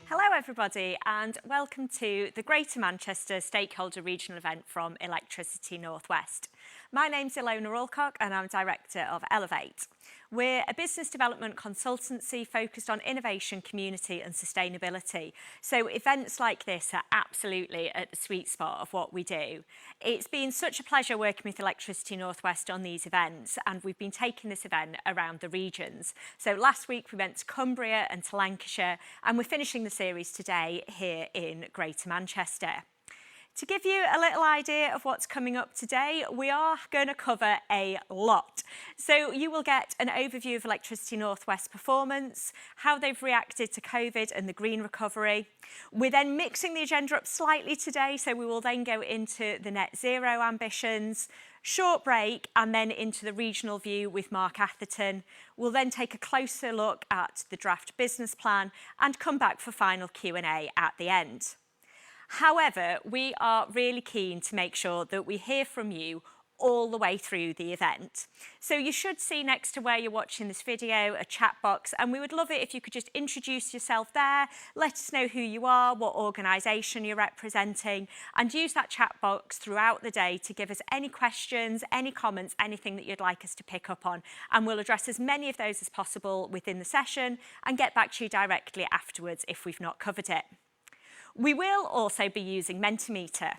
Hello everybody and welcome to the Greater Manchester Stakeholder Regional event from Electricity North West. My name's Ilona Alcock and I'm Director of Elevate. We're a business development consultancy focused on innovation, community and sustainability. So events like this are absolutely at the sweet spot of what we do. It's been such a pleasure working with Electricity North West on these events, and we've been taking this event around the regions. So last week we went to Cumbria and to Lancashire, and we're finishing the series today here in Greater Manchester. To give you a little idea of what's coming up today, we are going to cover a lot. So you will get an overview of Electricity North West performance, how they've reacted to COVID and the green recovery. We're then mixing the agenda up slightly today, so we will then go into the net zero ambitions, short break and then into the regional view with Mark Atherton. We'll then take a closer look at the draft business plan and come back for final Q&A at the end. However, we are really keen to make sure that we hear from you all the way through the event. So you should see next to where you're watching this video a chat box, and we would love it if you could just introduce yourself there, let us know who you are, what organisation you're representing, and use that chat box throughout the day to give us any questions, any comments, anything that you'd like us to pick up on, and we'll address as many of those as possible within the session and get back to you directly afterwards if we've not covered it. We will also be using Mentimeter.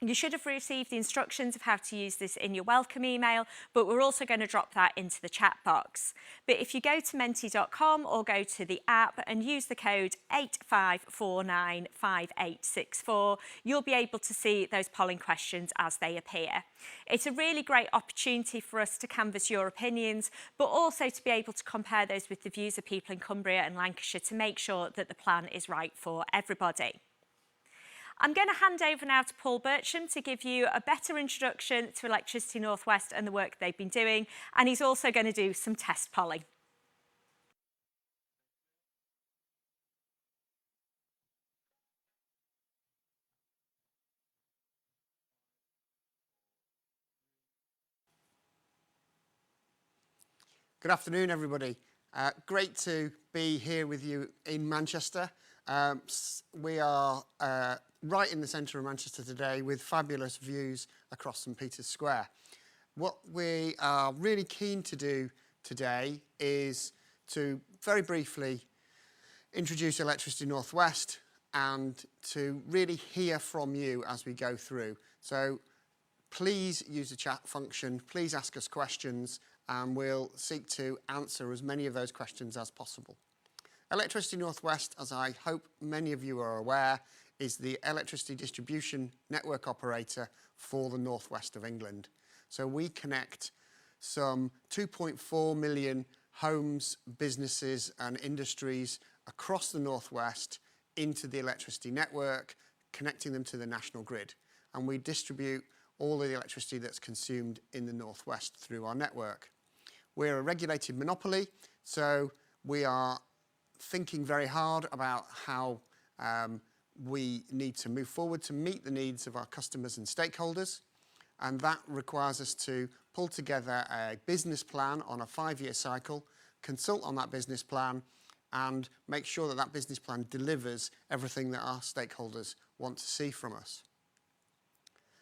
You should have received the instructions of how to use this in your welcome email, but we're also going to drop that into the chat box. But if you go to mentee.com or go to the app and use the code 85495864, you'll be able to see those polling questions as they appear. It's a really great opportunity for us to canvass your opinions, but also to be able to compare those with the views of people in Cumbria and Lancashire to make sure that the plan is right for everybody. I'm going to hand over now to Paul Burcham to give you a better introduction to Electricity North West and the work they've been doing, and he's also going to do some test polling. Good afternoon, everybody. Great to be here with you in Manchester. We are right in the centre of Manchester today with fabulous views across St Peter's Square. What we are really keen to do today is to very briefly introduce Electricity North West and to really hear from you as we go through. So please use the chat function, please ask us questions, and we'll seek to answer as many of those questions as possible. Electricity North West, as I hope many of you are aware, is the electricity distribution network operator for the northwest of England. So we connect some 2.4 million homes, businesses and industries across the northwest into the electricity network, connecting them to the national grid. And we distribute all of the electricity that's consumed in the northwest through our network. We're a regulated monopoly, so we are thinking very hard about how we need to move forward to meet the needs of our customers and stakeholders, and that requires us to pull together a business plan on a 5-year cycle, consult on that business plan and make sure that that business plan delivers everything that our stakeholders want to see from us.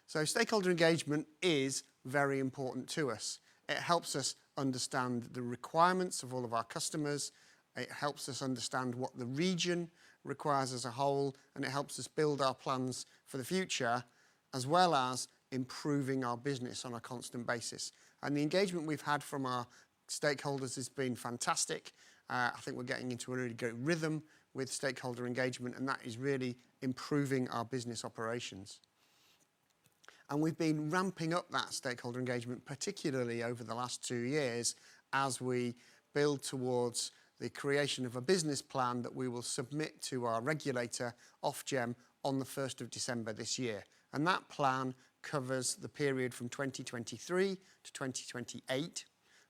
So stakeholder engagement is very important to us. It helps us understand the requirements of all of our customers. It helps us understand what the region requires as a whole, and it helps us build our plans for the future, as well as improving our business on a constant basis. And the engagement we've had from our stakeholders has been fantastic. I think we're getting into a really good rhythm with stakeholder engagement, and that is really improving our business operations. And we've been ramping up that stakeholder engagement, particularly over the last 2 years, as we build towards the creation of a business plan that we will submit to our regulator, Ofgem, on the 1st of December this year. And that plan covers the period from 2023 to 2028.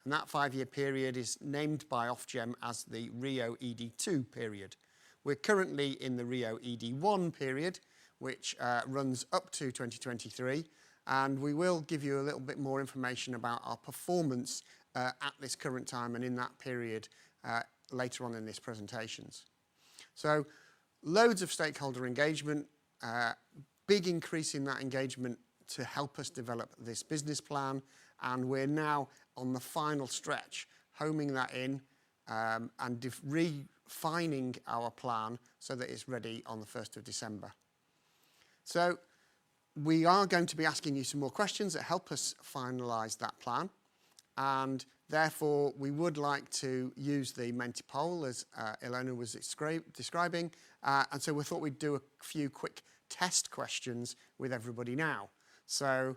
And that 5-year period is named by Ofgem as the Rio ED2 period. We're currently in the Rio ED1 period, which runs up to 2023. And we will give you a little bit more information about our performance at this current time and in that period later on in this presentations. So loads of stakeholder engagement, big increase in that engagement to help us develop this business plan, and we're now on the final stretch, homing that in and refining our plan so that it's ready on the 1st of December. So we are going to be asking you some more questions that help us finalise that plan, and therefore we would like to use the Mentee Poll as Ilona was describing, and so we thought we'd do a few quick test questions with everybody now. So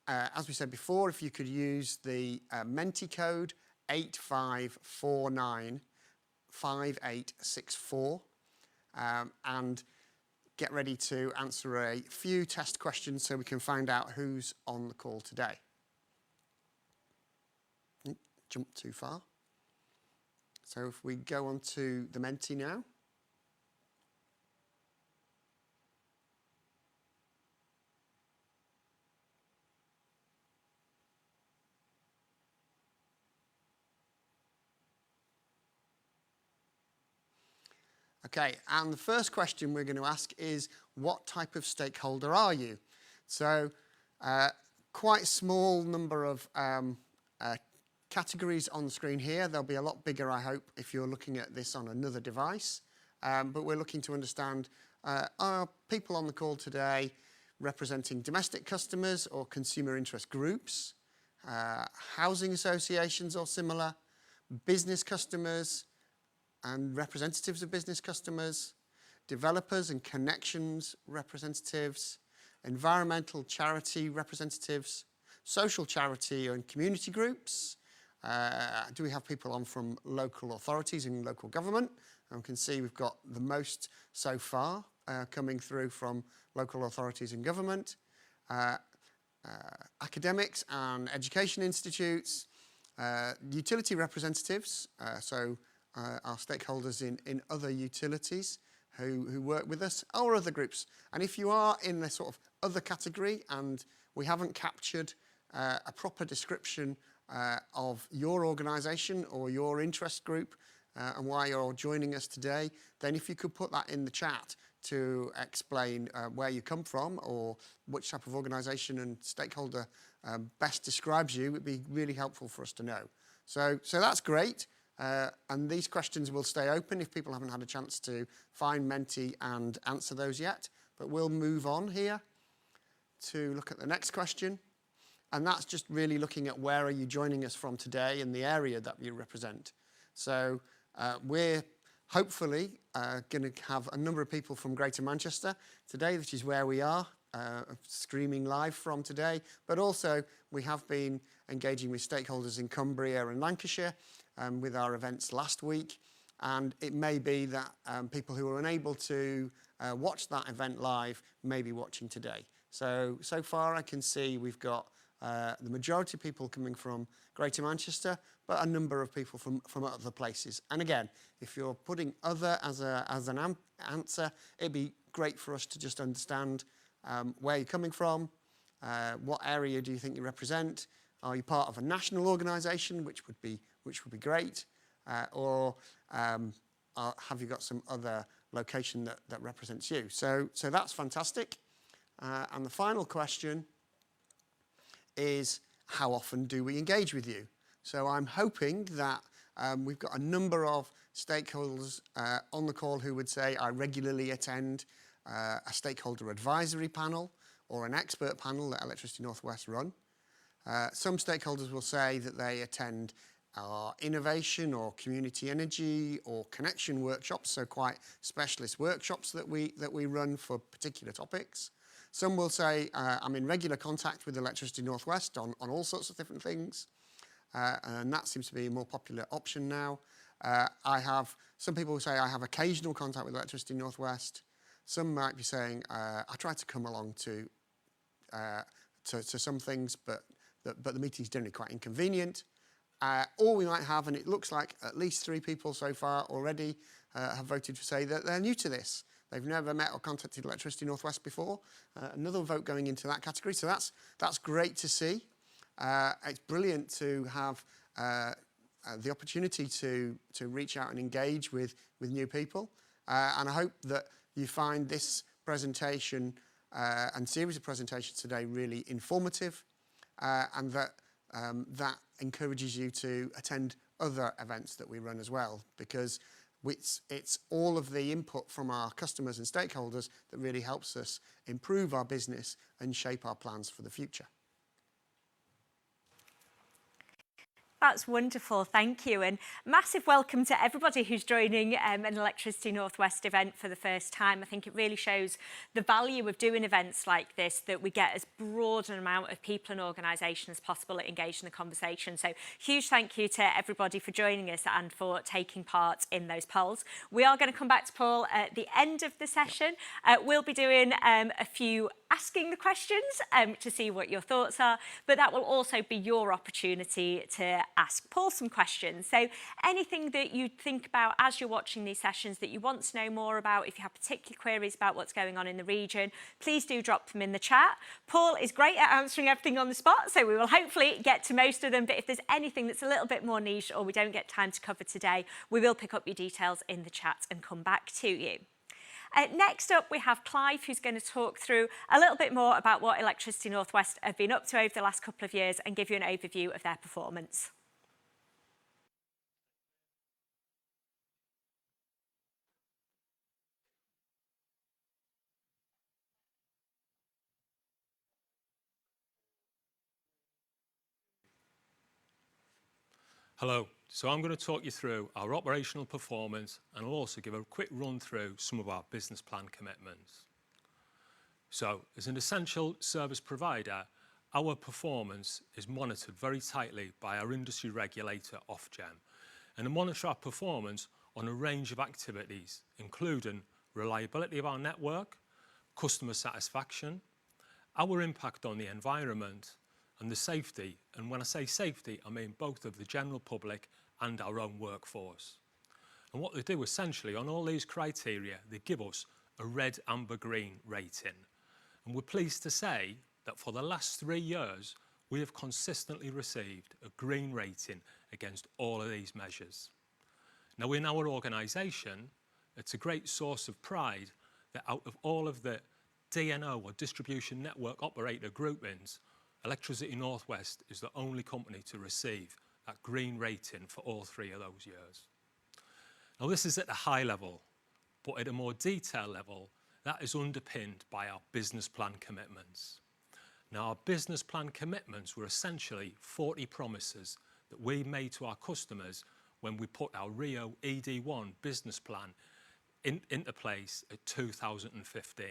as we said before, if you could use the Mentee code 85495864 and get ready to answer a few test questions so we can find out who's on the call today. Jump too far. So if we go on to the Mentee now. Okay, and the first question we're going to ask is, what type of stakeholder are you? So, quite a small number of categories on the screen here. They'll be a lot bigger, I hope, if you're looking at this on another device. But we're looking to understand, are people on the call today representing domestic customers or consumer interest groups, housing associations or similar, business customers, and representatives of business customers, developers and connections representatives, environmental charity representatives, social charity and community groups. Do we have people on from local authorities and local government? And we can see we've got the most so far coming through from local authorities and government, academics and education institutes, utility representatives, our stakeholders in other utilities who work with us, or other groups. And if you are in the sort of other category and we haven't captured a proper description of your organisation or your interest group and why you're joining us today, then if you could put that in the chat to explain where you come from or which type of organisation and stakeholder best describes you, it would be really helpful for us to know. So that's great. And these questions will stay open if people haven't had a chance to find Mentee and answer those yet. But we'll move on here to look at the next question. And that's just really looking at where are you joining us from today and the area that you represent. So we're hopefully going to have a number of people from Greater Manchester today, which is where we are, streaming live from today. But also we have been engaging with stakeholders in Cumbria and Lancashire with our events last week, and it may be that people who are unable to watch that event live may be watching today. So far I can see we've got the majority of people coming from Greater Manchester, but a number of people from other places. And again, if you're putting other as an answer, it'd be great for us to just understand where you're coming from, what area do you think you represent. Are you part of a national organisation, which would be great, or have you got some other location that represents you? So that's fantastic. And the final question is, how often do we engage with you? So I'm hoping that we've got a number of stakeholders on the call who would say, I regularly attend a stakeholder advisory panel or an expert panel that Electricity North West run. Some stakeholders will say that they attend our innovation or community energy or connection workshops, so quite specialist workshops that we run for particular topics. Some will say, I'm in regular contact with Electricity North West on all sorts of different things, and that seems to be a more popular option now. Some people will say I have occasional contact with Electricity North West. Some might be saying, I try to come along to some things, but the meeting's generally quite inconvenient. Or we might have, and it looks like at least 3 people so far already have voted to say that they're new to this. They've never met or contacted Electricity North West before. Another vote going into that category, so that's great to see. It's brilliant to have the opportunity to reach out and engage with new people. And I hope that you find this presentation and series of presentations today really informative, and that that encourages you to attend other events that we run as well, because it's all of the input from our customers and stakeholders that really helps us improve our business and shape our plans for the future. That's wonderful, thank you. And massive welcome to everybody who's joining an Electricity North West event for the first time. I think it really shows the value of doing events like this, that we get as broad an amount of people and organisations as possible that engage in the conversation. So huge thank you to everybody for joining us and for taking part in those polls. We are going to come back to Paul at the end of the session. We'll be doing a few asking the questions to see what your thoughts are, but that will also be your opportunity to ask Paul some questions. So anything that you think about as you're watching these sessions that you want to know more about, if you have particular queries about what's going on in the region, please do drop them in the chat. Paul is great at answering everything on the spot, so we will hopefully get to most of them, but if there's anything that's a little bit more niche or we don't get time to cover today, we will pick up your details in the chat and come back to you. Next up, we have Clive, who's going to talk through a little bit more about what Electricity North West have been up to over the last couple of years and give you an overview of their performance. Hello, so I'm going to talk you through our operational performance, and I'll also give a quick run through some of our business plan commitments. So, as an essential service provider, our performance is monitored very tightly by our industry regulator, Ofgem, and they monitor our performance on a range of activities, including reliability of our network, customer satisfaction, our impact on the environment, and the safety, and when I say safety, I mean both of the general public and our own workforce. And what they do essentially on all these criteria, they give us a red, amber, green rating. And we're pleased to say that for the last 3 years, we have consistently received a green rating against all of these measures. Now in our organisation, it's a great source of pride that out of all of the DNO or distribution network operator groupings, Electricity North West is the only company to receive that green rating for all 3 of those years. Now this is at a high level, but at a more detailed level, that is underpinned by our business plan commitments. Now our business plan commitments were essentially 40 promises that we made to our customers when we put our Rio ED1 business plan into place at 2015.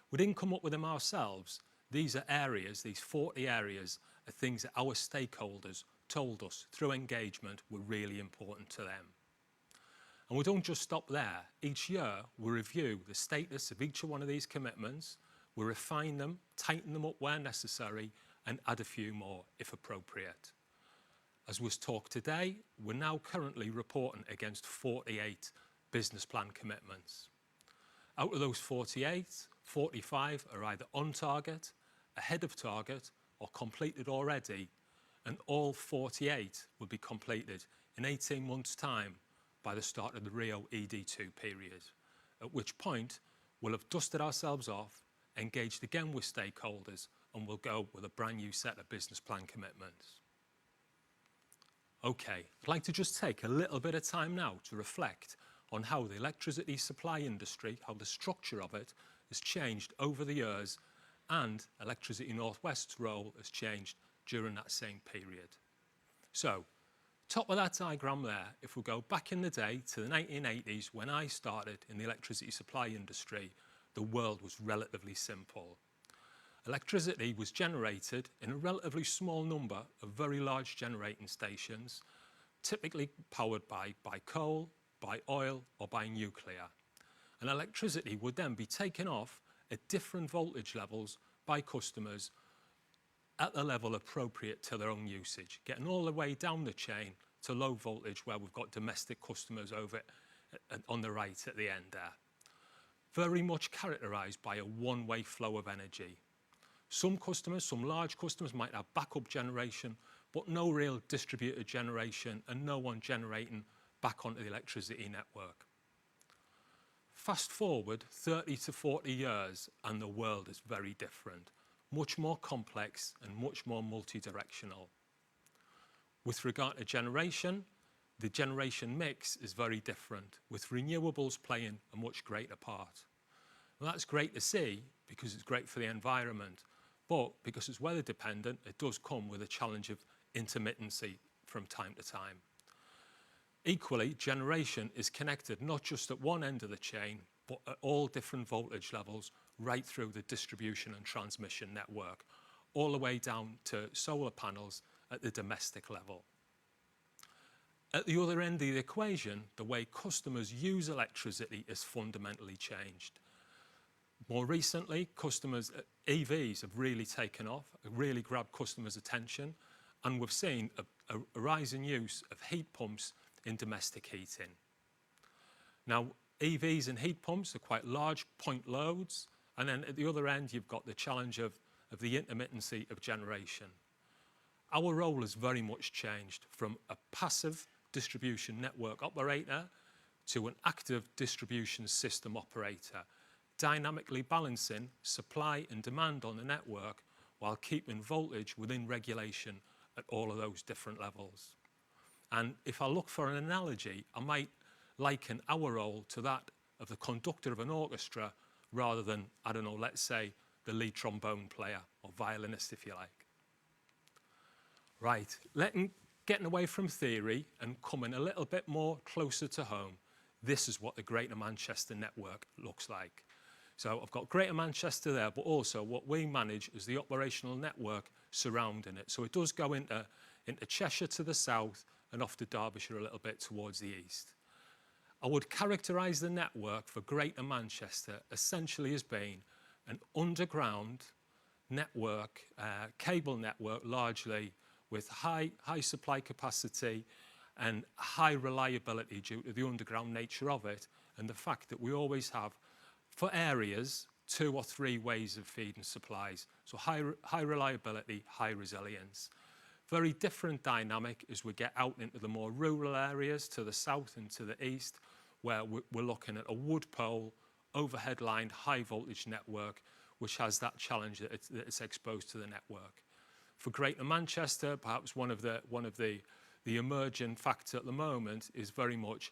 We didn't come up with them ourselves. These are areas, these 40 areas, are things that our stakeholders told us through engagement were really important to them. And we don't just stop there. Each year, we review the status of each one of these commitments, we refine them, tighten them up where necessary, and add a few more if appropriate. As was talked today, we're now currently reporting against 48 business plan commitments. Out of those 48, 45 are either on target, ahead of target, or completed already, and all 48 will be completed in 18 months' time by the start of the Rio ED2 period, at which point we'll have dusted ourselves off, engaged again with stakeholders, and we'll go with a brand new set of business plan commitments. Okay, I'd like to just take a little bit of time now to reflect on how the electricity supply industry, how the structure of it has changed over the years, and Electricity North West's role has changed during that same period. So, top of that diagram there, if we go back in the day to the 1980s when I started in the electricity supply industry, the world was relatively simple. Electricity was generated in a relatively small number of very large generating stations, typically powered by coal, by oil, or by nuclear. And electricity would then be taken off at different voltage levels by customers at the level appropriate to their own usage, getting all the way down the chain to low voltage where we've got domestic customers over on the right at the end there. Very much characterised by a one-way flow of energy. Some customers, some large customers might have backup generation, but no real distributed generation and no one generating back onto the electricity network. Fast forward 30 to 40 years and the world is very different, much more complex and much more multi-directional. With regard to generation, the generation mix is very different, with renewables playing a much greater part. Well, that's great to see because it's great for the environment, but because it's weather dependent, it does come with a challenge of intermittency from time to time. Equally, generation is connected not just at one end of the chain, but at all different voltage levels right through the distribution and transmission network, all the way down to solar panels at the domestic level. At the other end of the equation, the way customers use electricity has fundamentally changed. More recently, EVs have really taken off, really grabbed customers' attention, and we've seen a rise in use of heat pumps in domestic heating. Now, EVs and heat pumps are quite large point loads, and then at the other end, you've got the challenge of the intermittency of generation. Our role has very much changed from a passive distribution network operator to an active distribution system operator, dynamically balancing supply and demand on the network while keeping voltage within regulation at all of those different levels. And if I look for an analogy, I might liken our role to that of the conductor of an orchestra rather than, I don't know, let's say the lead trombone player or violinist, if you like. Right, getting away from theory and coming a little bit more closer to home, this is what the Greater Manchester network looks like. So I've got Greater Manchester there, but also what we manage is the operational network surrounding it. So it does go into Cheshire to the south and off to Derbyshire a little bit towards the east. I would characterise the network for Greater Manchester essentially as being an underground network, cable network largely, with high supply capacity and high reliability due to the underground nature of it and the fact that we always have, for areas, 2 or 3 ways of feeding supplies. So high reliability, high resilience. Very different dynamic as we get out into the more rural areas to the south and to the east, where we're looking at a wood pole, overhead lined, high voltage network, which has that challenge that it's exposed to the network. For Greater Manchester, perhaps one of the emerging factor at the moment is very much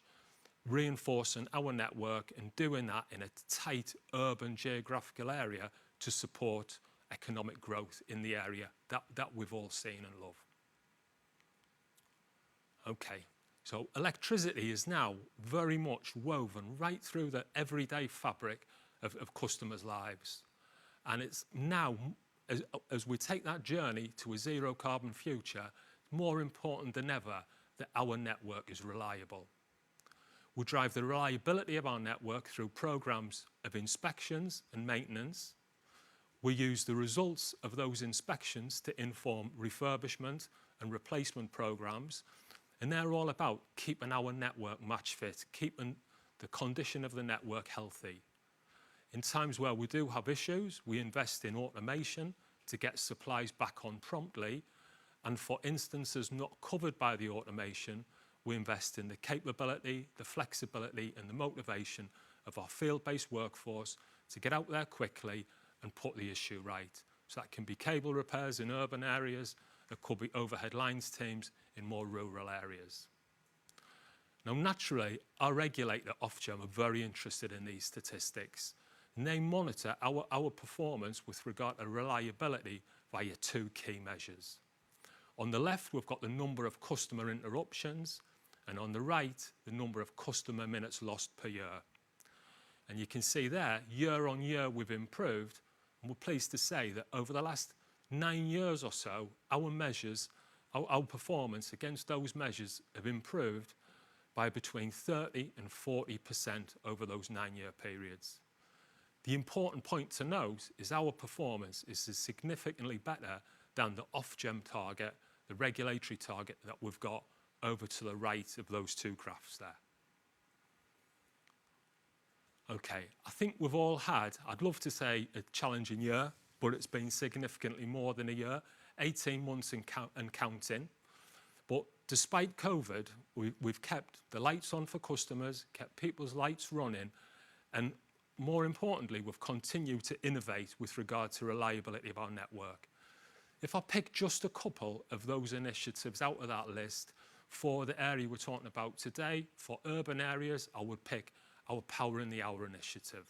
reinforcing our network and doing that in a tight urban geographical area to support economic growth in the area that we've all seen and love. Okay, so electricity is now very much woven right through the everyday fabric of customers' lives. And it's now, as we take that journey to a zero carbon future, more important than ever that our network is reliable. We drive the reliability of our network through programs of inspections and maintenance. We use the results of those inspections to inform refurbishment and replacement programs, and they're all about keeping our network match fit, keeping the condition of the network healthy. In times where we do have issues, we invest in automation to get supplies back on promptly, and for instances not covered by the automation, we invest in the capability, the flexibility and the motivation of our field-based workforce to get out there quickly and put the issue right. So that can be cable repairs in urban areas, it could be overhead lines teams in more rural areas. Now naturally, our regulator Ofgem are very interested in these statistics, and they monitor our performance with regard to reliability via 2 key measures. On the left, we've got the number of customer interruptions, and on the right, the number of customer minutes lost per year. And you can see there, year on year, we've improved, and we're pleased to say that over the last 9 years or so, our measures, our performance against those measures have improved by between 30 and 40% over those 9-year periods. The important point to note is our performance is significantly better than the Ofgem target, the regulatory target that we've got over to the right of those 2 graphs there. Okay, I think we've all had, I'd love to say a challenging year, but it's been significantly more than a year, 18 months and counting. But despite COVID, we've kept the lights on for customers, kept people's lights running, And more importantly, we've continued to innovate with regard to reliability of our network. If I pick just a couple of those initiatives out of that list for the area we're talking about today, for urban areas, I would pick our Power in the Hour initiative.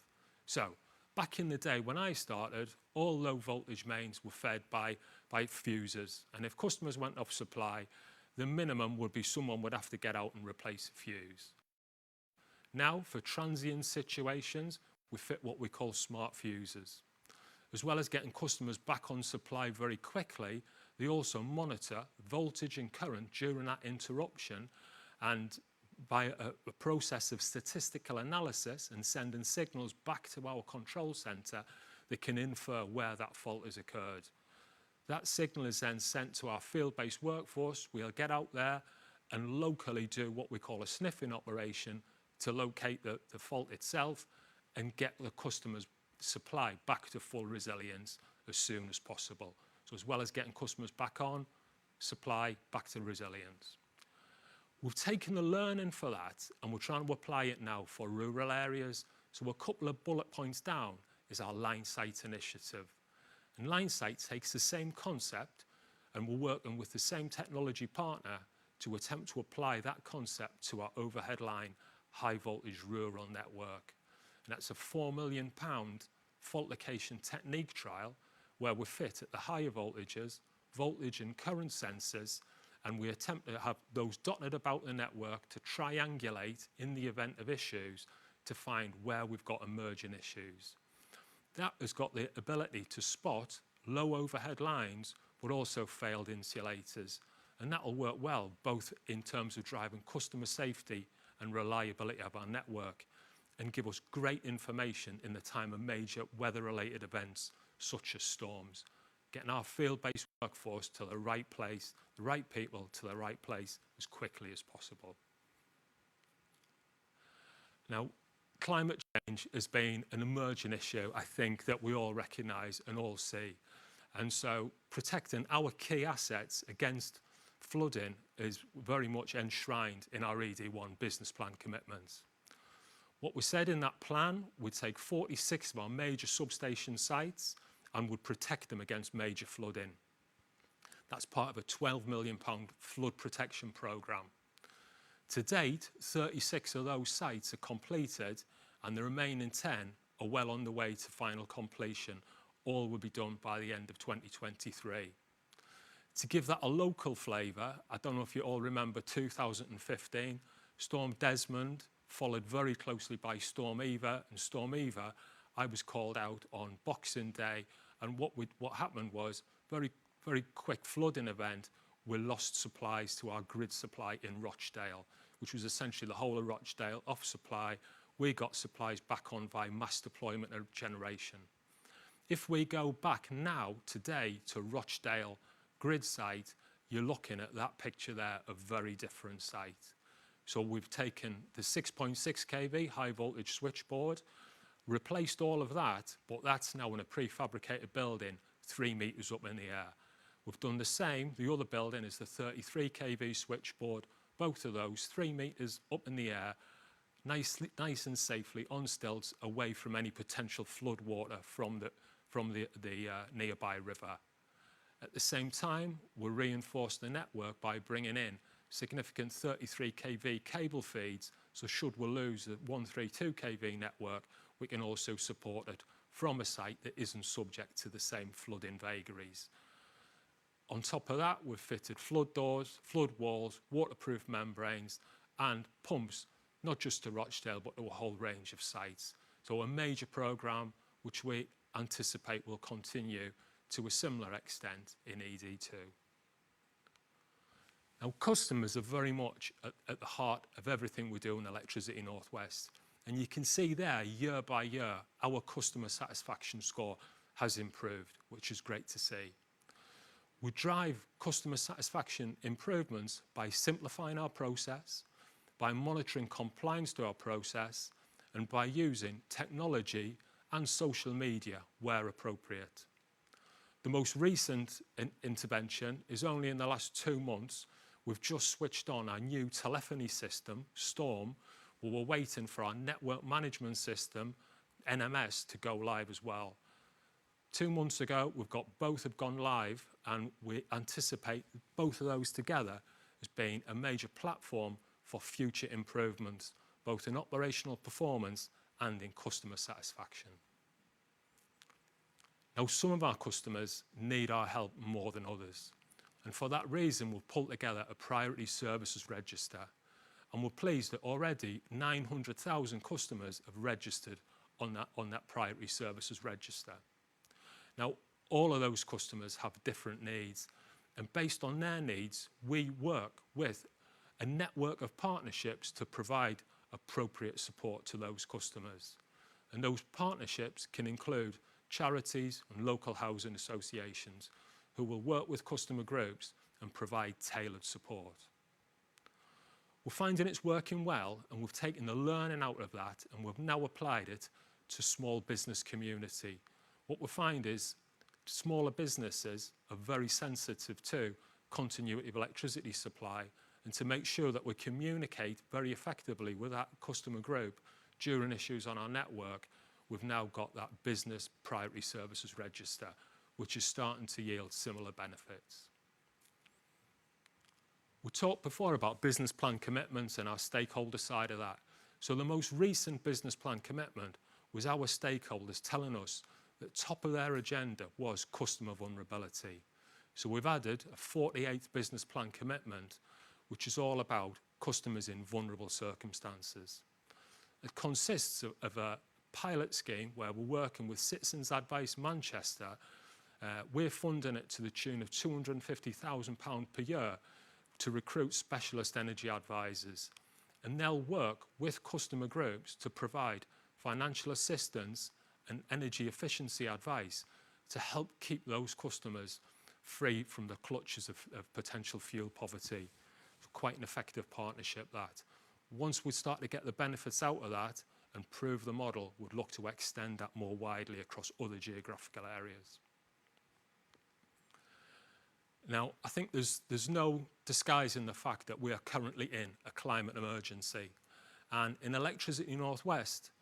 So, back in the day when I started, all low voltage mains were fed by fuses, and if customers went off supply, the minimum would be someone would have to get out and replace a fuse. Now, for transient situations, we fit what we call smart fuses. As well as getting customers back on supply very quickly, they also monitor voltage and current during that interruption, and by a process of statistical analysis and sending signals back to our control centre, they can infer where that fault has occurred. That signal is then sent to our field-based workforce. We'll get out there and locally do what we call a sniffing operation to locate the fault itself and get the customer's supply back to full resilience as soon as possible. So as well as getting customers back on, supply back to resilience. We've taken the learning for that and we're trying to apply it now for rural areas. So a couple of bullet points down is our line sight initiative. And line sight takes the same concept and we're working with the same technology partner to attempt to apply that concept to our overhead line high voltage rural network. And that's a £4 million fault location technique trial where we fit at the higher voltages, voltage and current sensors, and we attempt to have those dotted about the network to triangulate in the event of issues to find where we've got emerging issues. That has got the ability to spot low overhead lines, but also failed insulators. And that will work well, both in terms of driving customer safety and reliability of our network, and give us great information in the time of major weather-related events, such as storms. Getting our field-based workforce to the right place, the right people to the right place as quickly as possible. Now, climate change has been an emerging issue, I think, that we all recognise and all see. And so protecting our key assets against flooding is very much enshrined in our ED1 business plan commitments. What we said in that plan, we'd take 46 of our major substation sites and would protect them against major flooding. That's part of a £12 million flood protection programme. To date, 36 of those sites are completed and the remaining 10 are well on the way to final completion. All will be done by the end of 2023. To give that a local flavour, I don't know if you all remember 2015, Storm Desmond, followed very closely by Storm Eva, and Storm Eva, I was called out on Boxing Day, and what happened was very quick flooding event. We lost supplies to our grid supply in Rochdale, which was essentially the whole of Rochdale off supply. We got supplies back on by mass deployment of generation. If we go back now, today, to Rochdale grid site, you're looking at that picture there, a very different site. So we've taken the 6.6 kV high voltage switchboard, replaced all of that, but that's now in a prefabricated building 3 metres up in the air. We've done the same, the other building is the 33 kV switchboard, both of those 3 metres up in the air, nice and safely on stilts, away from any potential flood water from the nearby river. At the same time, we reinforce the network by bringing in significant 33 kV cable feeds, so should we lose the 132 kV network, we can also support it from a site that isn't subject to the same flooding vagaries. On top of that, we've fitted flood doors, flood walls, waterproof membranes and pumps, not just to Rochdale, but to a whole range of sites. So a major programme which we anticipate will continue to a similar extent in ED2. Now, customers are very much at the heart of everything we do in Electricity North West. And you can see there, year by year, our customer satisfaction score has improved, which is great to see. We drive customer satisfaction improvements by simplifying our process, by monitoring compliance to our process, and by using technology and social media where appropriate. The most recent intervention is only in the last 2 months. We've just switched on our new telephony system, Storm, Well, we're waiting for our network management system, NMS, to go live as well. 2 months ago, both have gone live, and we anticipate both of those together as being a major platform for future improvements, both in operational performance and in customer satisfaction. Now, some of our customers need our help more than others, and for that reason, we've pulled together a priority services register, and we're pleased that already 900,000 customers have registered on that priority services register. Now, all of those customers have different needs, and based on their needs, we work with a network of partnerships to provide appropriate support to those customers. And those partnerships can include charities and local housing associations who will work with customer groups and provide tailored support. We're finding it's working well, and we've taken the learning out of that, and we've now applied it to small business community. What we find is smaller businesses are very sensitive to continuity of electricity supply, and to make sure that we communicate very effectively with that customer group during issues on our network, we've now got that business priority services register, which is starting to yield similar benefits. We talked before about business plan commitments and our stakeholder side of that. So the most recent business plan commitment was our stakeholders telling us that top of their agenda was customer vulnerability. So we've added a 48th business plan commitment, which is all about customers in vulnerable circumstances. It consists of a pilot scheme where we're working with Citizens Advice Manchester. We're funding it to the tune of £250,000 per year to recruit specialist energy advisors. And they'll work with customer groups to provide financial assistance and energy efficiency advice to help keep those customers free from the clutches of potential fuel poverty. Quite an effective partnership, that. Once we start to get the benefits out of that and prove the model, we'd look to extend that more widely across other geographical areas. Now, I think there's no disguising the fact that we are currently in a climate emergency. And in Electricity North West,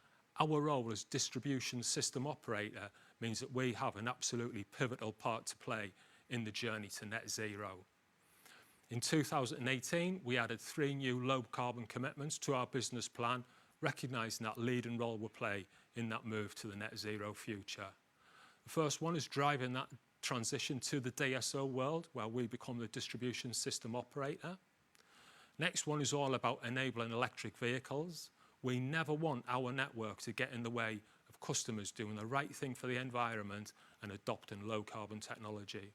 our role as distribution system operator means that we have an absolutely pivotal part to play in the journey to net zero. In 2018, we added 3 new low carbon commitments to our business plan, recognising that leading role we play in that move to the net zero future. The first one is driving that transition to the DSO world, where we become the distribution system operator. Next one is all about enabling electric vehicles. We never want our network to get in the way of customers doing the right thing for the environment and adopting low carbon technology.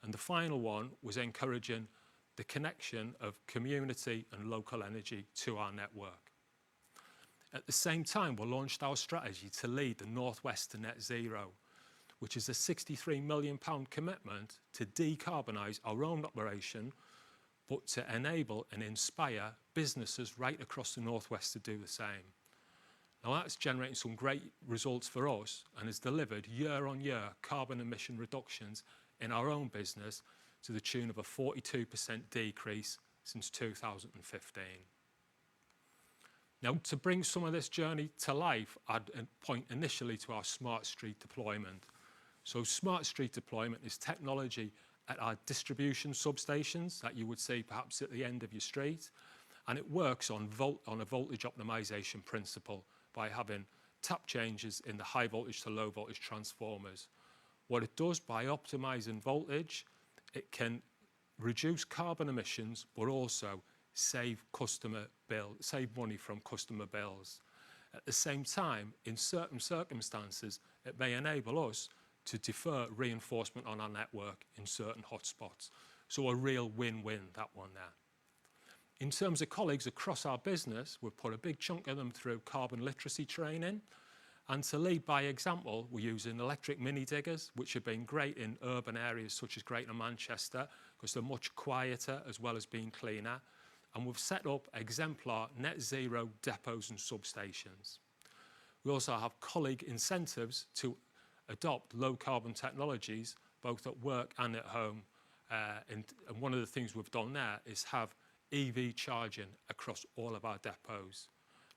And the final one was encouraging the connection of community and local energy to our network. At the same time, we launched our strategy to lead the North West to net zero, which is a £63 million commitment to decarbonise our own operation, but to enable and inspire businesses right across the North West to do the same. Now, that's generating some great results for us and has delivered year-on-year carbon emission reductions in our own business to the tune of a 42% decrease since 2015. Now, to bring some of this journey to life, I'd point initially to our smart street deployment. So smart street deployment is technology at our distribution substations that you would see perhaps at the end of your street, and it works on a voltage optimization principle by having tap changes in the high voltage to low voltage transformers. What it does by optimizing voltage, it can reduce carbon emissions, but also save money from customer bills. At the same time, in certain circumstances, it may enable us to defer reinforcement on our network in certain hotspots. So a real win-win, that one there. In terms of colleagues across our business, we've put a big chunk of them through carbon literacy training. And to lead by example, we're using electric mini diggers, which have been great in urban areas such as Greater Manchester, because they're much quieter as well as being cleaner. And we've set up exemplar net zero depots and substations. We also have colleague incentives to adopt low carbon technologies, both at work and at home. And one of the things we've done there is have EV charging across all of our depots.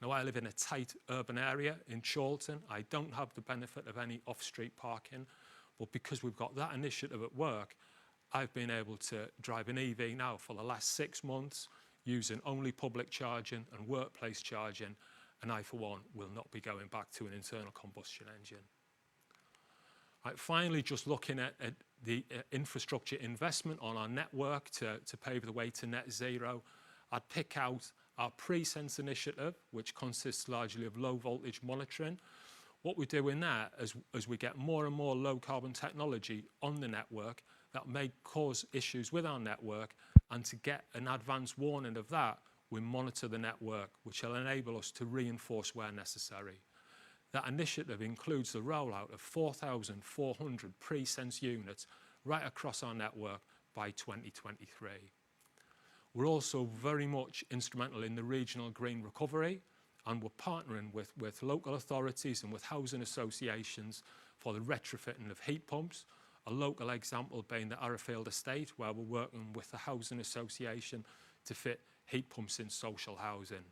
Now, I live in a tight urban area in Chorlton. I don't have the benefit of any off-street parking, but because we've got that initiative at work, I've been able to drive an EV now for the last 6 months, using only public charging and workplace charging, and I, for one, will not be going back to an internal combustion engine. Right, finally, just looking at the infrastructure investment on our network to pave the way to net zero, I'd pick out our pre-sense initiative, which consists largely of low voltage monitoring. What we do in that, as we get more and more low carbon technology on the network that may cause issues with our network, and to get an advance warning of that, we monitor the network, which will enable us to reinforce where necessary. That initiative includes the rollout of 4,400 pre-sense units right across our network by 2023. We're also very much instrumental in the regional green recovery, and we're partnering with local authorities and with housing associations for the retrofitting of heat pumps. A local example being the Arrowfield estate, where we're working with the housing association to fit heat pumps in social housing.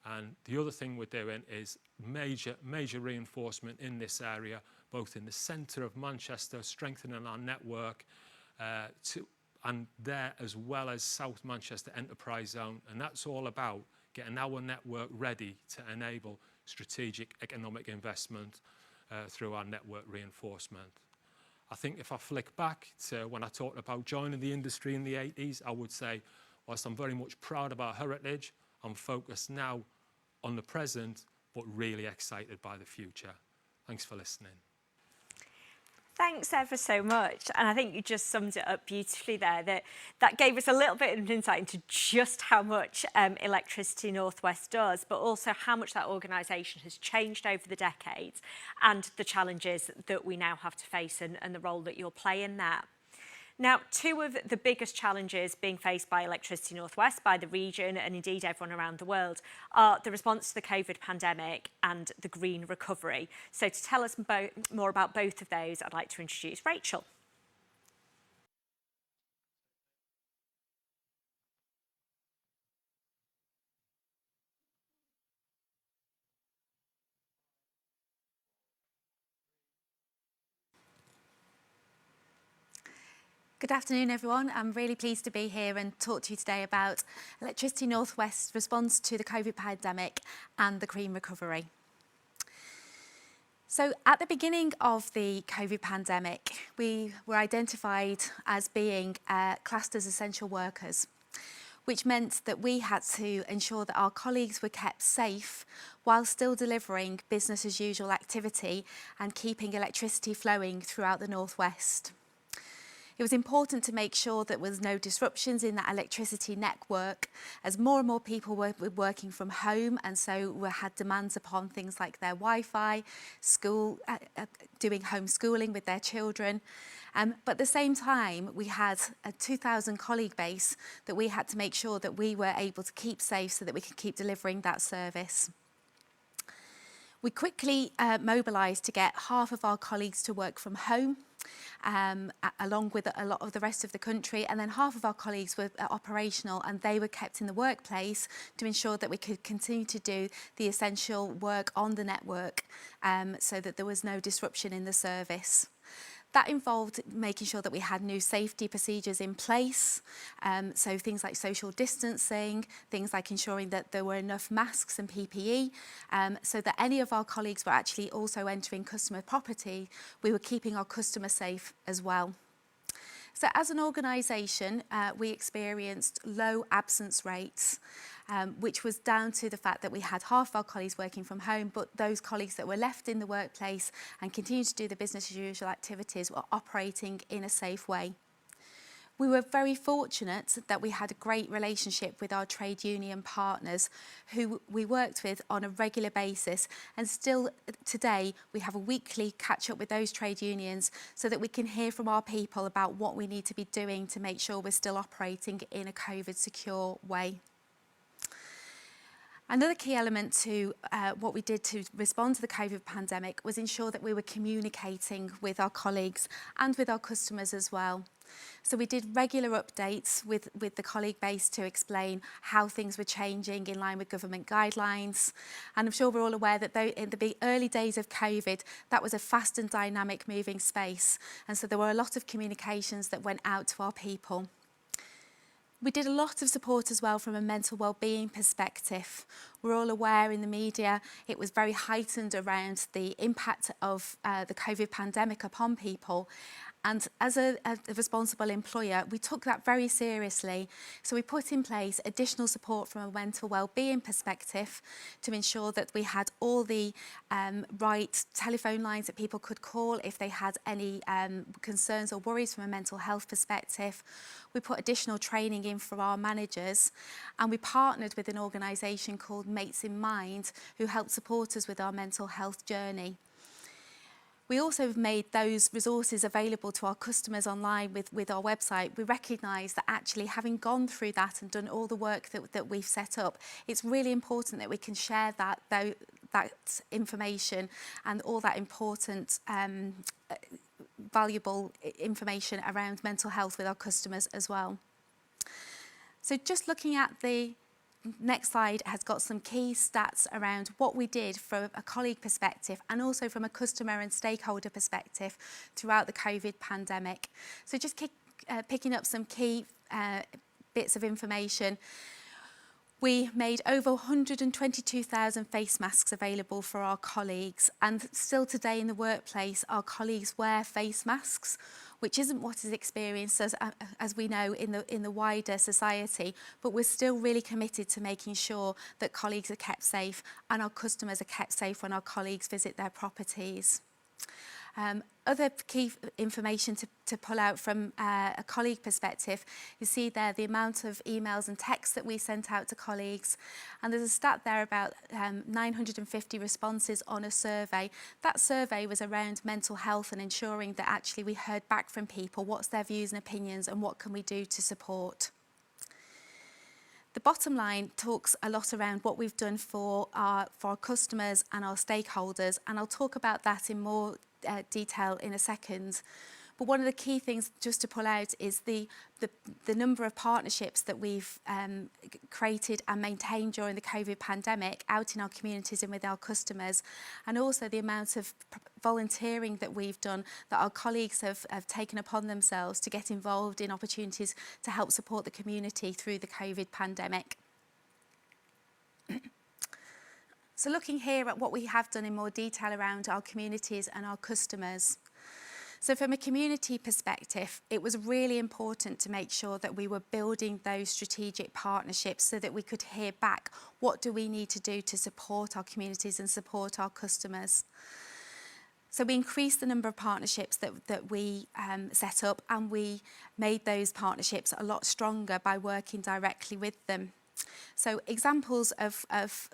And the other thing we're doing is major reinforcement in this area, both in the centre of Manchester, strengthening our network, and there as well as South Manchester Enterprise Zone. And that's all about getting our network ready to enable strategic economic investment through our network reinforcement. I think if I flick back to when I talked about joining the industry in the 80s, I would say, whilst I'm very much proud of our heritage, I'm focused now on the present, but really excited by the future. Thanks for listening. Thanks ever so much. And I think you just summed it up beautifully there. That gave us a little bit of an insight into just how much Electricity North West does, but also how much that organisation has changed over the decades and the challenges that we now have to face and the role that you'll play in that. Now, two of the biggest challenges being faced by Electricity North West, by the region and indeed everyone around the world, are the response to the COVID pandemic and the green recovery. So to tell us more about both of those, I'd like to introduce Rachel. Good afternoon, everyone. I'm really pleased to be here and talk to you today about Electricity North West's response to the COVID pandemic and the green recovery. So at the beginning of the COVID pandemic, we were identified as being classed as essential workers, which meant that we had to ensure that our colleagues were kept safe while still delivering business as usual activity and keeping electricity flowing throughout the North West. It was important to make sure that there was no disruptions in that electricity network, as more and more people were working from home, and so we had demands upon things like their Wi-Fi, school, doing homeschooling with their children. But at the same time, we had a 2,000 colleague base that we had to make sure that we were able to keep safe so that we could keep delivering that service. We quickly mobilised to get half of our colleagues to work from home, along with a lot of the rest of the country, and then half of our colleagues were operational and they were kept in the workplace to ensure that we could continue to do the essential work on the network, so that there was no disruption in the service. That involved making sure that we had new safety procedures in place, so things like social distancing, things like ensuring that there were enough masks and PPE, so that any of our colleagues were actually also entering customer property, we were keeping our customers safe as well. So as an organisation, we experienced low absence rates, which was down to the fact that we had half our colleagues working from home, but those colleagues that were left in the workplace and continued to do the business as usual activities were operating in a safe way. We were very fortunate that we had a great relationship with our trade union partners who we worked with on a regular basis, and still today we have a weekly catch up with those trade unions so that we can hear from our people about what we need to be doing to make sure we're still operating in a COVID secure way. Another key element to what we did to respond to the COVID pandemic was ensure that we were communicating with our colleagues and with our customers as well. So we did regular updates with the colleague base to explain how things were changing in line with government guidelines. And I'm sure we're all aware that though in the early days of COVID, that was a fast and dynamic moving space. And so there were a lot of communications that went out to our people. We did a lot of support as well from a mental wellbeing perspective. We're all aware in the media it was very heightened around the impact of the COVID pandemic upon people. And as a responsible employer, we took that very seriously. So we put in place additional support from a mental wellbeing perspective to ensure that we had all the right telephone lines that people could call if they had any concerns or worries from a mental health perspective. We put additional training in for our managers, and we partnered with an organisation called Mates in Mind, who helped support us with our mental health journey. We also have made those resources available to our customers online with our website. We recognise that actually having gone through that and done all the work that we've set up, it's really important that we can share that information and all that important valuable information around mental health with our customers as well. So just looking at the next slide has got some key stats around what we did from a colleague perspective and also from a customer and stakeholder perspective throughout the COVID pandemic. So just picking up some key bits of information. We made over 122,000 face masks available for our colleagues, and still today in the workplace our colleagues wear face masks, which isn't what is experienced as we know in the wider society, but we're still really committed to making sure that colleagues are kept safe and our customers are kept safe when our colleagues visit their properties. Other key information to pull out from a colleague perspective, you see there the amount of emails and texts that we sent out to colleagues, and there's a stat there about 950 responses on a survey. That survey was around mental health and ensuring that actually we heard back from people, what's their views and opinions and what can we do to support. The bottom line talks a lot around what we've done for our customers and our stakeholders, and I'll talk about that in more detail in a second. But one of the key things just to pull out is the number of partnerships that we've created and maintained during the COVID pandemic out in our communities and with our customers, and also the amount of volunteering that we've done that our colleagues have taken upon themselves to get involved in opportunities to help support the community through the COVID pandemic. So looking here at what we have done in more detail around our communities and our customers. So from a community perspective, it was really important to make sure that we were building those strategic partnerships so that we could hear back what do we need to do to support our communities and support our customers. So we increased the number of partnerships that we set up, and we made those partnerships a lot stronger by working directly with them. So examples of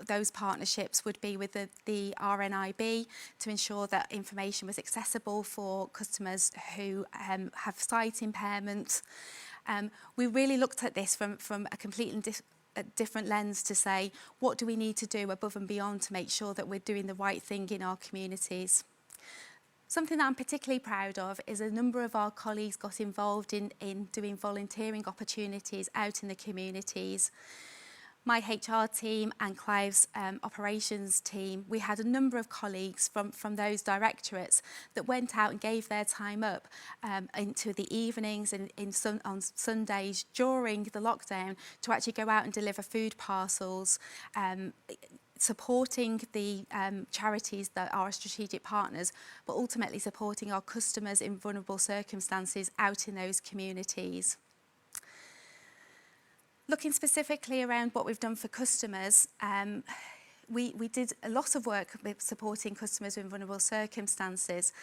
those partnerships would be with the RNIB to ensure that information was accessible for customers who have sight impairment. We really looked at this from a completely different lens to say, what do we need to do above and beyond to make sure that we're doing the right thing in our communities? Something that I'm particularly proud of is a number of our colleagues got involved in doing volunteering opportunities out in the communities. My HR team and Clive's operations team, we had a number of colleagues from those directorates that went out and gave their time up into the evenings and on Sundays during the lockdown to actually go out and deliver food parcels, supporting the charities that are our strategic partners, but ultimately supporting our customers in vulnerable circumstances out in those communities. Looking specifically around what we've done for customers, we did a lot of work with supporting customers in vulnerable circumstances.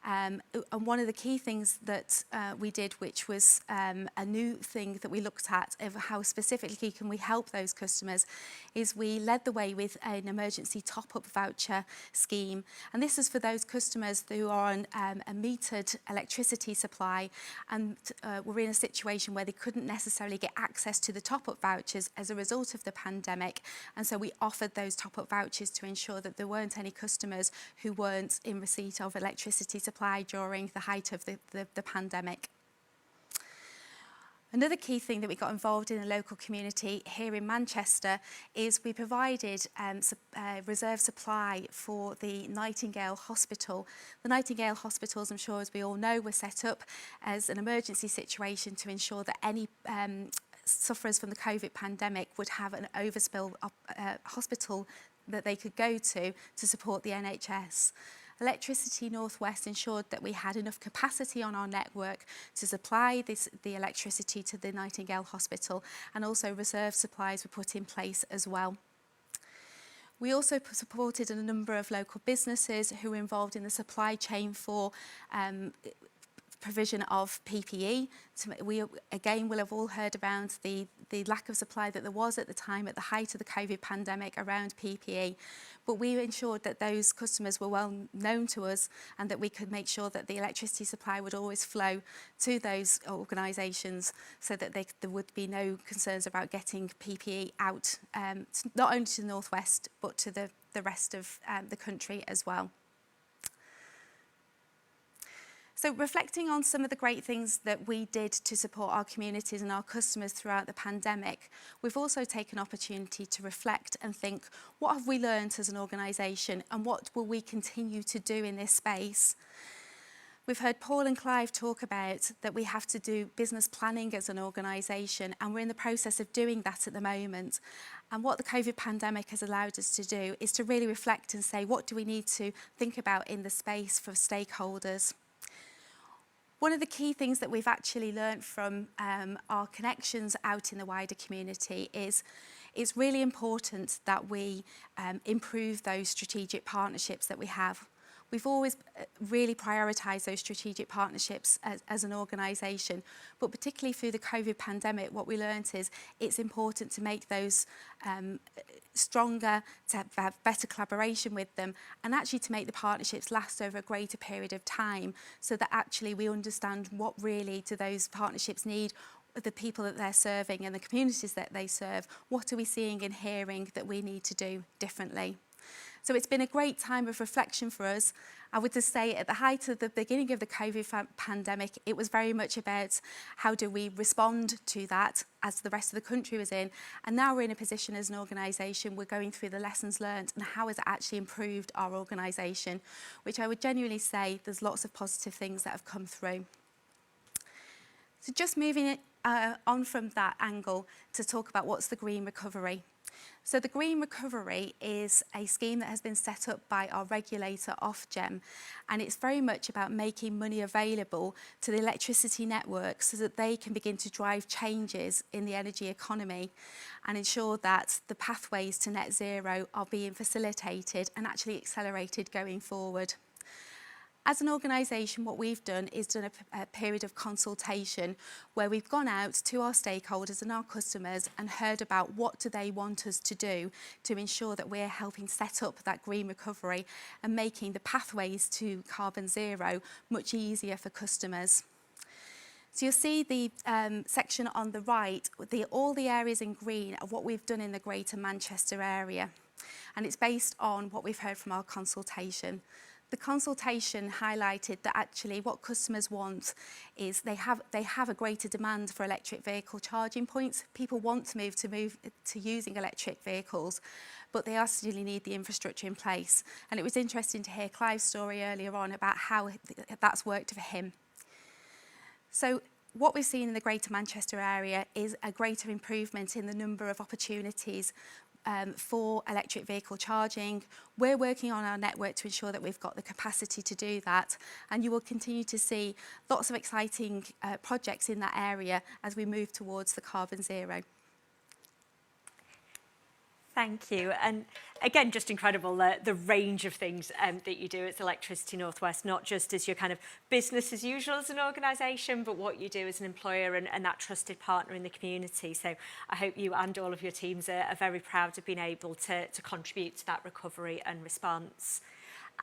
And one of the key things that we did, which was a new thing that we looked at of how specifically can we help those customers, is we led the way with an emergency top-up voucher scheme. And this is for those customers who are on a metered electricity supply and were in a situation where they couldn't necessarily get access to the top-up vouchers as a result of the pandemic. And so we offered those top-up vouchers to ensure that there weren't any customers who weren't in receipt of electricity supply during the height of the pandemic. Another key thing that we got involved in the local community here in Manchester is we provided reserve supply for the Nightingale Hospital. The Nightingale Hospitals, I'm sure as we all know, were set up as an emergency situation to ensure that any sufferers from the COVID pandemic would have an overspill hospital that they could go to support the NHS. Electricity North West ensured that we had enough capacity on our network to supply the electricity to the Nightingale Hospital, and also reserve supplies were put in place as well. We also supported a number of local businesses who were involved in the supply chain for provision of PPE. We again will have all heard around the lack of supply that there was at the time at the height of the COVID pandemic around PPE, but we ensured that those customers were well known to us and that we could make sure that the electricity supply would always flow to those organisations so that there would be no concerns about getting PPE out, not only to the North West but to the rest of the country as well. So reflecting on some of the great things that we did to support our communities and our customers throughout the pandemic, we've also taken opportunity to reflect and think, what have we learned as an organisation and what will we continue to do in this space? We've heard Paul and Clive talk about that we have to do business planning as an organisation, and we're in the process of doing that at the moment. And what the COVID pandemic has allowed us to do is to really reflect and say, what do we need to think about in the space for stakeholders? One of the key things that we've actually learned from our connections out in the wider community is it's really important that we improve those strategic partnerships that we have. We've always really prioritised those strategic partnerships as an organisation, but particularly through the COVID pandemic, what we learnt is it's important to make those stronger, to have better collaboration with them, and actually to make the partnerships last over a greater period of time, so that actually we understand what really do those partnerships need, the people that they're serving and the communities that they serve. What are we seeing and hearing that we need to do differently? So it's been a great time of reflection for us. I would just say at the height of the beginning of the COVID pandemic, it was very much about how do we respond to that as the rest of the country was in. And now we're in a position as an organisation, we're going through the lessons learned and how has it actually improved our organisation, which I would genuinely say there's lots of positive things that have come through. So just moving on from that angle to talk about what's the green recovery. So the Green Recovery is a scheme that has been set up by our regulator, Ofgem, and it's very much about making money available to the electricity network so that they can begin to drive changes in the energy economy and ensure that the pathways to net zero are being facilitated and actually accelerated going forward. As an organisation, what we've done is done a period of consultation where we've gone out to our stakeholders and our customers and heard about what do they want us to do to ensure that we're helping set up that green recovery and making the pathways to carbon zero much easier for customers. So you'll see the section on the right, all the areas in green are what we've done in the Greater Manchester area, and it's based on what we've heard from our consultation. The consultation highlighted that actually what customers want is they have a greater demand for electric vehicle charging points. People want to move to using electric vehicles, but they still need the infrastructure in place. And it was interesting to hear Clive's story earlier on about how that's worked for him. So what we've seen in the Greater Manchester area is a greater improvement in the number of opportunities for electric vehicle charging. We're working on our network to ensure that we've got the capacity to do that, and you will continue to see lots of exciting projects in that area as we move towards the carbon zero. Thank you. And again, just incredible the range of things that you do at Electricity North West, not just as your kind of business as usual as an organisation, but what you do as an employer and that trusted partner in the community. So I hope you and all of your teams are very proud of being able to contribute to that recovery and response.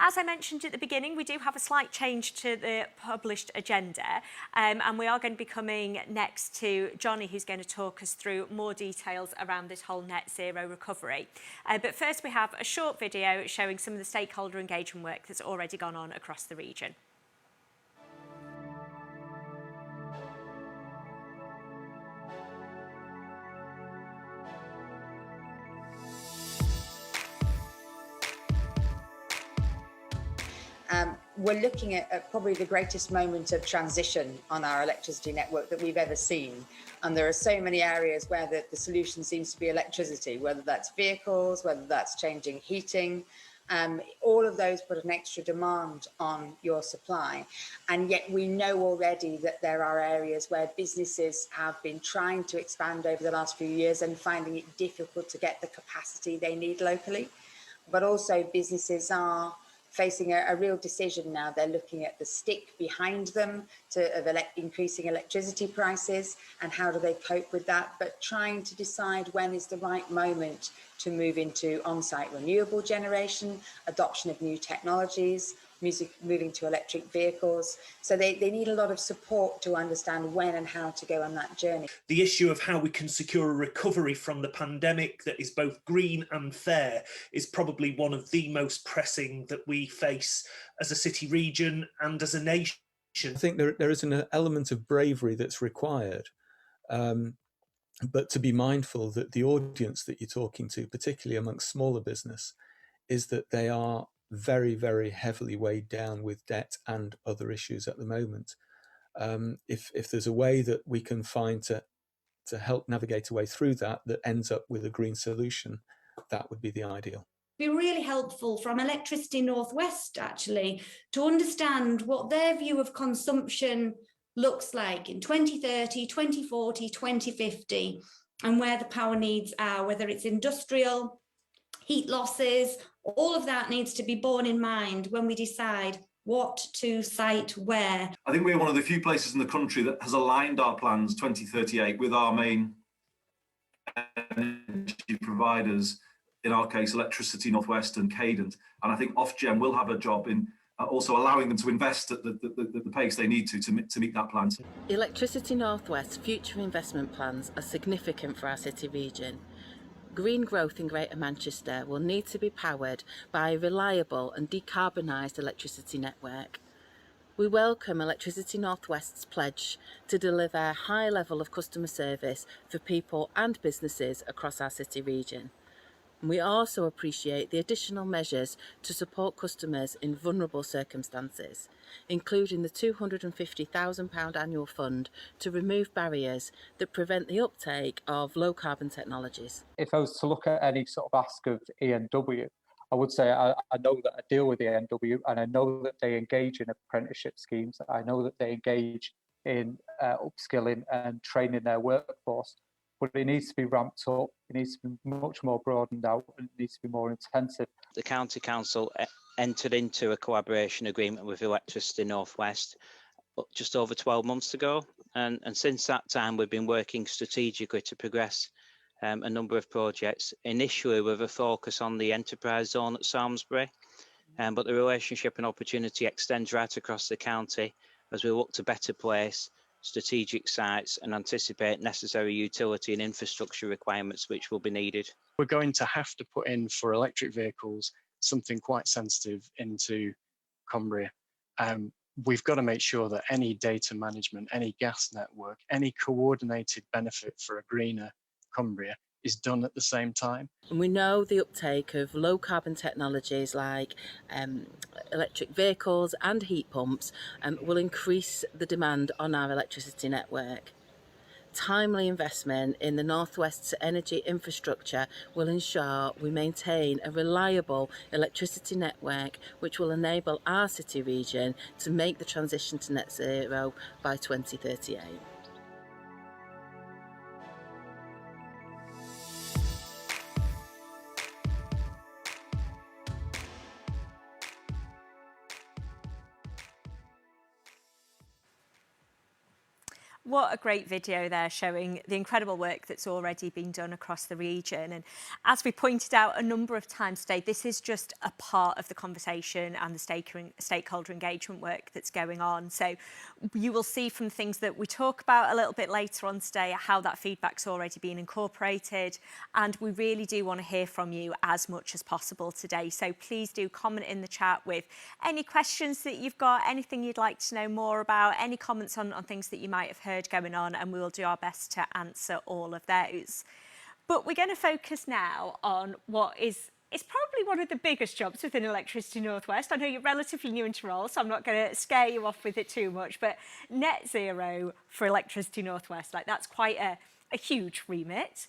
As I mentioned at the beginning, we do have a slight change to the published agenda, and we are going to be coming next to Johnny, who's going to talk us through more details around this whole net zero recovery. But first we have a short video showing some of the stakeholder engagement work that's already gone on across the region. We're looking at probably the greatest moment of transition on our electricity network that we've ever seen. And there are so many areas where the solution seems to be electricity, whether that's vehicles, whether that's changing heating. All of those put an extra demand on your supply. And yet we know already that there are areas where businesses have been trying to expand over the last few years and finding it difficult to get the capacity they need locally. But also businesses are facing a real decision now. They're looking at the stick behind them of increasing electricity prices and how do they cope with that, but trying to decide when is the right moment to move into on-site renewable generation, adoption of new technologies, moving to electric vehicles. So they need a lot of support to understand when and how to go on that journey. The issue of how we can secure a recovery from the pandemic that is both green and fair is probably one of the most pressing that we face as a city region and as a nation. I think there is an element of bravery that's required, but to be mindful that the audience that you're talking to, particularly amongst smaller business, is that they are very, very heavily weighed down with debt and other issues at the moment. If there's a way that we can find to help navigate a way through that ends up with a green solution, that would be the ideal. Be really helpful from Electricity North West actually to understand what their view of consumption looks like in 2030, 2040, 2050, and where the power needs are, whether it's industrial, heat losses. All of that needs to be borne in mind when we decide what to site where. I think we're one of the few places in the country that has aligned our plans 2038 with our main energy providers, in our case Electricity North West and Cadent, and I think Ofgem will have a job in also allowing them to invest at the pace they need to meet that plan. Electricity North West's future investment plans are significant for our city region. Green growth in Greater Manchester will need to be powered by a reliable and decarbonised electricity network. We welcome Electricity North West's pledge to deliver a high level of customer service for people and businesses across our city region. We also appreciate the additional measures to support customers in vulnerable circumstances, including the £250,000 annual fund to remove barriers that prevent the uptake of low-carbon technologies. If I was to look at any sort of ask of ENW, I would say I know that I deal with ENW and I know that they engage in apprenticeship schemes. I know that they engage in upskilling and training their workforce. But it needs to be ramped up, it needs to be much more broadened out, and it needs to be more intensive. The County Council entered into a collaboration agreement with Electricity North West just over 12 months ago, and since that time we've been working strategically to progress a number of projects, initially with a focus on the enterprise zone at Samlesbury, but the relationship and opportunity extends right across the county as we look to better place strategic sites and anticipate necessary utility and infrastructure requirements which will be needed. We're going to have to put in for electric vehicles something quite sensitive into Cumbria. We've got to make sure that any data management, any gas network, any coordinated benefit for a greener Cumbria is done at the same time. And we know the uptake of low carbon technologies like electric vehicles and heat pumps will increase the demand on our electricity network. Timely investment in the North West's energy infrastructure will ensure we maintain a reliable electricity network which will enable our city region to make the transition to net zero by 2038. What a great video there showing the incredible work that's already been done across the region. And as we pointed out a number of times today, this is just a part of the conversation and the stakeholder engagement work that's going on. So you will see from things that we talk about a little bit later on today how that feedback's already been incorporated. And we really do want to hear from you as much as possible today. So please do comment in the chat with any questions that you've got, anything you'd like to know more about, any comments on things that you might have heard going on, and we will do our best to answer all of those. But we're going to focus now on what is probably one of the biggest jobs within Electricity North West. I know you're relatively new into role, so I'm not going to scare you off with it too much, but net zero for Electricity North West, like that's quite a huge remit.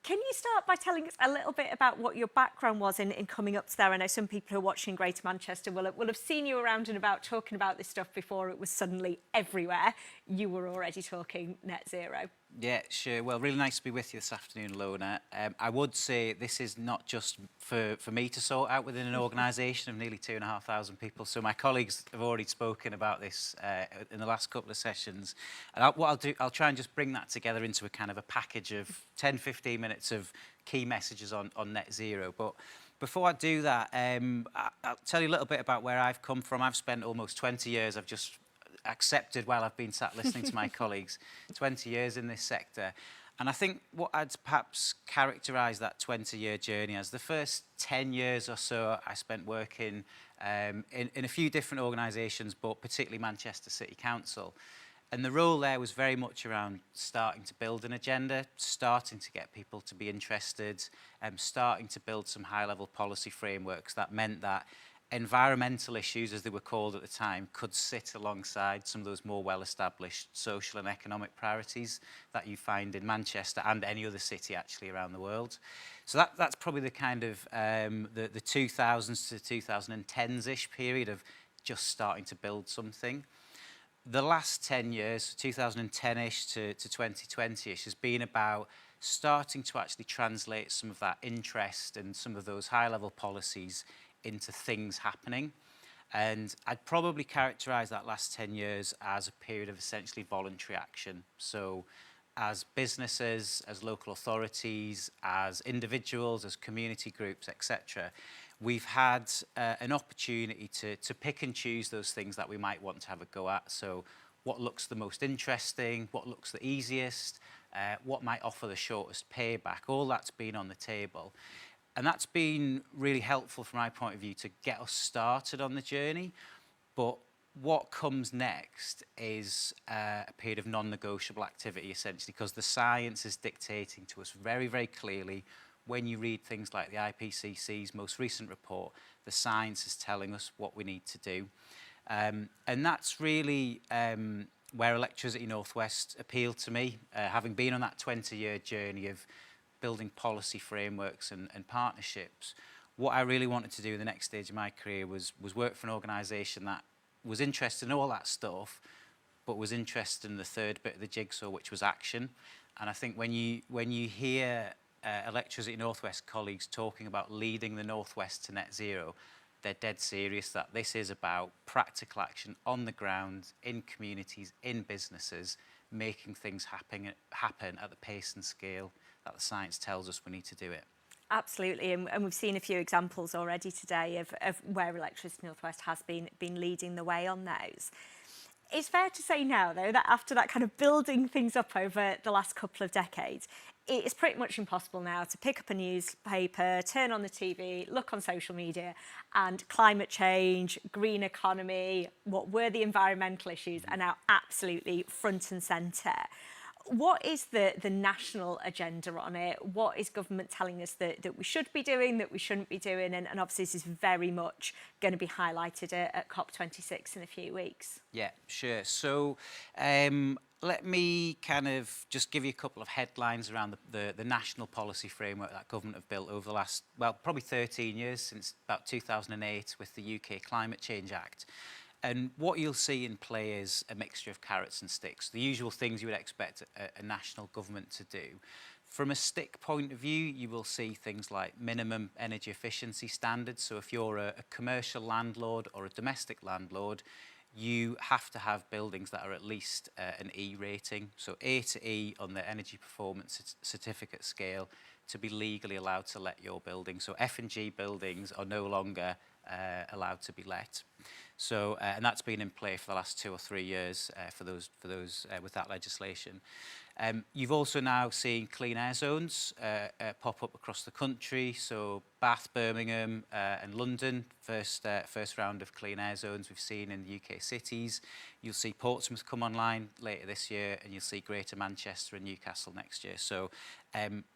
Can you start by telling us a little bit about what your background was in coming up to there? I know some people who are watching Greater Manchester will have seen you around and about talking about this stuff before it was suddenly everywhere. You were already talking net zero. Yeah, sure. Well, really nice to be with you this afternoon, Lona. I would say this is not just for me to sort out within an organisation of nearly 2,500 people. So my colleagues have already spoken about this in the last couple of sessions. And what I'll do, I'll try and just bring that together into a kind of a package of 10, 15 minutes of key messages on net zero. But before I do that, I'll tell you a little bit about where I've come from. I've spent almost 20 years, I've just accepted while I've been sat listening to my colleagues, 20 years in this sector. And I think what I'd perhaps characterise that 20-year journey as, the first 10 years or so I spent working in a few different organisations, but particularly Manchester City Council. And the role there was very much around starting to build an agenda, starting to get people to be interested, starting to build some high-level policy frameworks that meant that environmental issues, as they were called at the time, could sit alongside some of those more well-established social and economic priorities that you find in Manchester and any other city actually around the world. So that's probably the kind of the 2000s to 2010s-ish period of just starting to build something. The last 10 years, 2010-ish to 2020-ish, has been about starting to actually translate some of that interest and some of those high-level policies into things happening. And I'd probably characterise that last 10 years as a period of essentially voluntary action. So as businesses, as local authorities, as individuals, as community groups, etc., we've had an opportunity to pick and choose those things that we might want to have a go at. So what looks the most interesting, what looks the easiest, what might offer the shortest payback, all that's been on the table. And that's been really helpful from my point of view to get us started on the journey. But what comes next is a period of non-negotiable activity, essentially, because the science is dictating to us very, very clearly. When you read things like the IPCC's most recent report, the science is telling us what we need to do. And that's really where Electricity North West appealed to me, having been on that 20-year journey of building policy frameworks and partnerships. What I really wanted to do in the next stage of my career was work for an organisation that was interested in all that stuff, but was interested in the third bit of the jigsaw, which was action. And I think when you hear Electricity North West colleagues talking about leading the North West to net zero, they're dead serious that this is about practical action on the ground, in communities, in businesses, making things happen at the pace and scale that the science tells us we need to do it. Absolutely, and we've seen a few examples already today of where Electricity North West has been leading the way on those. It's fair to say now, though, that after that kind of building things up over the last couple of decades, it is pretty much impossible now to pick up a newspaper, turn on the TV, look on social media, and climate change, green economy, what were the environmental issues are now absolutely front and centre. What is the national agenda on it? What is government telling us that we should be doing, that we shouldn't be doing? And obviously this is very much going to be highlighted at COP26 in a few weeks. Yeah, sure. So let me kind of just give you a couple of headlines around the national policy framework that government have built over the last, well, probably 13 years, since about 2008 with the UK Climate Change Act. And what you'll see in play is a mixture of carrots and sticks, the usual things you would expect a national government to do. From a stick point of view, you will see things like minimum energy efficiency standards. So if you're a commercial landlord or a domestic landlord, you have to have buildings that are at least an E rating, so A to E on the energy performance certificate scale, to be legally allowed to let your building. So F and G buildings are no longer allowed to be let. So, and that's been in play for the last 2 or 3 years for those with that legislation. You've also now seen clean air zones pop up across the country. So Bath, Birmingham and London, first round of clean air zones we've seen in the UK cities. You'll see Portsmouth come online later this year, and you'll see Greater Manchester and Newcastle next year. So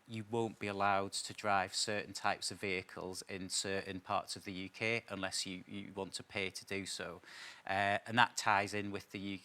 you won't be allowed to drive certain types of vehicles in certain parts of the UK unless you want to pay to do so. And that ties in with the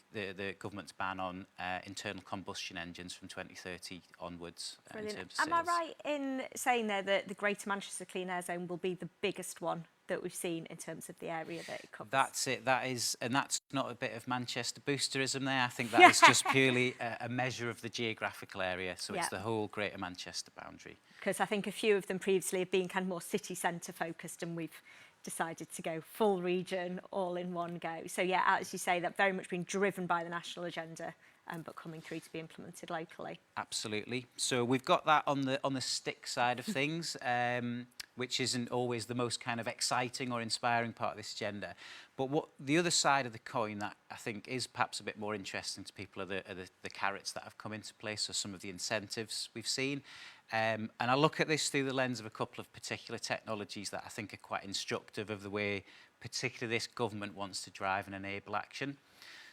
government's ban on internal combustion engines from 2030 onwards. Brilliant. Am I right in saying there that the Greater Manchester Clean Air Zone will be the biggest one that we've seen in terms of the area that it covers? That's it. That is, and that's not a bit of Manchester boosterism there. I think that is just purely a measure of the geographical area. So it's the whole Greater Manchester boundary. Because I think a few of them previously have been kind of more city centre focused, and we've decided to go full region, all in one go. So yeah, as you say, that very much been driven by the national agenda, but coming through to be implemented locally. Absolutely. So we've got that on the stick side of things, which isn't always the most kind of exciting or inspiring part of this agenda. But what the other side of the coin that I think is perhaps a bit more interesting to people are the carrots that have come into place, so some of the incentives we've seen. And I look at this through the lens of a couple of particular technologies that I think are quite instructive of the way particularly this government wants to drive and enable action.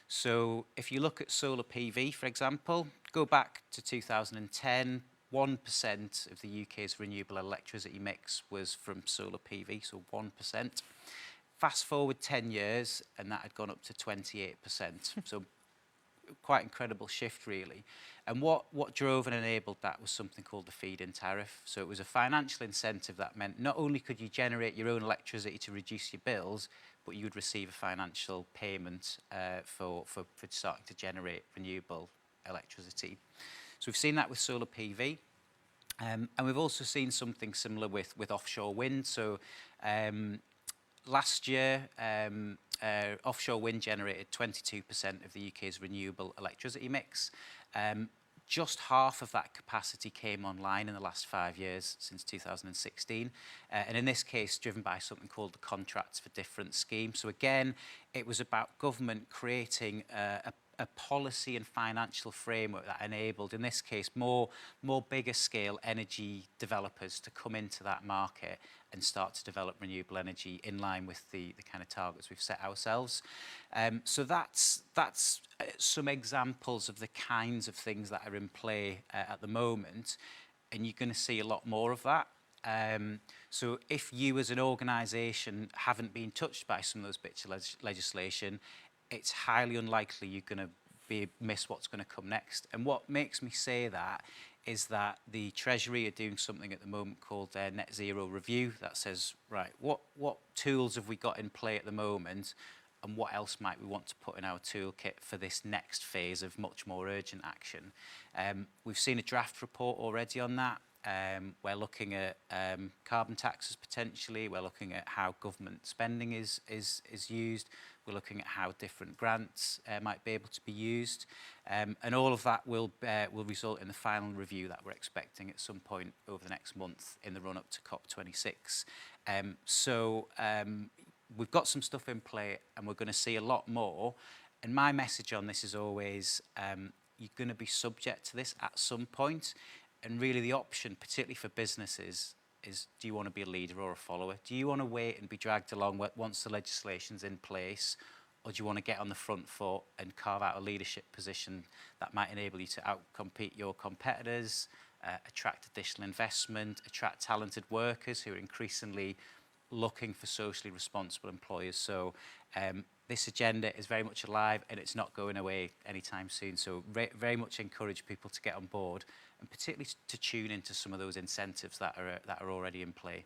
So if you look at solar PV, for example, go back to 2010, 1% of the UK's renewable electricity mix was from solar PV, so 1%. Fast forward 10 years, and that had gone up to 28%. So quite incredible shift, really. And what drove and enabled that was something called the Feed-In Tariff. So it was a financial incentive that meant not only could you generate your own electricity to reduce your bills, but you would receive a financial payment for starting to generate renewable electricity. So we've seen that with solar PV. And we've also seen something similar with offshore wind. So last year, offshore wind generated 22% of the UK's renewable electricity mix. Just half of that capacity came online in the last 5 years, since 2016. And in this case, driven by something called the Contracts for Difference scheme. So again, it was about government creating a policy and financial framework that enabled, in this case, more bigger scale energy developers to come into that market and start to develop renewable energy in line with the kind of targets we've set ourselves. So that's some examples of the kinds of things that are in play at the moment, and you're going to see a lot more of that. So if you as an organisation haven't been touched by some of those bits of legislation, it's highly unlikely you're going to miss what's going to come next. And what makes me say that is that the Treasury are doing something at the moment called their Net Zero Review that says, right, what tools have we got in play at the moment, and what else might we want to put in our toolkit for this next phase of much more urgent action. We've seen a draft report already on that. We're looking at carbon taxes potentially. We're looking at how government spending is used. We're looking at how different grants might be able to be used. And all of that will result in the final review that we're expecting at some point over the next month in the run-up to COP26. So we've got some stuff in play, and we're going to see a lot more. And my message on this is always, you're going to be subject to this at some point. And really the option, particularly for businesses, is do you want to be a leader or a follower? Do you want to wait and be dragged along once the legislation's in place? Or do you want to get on the front foot and carve out a leadership position that might enable you to outcompete your competitors, attract additional investment, attract talented workers who are increasingly looking for socially responsible employers? So this agenda is very much alive, and it's not going away anytime soon. So very much encourage people to get on board, and particularly to tune into some of those incentives that are already in play.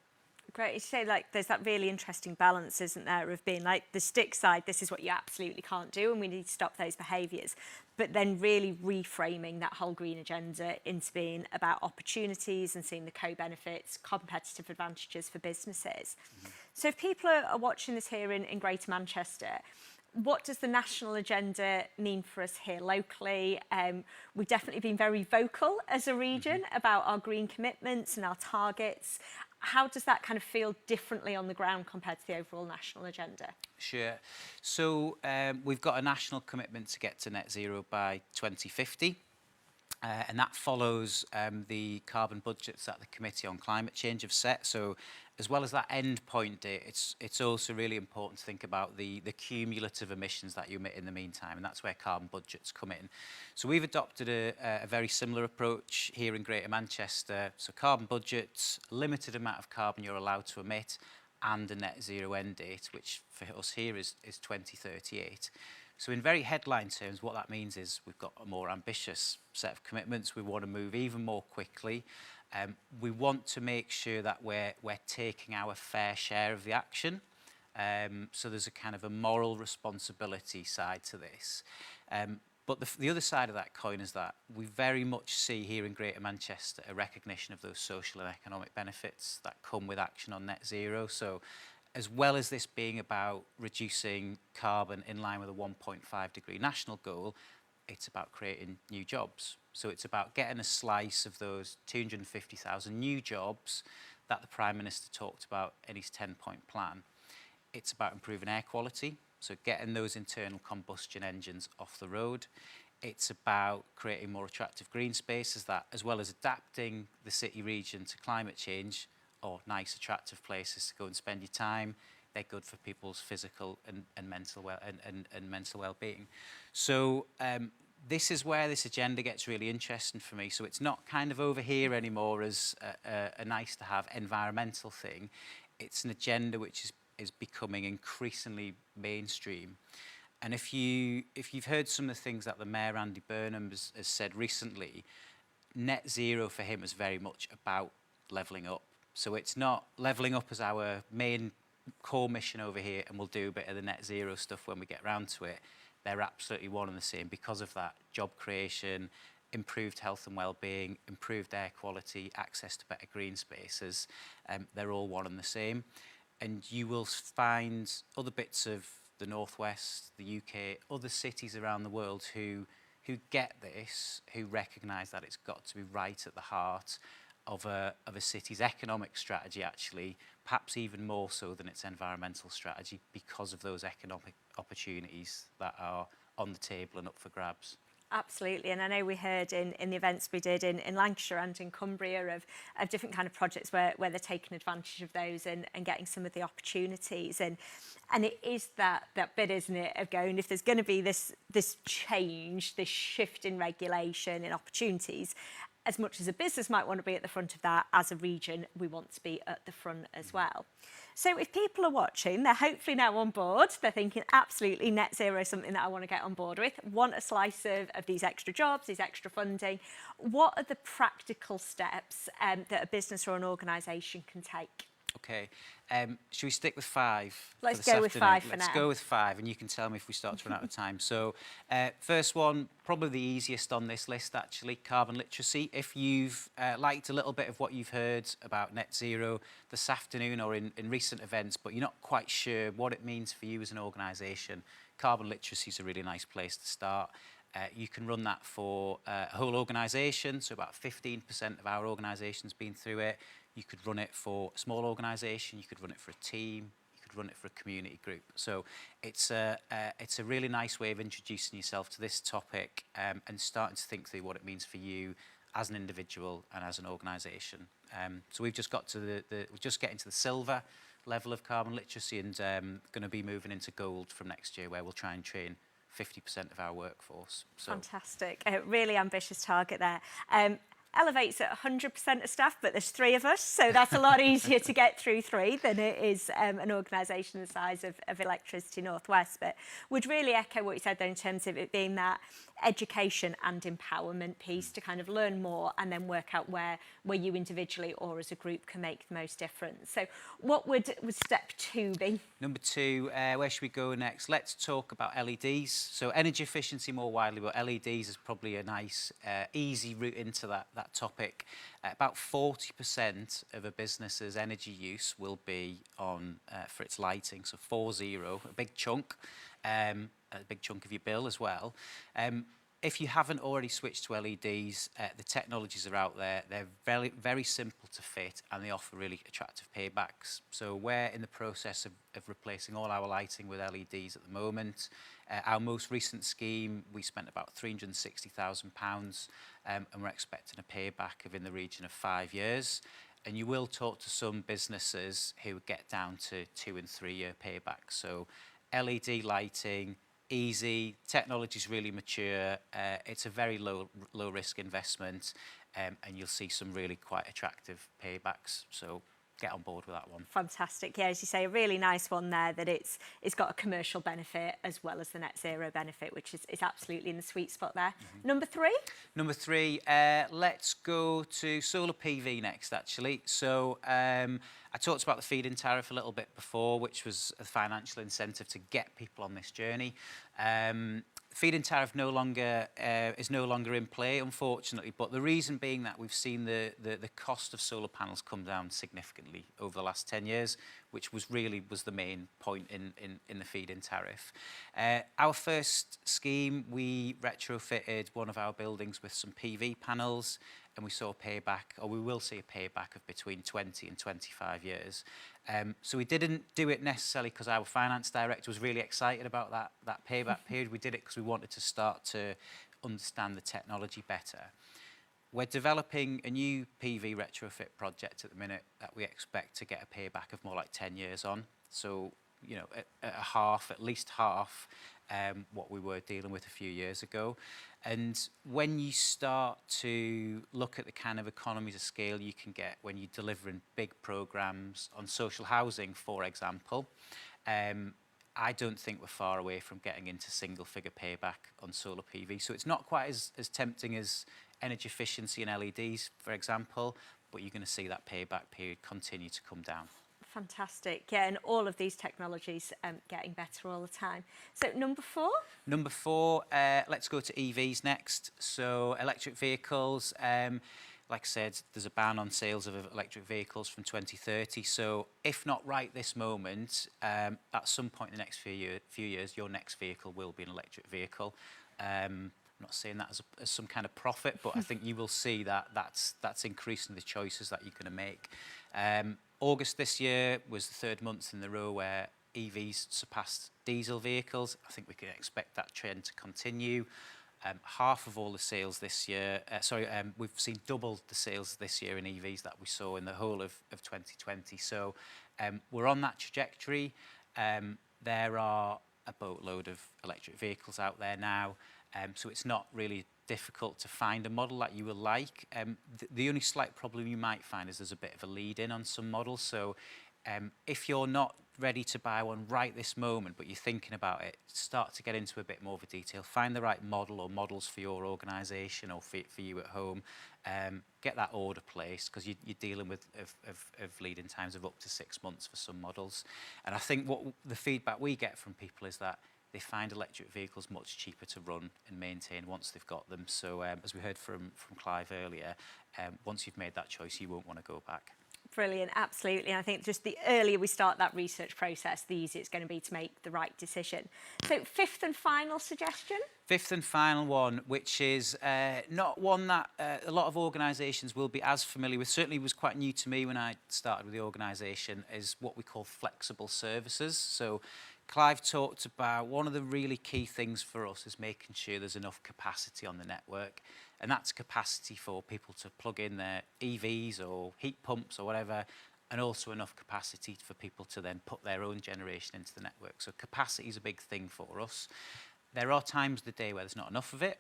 Great. You say, like, there's that really interesting balance, isn't there, of being like the stick side, this is what you absolutely can't do and we need to stop those behaviours, but then really reframing that whole green agenda into being about opportunities and seeing the co-benefits, competitive advantages for businesses. So if people are watching this here in Greater Manchester, what does the national agenda mean for us here locally? We've definitely been very vocal as a region about our green commitments and our targets. How does that kind of feel differently on the ground compared to the overall national agenda? Sure. So we've got a national commitment to get to net zero by 2050. And that follows the carbon budgets that the Committee on Climate Change have set. So as well as that end point date, it's also really important to think about the cumulative emissions that you emit in the meantime, and that's where carbon budgets come in. So we've adopted a very similar approach here in Greater Manchester. So carbon budgets, limited amount of carbon you're allowed to emit, and a net zero end date, which for us here is 2038. So in very headline terms, what that means is we've got a more ambitious set of commitments. We want to move even more quickly. We want to make sure that we're taking our fair share of the action. So there's a kind of a moral responsibility side to this. But the other side of that coin is that we very much see here in Greater Manchester a recognition of those social and economic benefits that come with action on net zero. So as well as this being about reducing carbon in line with a 1.5 degree national goal, it's about creating new jobs. So it's about getting a slice of those 250,000 new jobs that the Prime Minister talked about in his 10-point plan. It's about improving air quality, so getting those internal combustion engines off the road. It's about creating more attractive green spaces that, as well as adapting the city region to climate change, or nice, attractive places to go and spend your time. They're good for people's physical and mental well-being. So this is where this agenda gets really interesting for me. So it's not kind of over here anymore as a nice-to-have environmental thing. It's an agenda which is becoming increasingly mainstream. And if you've heard some of the things that the Mayor, Andy Burcham, has said recently, net zero for him is very much about levelling up. So it's not levelling up as our main core mission over here, and we'll do a bit of the net zero stuff when we get round to it. They're absolutely one and the same because of that job creation, improved health and well-being, improved air quality, access to better green spaces. They're all one and the same. And you will find other bits of the Northwest, the UK, other cities around the world who get this, who recognise that it's got to be right at the heart of a city's economic strategy, actually, perhaps even more so than its environmental strategy, because of those economic opportunities that are on the table and up for grabs. Absolutely, and I know we heard in the events we did in Lancashire and in Cumbria of different kind of projects where they're taking advantage of those and getting some of the opportunities, and it is that bit, isn't it, of going, if there's going to be this change, this shift in regulation, in opportunities, as much as a business might want to be at the front of that, as a region, we want to be at the front as well. So if people are watching, they're hopefully now on board, they're thinking absolutely net zero is something that I want to get on board with, want a slice of these extra jobs, these extra funding. What are the practical steps that a business or an organisation can take? Okay, should we stick with 5? Let's go with 5 for now. Let's go with 5, and you can tell me if we start to run out of time. So first one, probably the easiest on this list, actually, carbon literacy. If you've liked a little bit of what you've heard about net zero this afternoon or in recent events, but you're not quite sure what it means for you as an organisation, carbon literacy is a really nice place to start. You can run that for a whole organisation, so about 15% of our organisation's been through it. You could run it for a small organisation, you could run it for a team, you could run it for a community group. So it's a really nice way of introducing yourself to this topic and starting to think through what it means for you as an individual and as an organisation. So we've just got to we're just getting to the silver level of carbon literacy, and going to be moving into gold from next year, where we'll try and train 50% of our workforce. So. Fantastic. A really ambitious target there. Elevate's at 100% of staff, but there's 3 of us, so that's a lot easier to get through 3 than it is an organisation the size of Electricity North West. But would really echo what you said there in terms of it being that education and empowerment piece to kind of learn more and then work out where you individually or as a group can make the most difference. So what would step 2 be? Number 2, where should we go next? Let's talk about LEDs. So energy efficiency more widely, but LEDs is probably a nice, easy route into that that topic. About 40% of a business's energy use will be on for its lighting, so 40, a big chunk of your bill as well. If you haven't already switched to LEDs, the technologies are out there. They're very, very simple to fit and they offer really attractive paybacks. So we're in the process of replacing all our lighting with LEDs at the moment. Our most recent scheme, we spent about £360,000 and we're expecting a payback of in the region of 5 years. And you will talk to some businesses who get down to 2 and 3 year paybacks. So LED lighting, easy, technology's really mature, it's a very low risk investment, and you'll see some really quite attractive paybacks, so get on board with that one. Fantastic. Yeah, as you say, a really nice one there, that it's got a commercial benefit as well as the net zero benefit, which is absolutely in the sweet spot there. Number 3? Number 3, let's go to solar PV next, actually. So I talked about the feed-in tariff a little bit before, which was a financial incentive to get people on this journey. Feed-in tariff is no longer in play, unfortunately, but the reason being that we've seen the cost of solar panels come down significantly over the last 10 years, which was the main point in the feed-in tariff. Our first scheme, we retrofitted one of our buildings with some PV panels, and we saw a payback, or we will see a payback of between 20 and 25 years. So we didn't do it necessarily because our finance director was really excited about that payback period. We did it because we wanted to start to understand the technology better. We're developing a new PV retrofit project at the minute that we expect to get a payback of more like 10 years on. So, you know, at least half what we were dealing with a few years ago. And when you start to look at the kind of economies of scale you can get when you're delivering big programs on social housing, for example, I don't think we're far away from getting into single-figure payback on solar PV. So it's not quite as tempting as energy efficiency and LEDs, for example, but you're going to see that payback period continue to come down. Fantastic. Yeah, and all of these technologies getting better all the time. So number 4? Number 4, let's go to EVs next. So electric vehicles, like I said, there's a ban on sales of electric vehicles from 2030. So if not right this moment, at some point in the next few years, your next vehicle will be an electric vehicle. I'm not saying that as some kind of profit, but I think you will see that that's increasing the choices that you're going to make. August this year was the 3rd month in a row where EVs surpassed diesel vehicles. I think we can expect that trend to continue. Half of all the sales this year, we've seen double the sales this year in EVs that we saw in the whole of 2020. So we're on that trajectory. There are a boatload of electric vehicles out there now, so it's not really difficult to find a model that you will like. The only slight problem you might find is there's a bit of a lead in on some models. So if you're not ready to buy one right this moment, but you're thinking about it, start to get into a bit more of a detail. Find the right model or models for your organisation or for you at home. Get that order placed, because you're dealing with lead-in times of up to 6 months for some models. And I think what the feedback we get from people is that they find electric vehicles much cheaper to run and maintain once they've got them. So as we heard from Clive earlier, once you've made that choice, you won't want to go back. Brilliant, absolutely. And I think just the earlier we start that research process, the easier it's going to be to make the right decision. So 5th and final suggestion? 5th and final one, which is not one that a lot of organisations will be as familiar with, certainly was quite new to me when I started with the organisation, is what we call flexible services. So Clive talked about one of the really key things for us is making sure there's enough capacity on the network. And that's capacity for people to plug in their EVs or heat pumps or whatever, and also enough capacity for people to then put their own generation into the network. So capacity is a big thing for us. There are times of the day where there's not enough of it.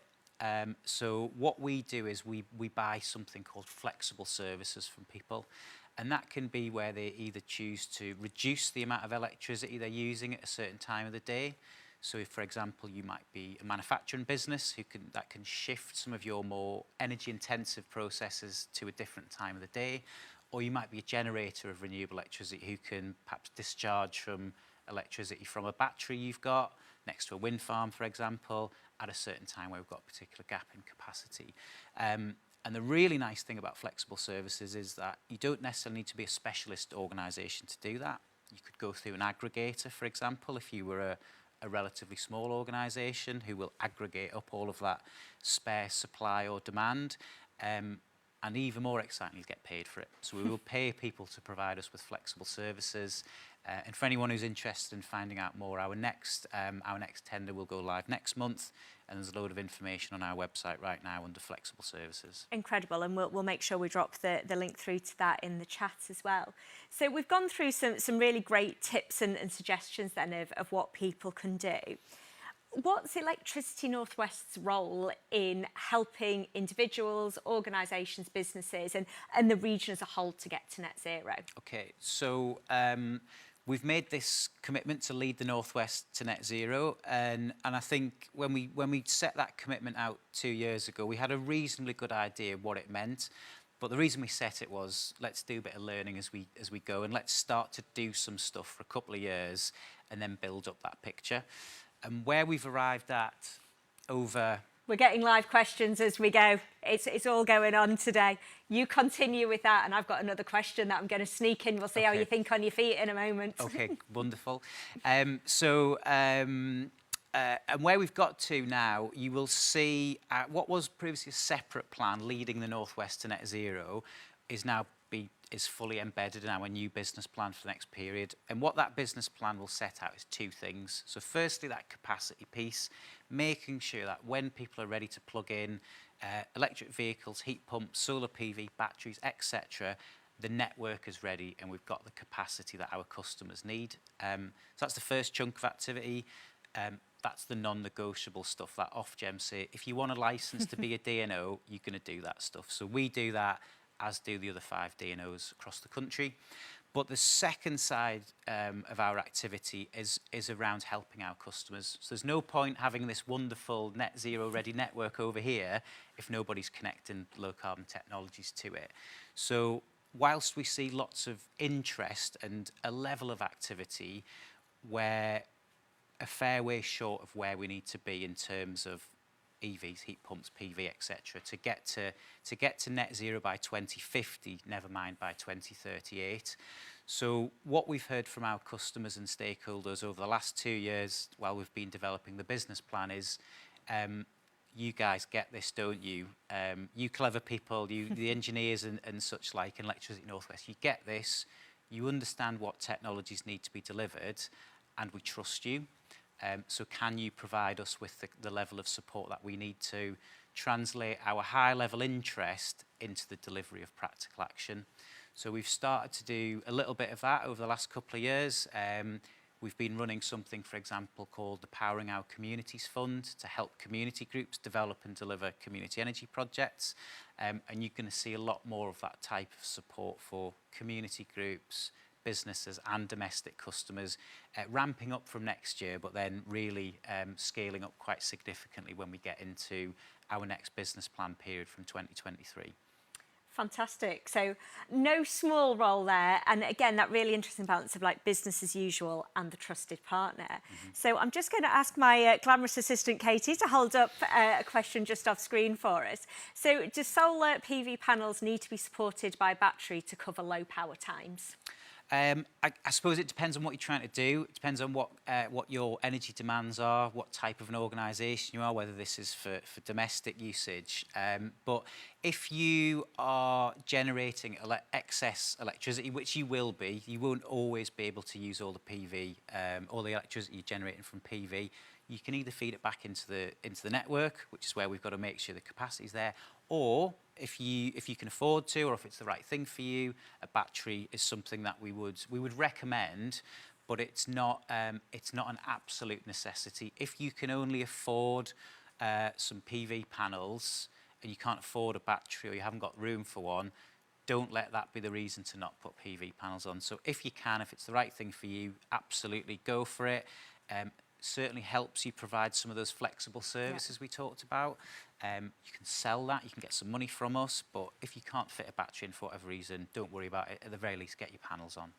So what we do is we buy something called flexible services from people. And that can be where they either choose to reduce the amount of electricity they're using at a certain time of the day. So if, for example, you might be a manufacturing business that can shift some of your more energy-intensive processes to a different time of the day, or you might be a generator of renewable electricity who can perhaps discharge from electricity from a battery you've got next to a wind farm, for example, at a certain time where we've got a particular gap in capacity. And the really nice thing about flexible services is that you don't necessarily need to be a specialist organisation to do that. You could go through an aggregator, for example, if you were a relatively small organisation who will aggregate up all of that spare supply or demand. And even more excitingly, get paid for it. So we will pay people to provide us with flexible services. And for anyone who's interested in finding out more, our next tender will go live next month, and there's a load of information on our website right now under flexible services. Incredible, and we'll make sure we drop the link through to that in the chat as well. So we've gone through some really great tips and suggestions then of what people can do. What's Electricity North West's role in helping individuals, organisations, businesses and the region as a whole to get to net zero? Okay, so we've made this commitment to lead the North West to net zero, and I think when we set that commitment out 2 years ago, we had a reasonably good idea what it meant. But the reason we set it was, let's do a bit of learning as we go, and let's start to do some stuff for a couple of years and then build up that picture. And where we've arrived at over... We're getting live questions as we go. It's all going on today. You continue with that, and I've got another question that I'm going to sneak in. We'll see how you think on your feet in a moment. Okay, wonderful. And where we've got to now, you will see what was previously a separate plan leading the North West to net zero is fully embedded in our new business plan for the next period. And what that business plan will set out is two things. So firstly, that capacity piece, making sure that when people are ready to plug in electric vehicles, heat pumps, solar PV, batteries, etc., the network is ready and we've got the capacity that our customers need. So that's the first chunk of activity. That's the non-negotiable stuff that Ofgem say, if you want a licence to be a DNO, you're going to do that stuff. So we do that, as do the other 5 DNOs across the country. But the second side of our activity is around helping our customers. So there's no point having this wonderful net zero ready network over here if nobody's connecting low carbon technologies to it. So whilst we see lots of interest and a level of activity where a fair way short of where we need to be in terms of EVs, heat pumps, PV, etc., to get to net zero by 2050, never mind by 2038. So what we've heard from our customers and stakeholders over the last 2 years while we've been developing the business plan is, you guys get this, don't you? You clever people, the engineers and such like in Electricity North West, you get this, you understand what technologies need to be delivered, and we trust you. So can you provide us with the level of support that we need to translate our high level interest into the delivery of practical action? So we've started to do a little bit of that over the last couple of years. We've been running something, for example, called the Powering Our Communities Fund to help community groups develop and deliver community energy projects. And you're going to see a lot more of that type of support for community groups, businesses and domestic customers, ramping up from next year, but then really scaling up quite significantly when we get into our next business plan period from 2023. Fantastic. So no small role there. And again, that really interesting balance of like business as usual and the trusted partner. So I'm just going to ask my glamorous assistant, Katie, to hold up a question just off screen for us. So do solar PV panels need to be supported by battery to cover low power times? I suppose it depends on what you're trying to do. It depends on what your energy demands are, what type of an organisation you are, whether this is for domestic usage. But if you are generating excess electricity, which you will be, you won't always be able to use all the PV, all the electricity you're generating from PV. You can either feed it back into the network, which is where we've got to make sure the capacity is there, or if you can afford to, or if it's the right thing for you, a battery is something that we would recommend, but it's not an absolute necessity. If you can only afford some PV panels and you can't afford a battery or you haven't got room for one, don't let that be the reason to not put PV panels on. So if you can, if it's the right thing for you, absolutely go for it. Certainly helps you provide some of those flexible services we talked about. You can sell that, you can get some money from us, but if you can't fit a battery in for whatever reason, don't worry about it. At the very least, get your panels on.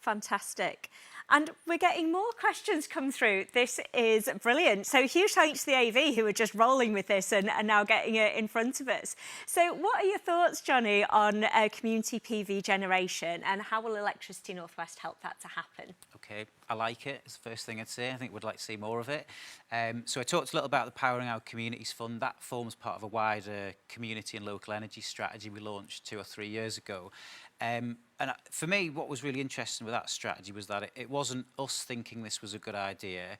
Fantastic. And we're getting more questions come through. This is brilliant. So huge thanks to the AV who are just rolling with this and now getting it in front of us. So what are your thoughts, Johnny, on community PV generation and how will Electricity North West help that to happen? Okay, I like it. It's the first thing I'd say. I think we'd like to see more of it. So I talked a little about the Powering Our Communities Fund. That forms part of a wider community and local energy strategy we launched 2 or 3 years ago. For me, what was really interesting with that strategy was that it wasn't us thinking this was a good idea.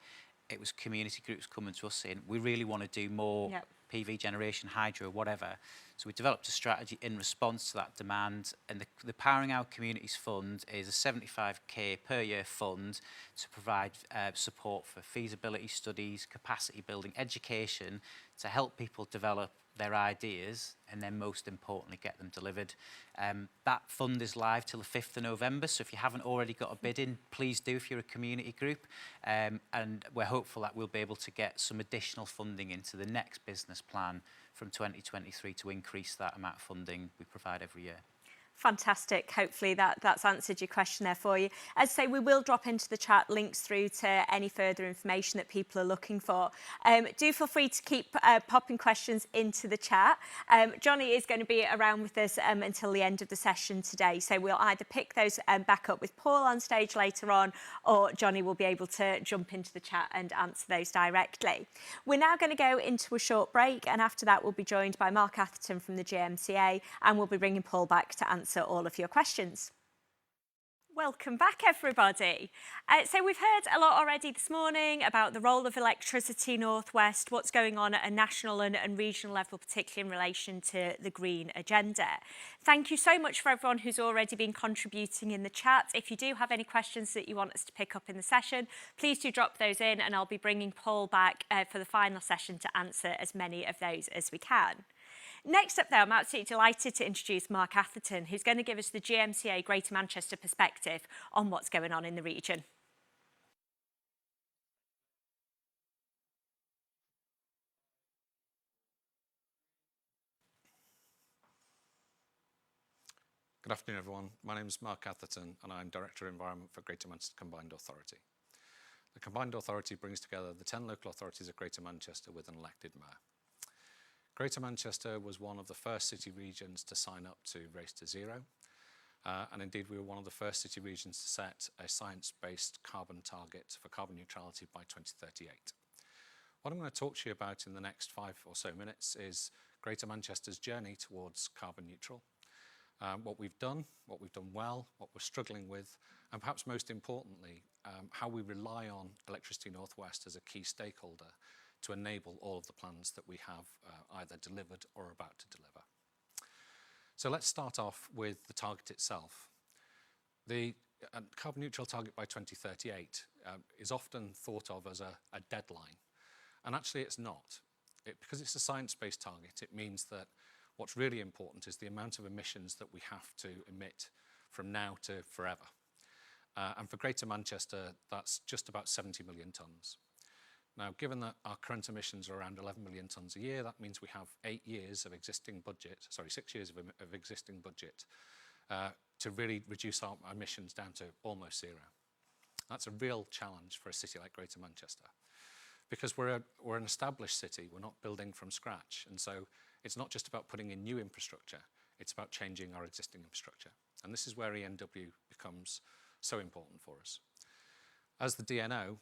It was community groups coming to us saying, we really want to do more PV generation, hydro, whatever. So we developed a strategy in response to that demand. And the Powering Our Communities Fund is a 75k per year fund to provide support for feasibility studies, capacity building, education, to help people develop their ideas and then most importantly get them delivered. That fund is live till the 5th of November, so if you haven't already got a bid in, please do if you're a community group, and we're hopeful that we'll be able to get some additional funding into the next business plan from 2023 to increase that amount of funding we provide every year. Fantastic. Hopefully that's answered your question there for you. As I say, we will drop into the chat links through to any further information that people are looking for. Do feel free to keep popping questions into the chat. Johnny is going to be around with us until the end of the session today. So we'll either pick those back up with Paul on stage later on, or Johnny will be able to jump into the chat and answer those directly. We're now going to go into a short break, and after that we'll be joined by Mark Atherton from the GMCA, and we'll be bringing Paul back to answer all of your questions. Welcome back, everybody. So we've heard a lot already this morning about the role of Electricity North West, what's going on at a national and regional level, particularly in relation to the green agenda. Thank you so much for everyone who's already been contributing in the chat. If you do have any questions that you want us to pick up in the session, please do drop those in, and I'll be bringing Paul back for the final session to answer as many of those as we can. Next up, though, I'm absolutely delighted to introduce Mark Atherton, who's going to give us the GMCA Greater Manchester perspective on what's going on in the region. Good afternoon, everyone. My name is Mark Atherton, and I'm Director of Environment for Greater Manchester Combined Authority. The Combined Authority brings together the 10 local authorities of Greater Manchester with an elected mayor. Greater Manchester was one of the first city regions to sign up to Race to Zero, and indeed we were one of the first city regions to set a science-based carbon target for carbon neutrality by 2038. What I'm going to talk to you about in the next 5 or so minutes is Greater Manchester's journey towards carbon neutral, what we've done well, what we're struggling with, and perhaps most importantly, how we rely on Electricity North West as a key stakeholder to enable all of the plans that we have either delivered or about to deliver. So let's start off with the target itself. The carbon neutral target by 2038 is often thought of as a deadline, and actually it's not. Because it's a science-based target, it means that what's really important is the amount of emissions that we have to emit from now to forever. And for Greater Manchester, that's just about 70 million tonnes. Now, given that our current emissions are around 11 million tonnes a year, that means we have 6 years of existing budget to really reduce our emissions down to almost zero. That's a real challenge for a city like Greater Manchester, because we're an established city, we're not building from scratch, and so it's not just about putting in new infrastructure, it's about changing our existing infrastructure. And this is where ENW becomes so important for us. As the DNO,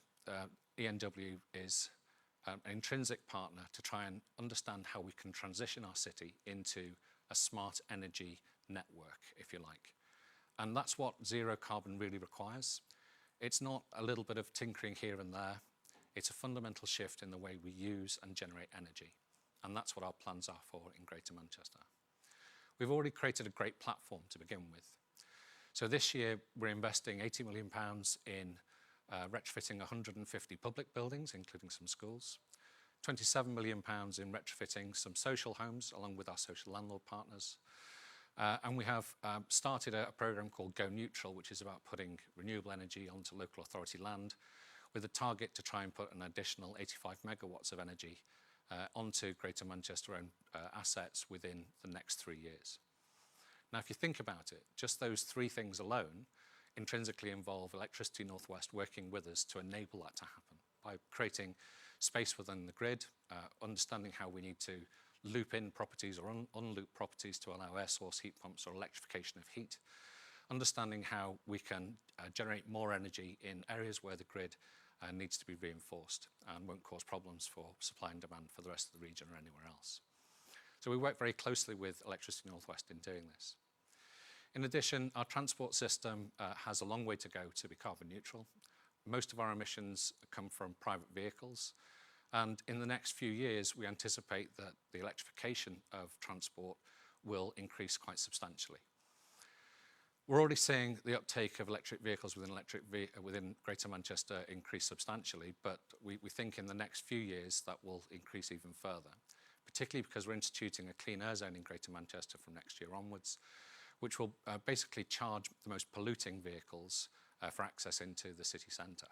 ENW is an intrinsic partner to try and understand how we can transition our city into a smart energy network, if you like. And that's what zero carbon really requires. It's not a little bit of tinkering here and there. It's a fundamental shift in the way we use and generate energy. And that's what our plans are for in Greater Manchester. We've already created a great platform to begin with. So this year, we're investing £80 million in retrofitting 150 public buildings, including some schools, £27 million in retrofitting some social homes, along with our social landlord partners. And we have started a programme called Go Neutral, which is about putting renewable energy onto local authority land, with a target to try and put an additional 85 megawatts of energy onto Greater Manchester-owned assets within the next 3 years. Now, if you think about it, just those 3 things alone intrinsically involve Electricity North West working with us to enable that to happen by creating space within the grid, understanding how we need to loop in properties or unloop properties to allow air source heat pumps or electrification of heat, understanding how we can generate more energy in areas where the grid needs to be reinforced and won't cause problems for supply and demand for the rest of the region or anywhere else. So we work very closely with Electricity North West in doing this. In addition, our transport system has a long way to go to be carbon neutral. Most of our emissions come from private vehicles, and in the next few years we anticipate that the electrification of transport will increase quite substantially. We're already seeing the uptake of electric vehicles within Greater Manchester increase substantially, but we think in the next few years that will increase even further, particularly because we're instituting a clean air zone in Greater Manchester from next year onwards, which will basically charge the most polluting vehicles for access into the city centre.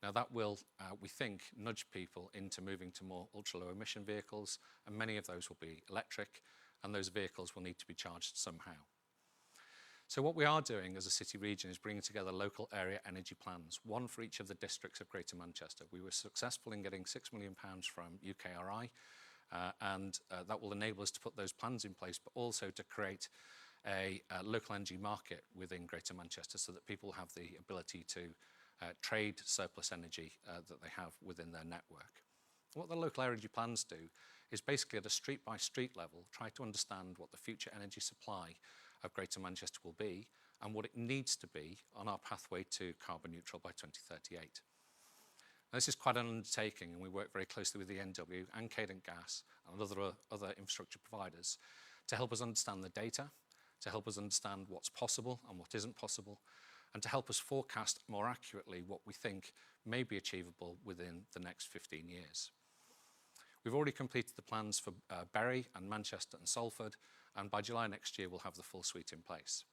Now that will, we think, nudge people into moving to more ultra-low emission vehicles, and many of those will be electric, and those vehicles will need to be charged somehow. So what we are doing as a city region is bringing together local area energy plans, one for each of the districts of Greater Manchester. We were successful in getting £6 million from UKRI, and that will enable us to put those plans in place, but also to create a local energy market within Greater Manchester so that people have the ability to trade surplus energy that they have within their network. What the local energy plans do is basically at a street-by-street level try to understand what the future energy supply of Greater Manchester will be and what it needs to be on our pathway to carbon neutral by 2038. Now, this is quite an undertaking, and we work very closely with the NW and Cadent Gas and other infrastructure providers to help us understand the data, to help us understand what's possible and what isn't possible, and to help us forecast more accurately what we think may be achievable within the next 15 years. We've already completed the plans for Bury and Manchester and Salford, and by July next year we'll have the full suite in place.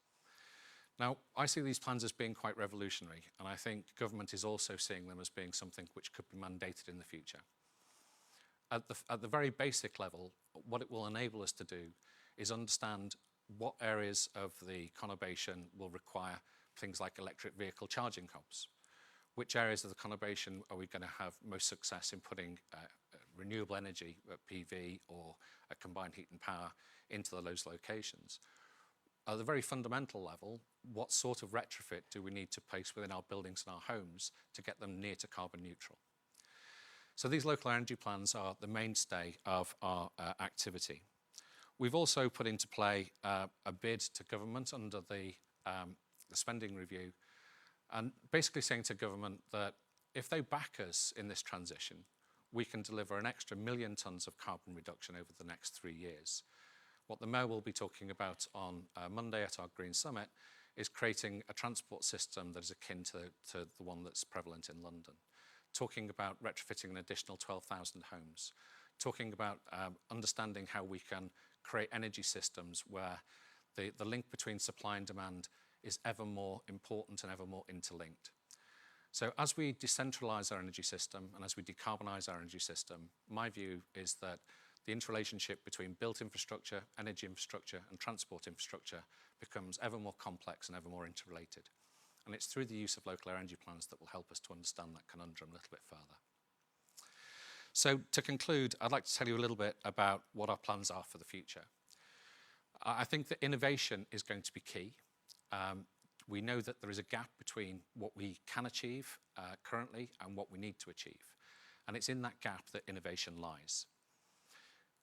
Now, I see these plans as being quite revolutionary, and I think government is also seeing them as being something which could be mandated in the future. At the very basic level, what it will enable us to do is understand what areas of the conurbation will require things like electric vehicle charging hubs. Which areas of the conurbation are we going to have most success in putting renewable energy, PV or combined heat and power into those locations? At the very fundamental level, what sort of retrofit do we need to place within our buildings and our homes to get them near to carbon neutral? So these local energy plans are the mainstay of our activity. We've also put into play a bid to government under the spending review, and basically saying to government that if they back us in this transition, we can deliver an extra 1 million tonnes of carbon reduction over the next 3 years. What the Mayor will be talking about on Monday at our Green Summit is creating a transport system that is akin to the one that's prevalent in London. Talking about retrofitting an additional 12,000 homes. Talking about understanding how we can create energy systems where the link between supply and demand is ever more important and ever more interlinked. So as we decentralise our energy system and as we decarbonise our energy system, my view is that the interrelationship between built infrastructure, energy infrastructure and transport infrastructure becomes ever more complex and ever more interrelated. And it's through the use of local energy plans that will help us to understand that conundrum a little bit further. So to conclude, I'd like to tell you a little bit about what our plans are for the future. I think that innovation is going to be key. We know that there is a gap between what we can achieve currently and what we need to achieve. And it's in that gap that innovation lies.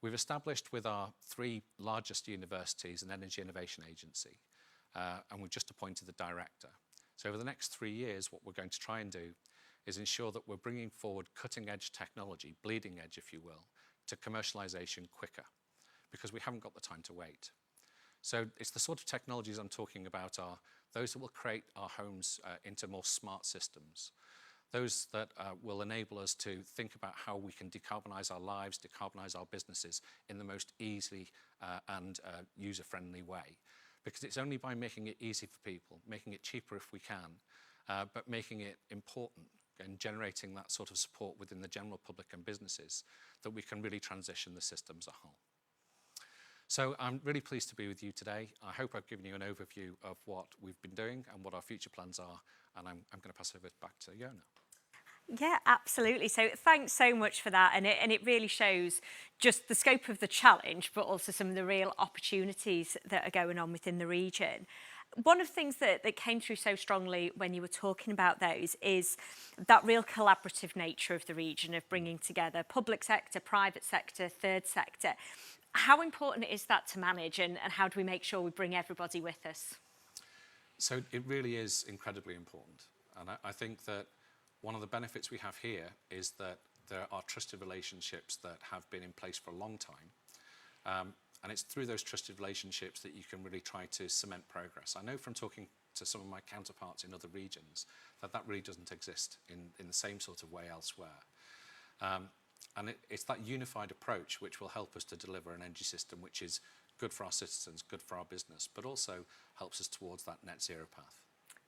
We've established with our 3 largest universities an energy innovation agency, and we've just appointed the director. So over the next 3 years, what we're going to try and do is ensure that we're bringing forward cutting-edge technology, bleeding edge, if you will, to commercialisation quicker, because we haven't got the time to wait. So it's the sort of technologies I'm talking about are those that will create our homes into more smart systems, those that will enable us to think about how we can decarbonise our lives, decarbonise our businesses in the most easy and user-friendly way. Because it's only by making it easy for people, making it cheaper if we can, but making it important and generating that sort of support within the general public and businesses that we can really transition the system as a whole. So I'm really pleased to be with you today. I hope I've given you an overview of what we've been doing and what our future plans are, and I'm going to pass over back to Yona. Yeah, absolutely. So thanks so much for that. And it really shows just the scope of the challenge, but also some of the real opportunities that are going on within the region. One of the things that came through so strongly when you were talking about those is that real collaborative nature of the region, of bringing together public sector, private sector, third sector. How important is that to manage, and how do we make sure we bring everybody with us? So it really is incredibly important. And I think that one of the benefits we have here is that there are trusted relationships that have been in place for a long time. And it's through those trusted relationships that you can really try to cement progress. I know from talking to some of my counterparts in other regions that that really doesn't exist in the same sort of way elsewhere. And it's that unified approach which will help us to deliver an energy system which is good for our citizens, good for our business, but also helps us towards that net zero path.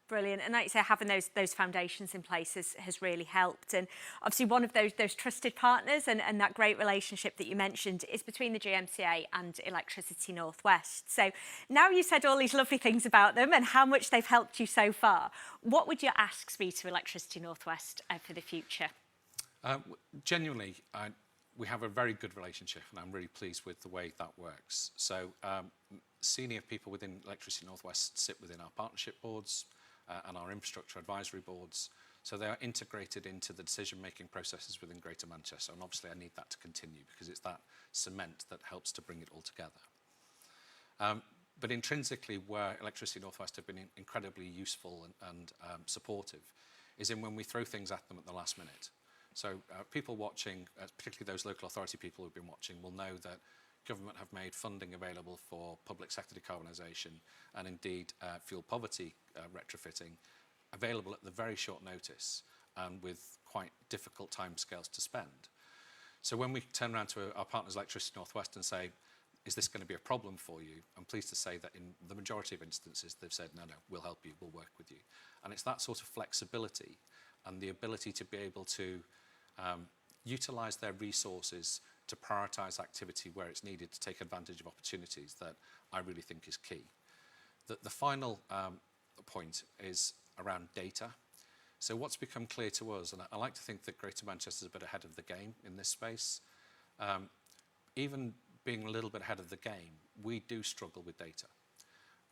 Brilliant. And like you say, having those foundations in place has really helped. And obviously one of those trusted partners and that great relationship that you mentioned is between the GMCA and Electricity North West. So now you said all these lovely things about them and how much they've helped you so far. What would your asks be to Electricity North West for the future? Genuinely, we have a very good relationship, and I'm really pleased with the way that works. So senior people within Electricity North West sit within our partnership boards and our infrastructure advisory boards. So they are integrated into the decision-making processes within Greater Manchester. And obviously I need that to continue because it's that cement that helps to bring it all together. But intrinsically, where Electricity North West have been incredibly useful and supportive is in when we throw things at them at the last minute. So people watching, particularly those local authority people who've been watching, will know that government have made funding available for public sector decarbonisation and indeed fuel poverty retrofitting available at the very short notice and with quite difficult timescales to spend. So when we turn around to our partners Electricity North West and say, is this going to be a problem for you? I'm pleased to say that in the majority of instances they've said, no, we'll help you, we'll work with you. And it's that sort of flexibility and the ability to be able to utilise their resources to prioritise activity where it's needed to take advantage of opportunities that I really think is key. The final point is around data. So what's become clear to us, and I like to think that Greater Manchester is a bit ahead of the game in this space, even being a little bit ahead of the game, we do struggle with data.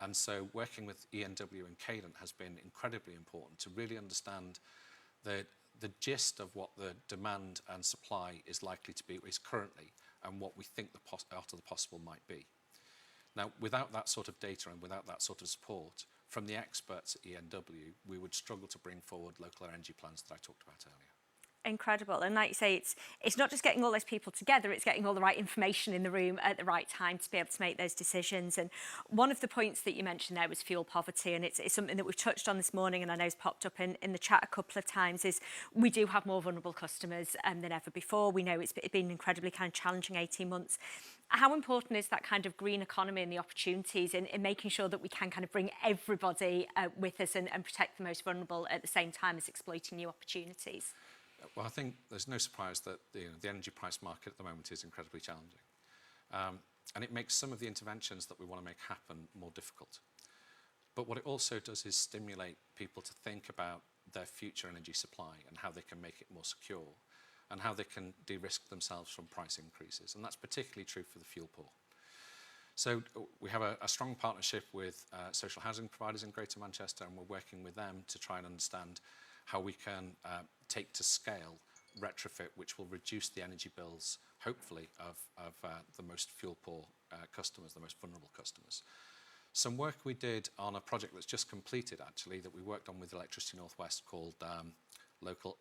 And so working with ENW and Cadent has been incredibly important to really understand the gist of what the demand and supply is likely to be, is currently, and what we think the art of the possible might be. Now, without that sort of data and without that sort of support from the experts at ENW, we would struggle to bring forward local energy plans that I talked about earlier. Incredible. And like you say, it's not just getting all those people together, it's getting all the right information in the room at the right time to be able to make those decisions. And one of the points that you mentioned there was fuel poverty, and it's something that we've touched on this morning and I know has popped up in the chat a couple of times, is we do have more vulnerable customers than ever before. We know it's been incredibly kind of challenging 18 months. How important is that kind of green economy and the opportunities in making sure that we can kind of bring everybody with us and protect the most vulnerable at the same time as exploiting new opportunities? Well, I think there's no surprise that the energy price market at the moment is incredibly challenging. And it makes some of the interventions that we want to make happen more difficult. But what it also does is stimulate people to think about their future energy supply and how they can make it more secure and how they can de-risk themselves from price increases. And that's particularly true for the fuel pool. So we have a strong partnership with social housing providers in Greater Manchester, and we're working with them to try and understand how we can take to scale retrofit, which will reduce the energy bills, hopefully, of the most fuel poor customers, the most vulnerable customers. Some work we did on a project that's just completed, actually, that we worked on with Electricity North West called Local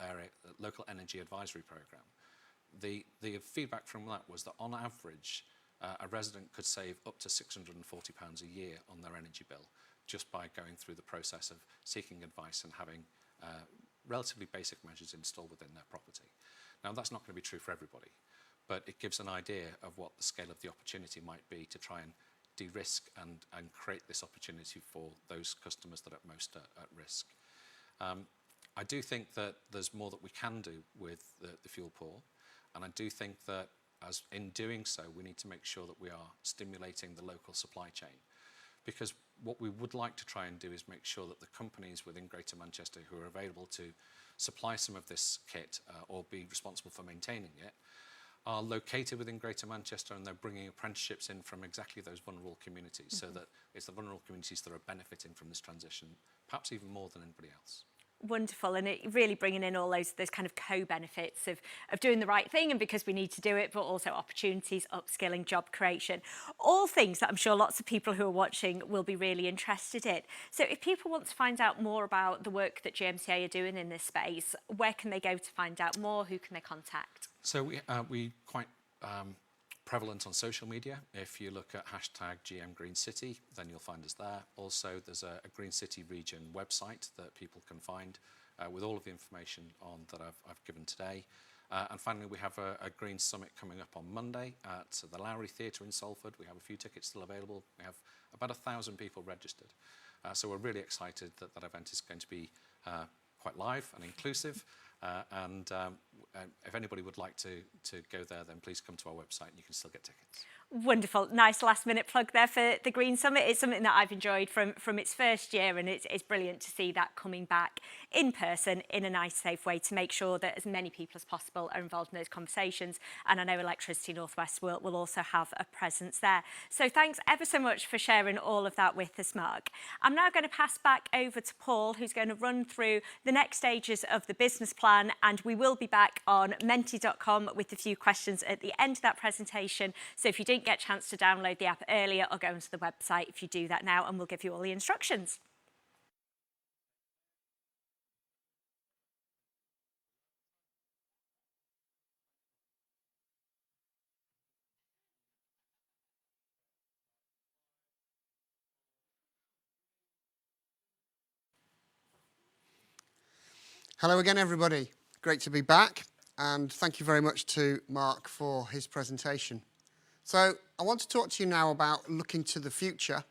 Energy Advisory Programme. The feedback from that was that, on average, a resident could save up to £640 a year on their energy bill just by going through the process of seeking advice and having relatively basic measures installed within their property. Now, that's not going to be true for everybody, but it gives an idea of what the scale of the opportunity might be to try and de-risk and create this opportunity for those customers that are most at risk. I do think that there's more that we can do with the fuel pool, and I do think that as in doing so, we need to make sure that we are stimulating the local supply chain. Because what we would like to try and do is make sure that the companies within Greater Manchester who are available to supply some of this kit or be responsible for maintaining it are located within Greater Manchester, and they're bringing apprenticeships in from exactly those vulnerable communities, so that it's the vulnerable communities that are benefiting from this transition, perhaps even more than anybody else. Wonderful, and it really bringing in all those kind of co-benefits of doing the right thing, and because we need to do it, but also opportunities, upskilling, job creation, all things that I'm sure lots of people who are watching will be really interested in. So if people want to find out more about the work that GMCA are doing in this space, where can they go to find out more? Who can they contact? So we quite prevalent on social media. If you look at hashtag GM Green City, then you'll find us there. Also, there's a Green City region website that people can find with all of the information on that I've given today. And finally, we have a Green Summit coming up on Monday at the Lowry Theatre in Salford. We have a few tickets still available. We have about 1,000 people registered. So we're really excited that that event is going to be quite live and inclusive. If anybody would like to go there, then please come to our website and you can still get tickets. Wonderful. Nice last minute plug there for the Green Summit. It's something that I've enjoyed from its first year, and it's brilliant to see that coming back in person in a nice, safe way to make sure that as many people as possible are involved in those conversations. And I know Electricity North West will also have a presence there. So thanks ever so much for sharing all of that with us, Mark. I'm now going to pass back over to Paul, who's going to run through the next stages of the business plan, and we will be back on Mentee.com with a few questions at the end of that presentation. So if you didn't get a chance to download the app earlier, or go onto the website if you do that now, and we'll give you all the instructions. Hello again, everybody. Great to be back, and thank you very much to Mark for his presentation. So I want to talk to you now about looking to the future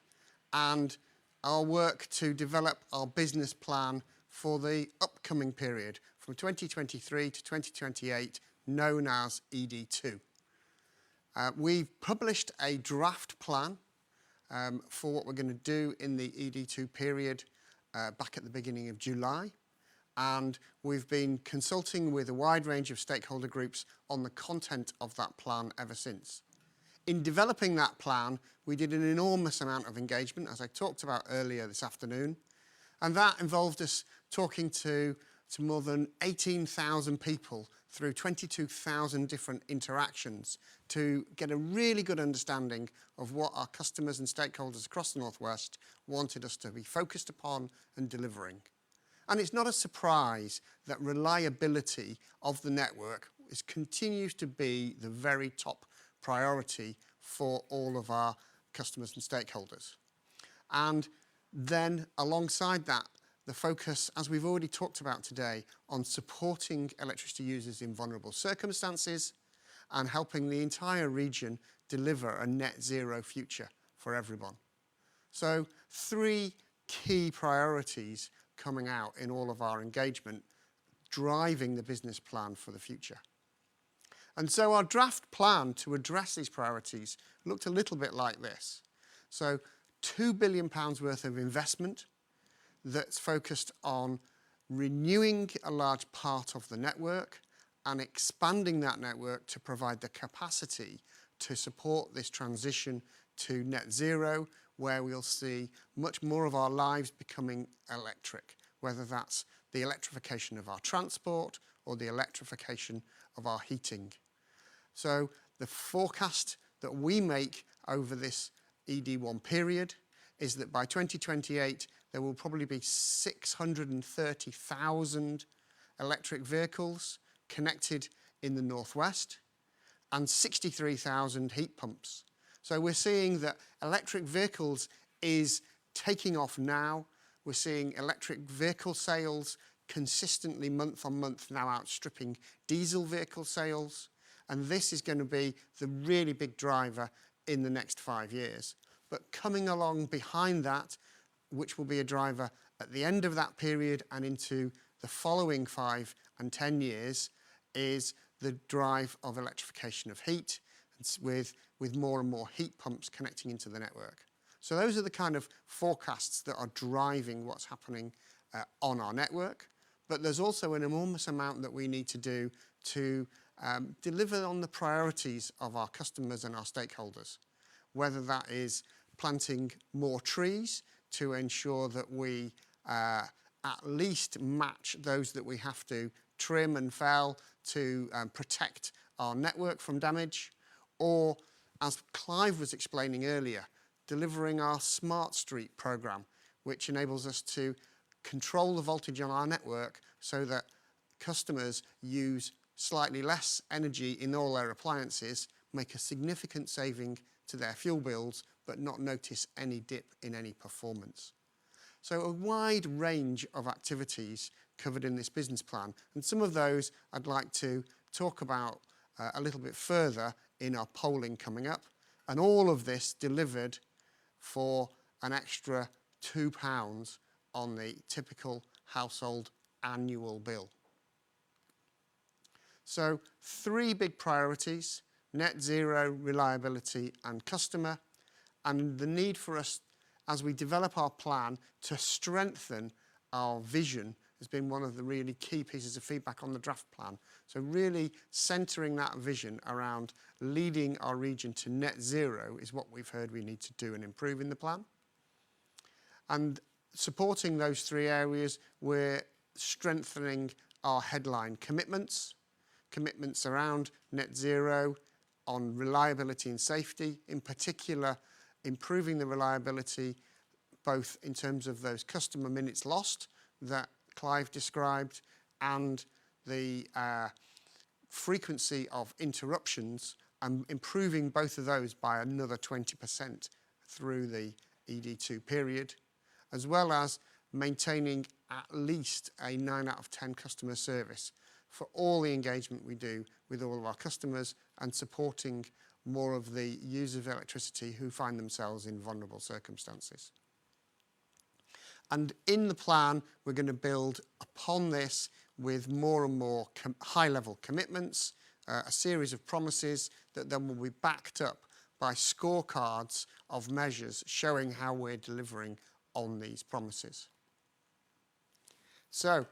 and our work to develop our business plan for the upcoming period from 2023 to 2028, known as ED2. We've published a draft plan for what we're going to do in the ED2 period back at the beginning of July. And we've been consulting with a wide range of stakeholder groups on the content of that plan ever since. In developing that plan, we did an enormous amount of engagement, as I talked about earlier this afternoon, and that involved us talking to more than 18,000 people through 22,000 different interactions to get a really good understanding of what our customers and stakeholders across the North West wanted us to be focused upon and delivering. And it's not a surprise that reliability of the network continues to be the very top priority for all of our customers and stakeholders. And then alongside that, the focus, as we've already talked about today, on supporting electricity users in vulnerable circumstances and helping the entire region deliver a net zero future for everyone. So 3 key priorities coming out in all of our engagement, driving the business plan for the future. And so our draft plan to address these priorities looked a little bit like this. So £2 billion worth of investment that's focused on renewing a large part of the network and expanding that network to provide the capacity to support this transition to net zero, where we'll see much more of our lives becoming electric, whether that's the electrification of our transport or the electrification of our heating. So the forecast that we make over this ED1 period is that by 2028, there will probably be 630,000 electric vehicles connected in the Northwest and 63,000 heat pumps. So we're seeing that electric vehicles is taking off now. We're seeing electric vehicle sales consistently month on month now outstripping diesel vehicle sales. And this is going to be the really big driver in the next 5 years. But coming along behind that, which will be a driver at the end of that period and into the following 5 and 10 years, is the drive of electrification of heat, with more and more heat pumps connecting into the network. So those are the kind of forecasts that are driving what's happening on our network. But there's also an enormous amount that we need to do to deliver on the priorities of our customers and our stakeholders, whether that is planting more trees to ensure that we at least match those that we have to trim and fell to protect our network from damage, or, as Clive was explaining earlier, delivering our Smart Street programme, which enables us to control the voltage on our network so that customers use slightly less energy in all their appliances, make a significant saving to their fuel bills, but not notice any dip in any performance. So a wide range of activities covered in this business plan, and some of those I'd like to talk about a little bit further in our polling coming up, and all of this delivered for an extra £2 on the typical household annual bill. So 3 big priorities: net zero, reliability and customer, and the need for us, as we develop our plan, to strengthen our vision has been one of the really key pieces of feedback on the draft plan. So really centering that vision around leading our region to net zero is what we've heard we need to do and improve in the plan. And supporting those 3 areas, we're strengthening our headline commitments around net zero, on reliability and safety, in particular improving the reliability both in terms of those customer minutes lost that Clive described and the frequency of interruptions, and improving both of those by another 20% through the ED2 period, as well as maintaining at least a 9 out of 10 customer service for all the engagement we do with all of our customers, and supporting more of the users of electricity who find themselves in vulnerable circumstances. And in the plan, we're going to build upon this with more and more high-level commitments, a series of promises that then will be backed up by scorecards of measures showing how we're delivering on these promises. So,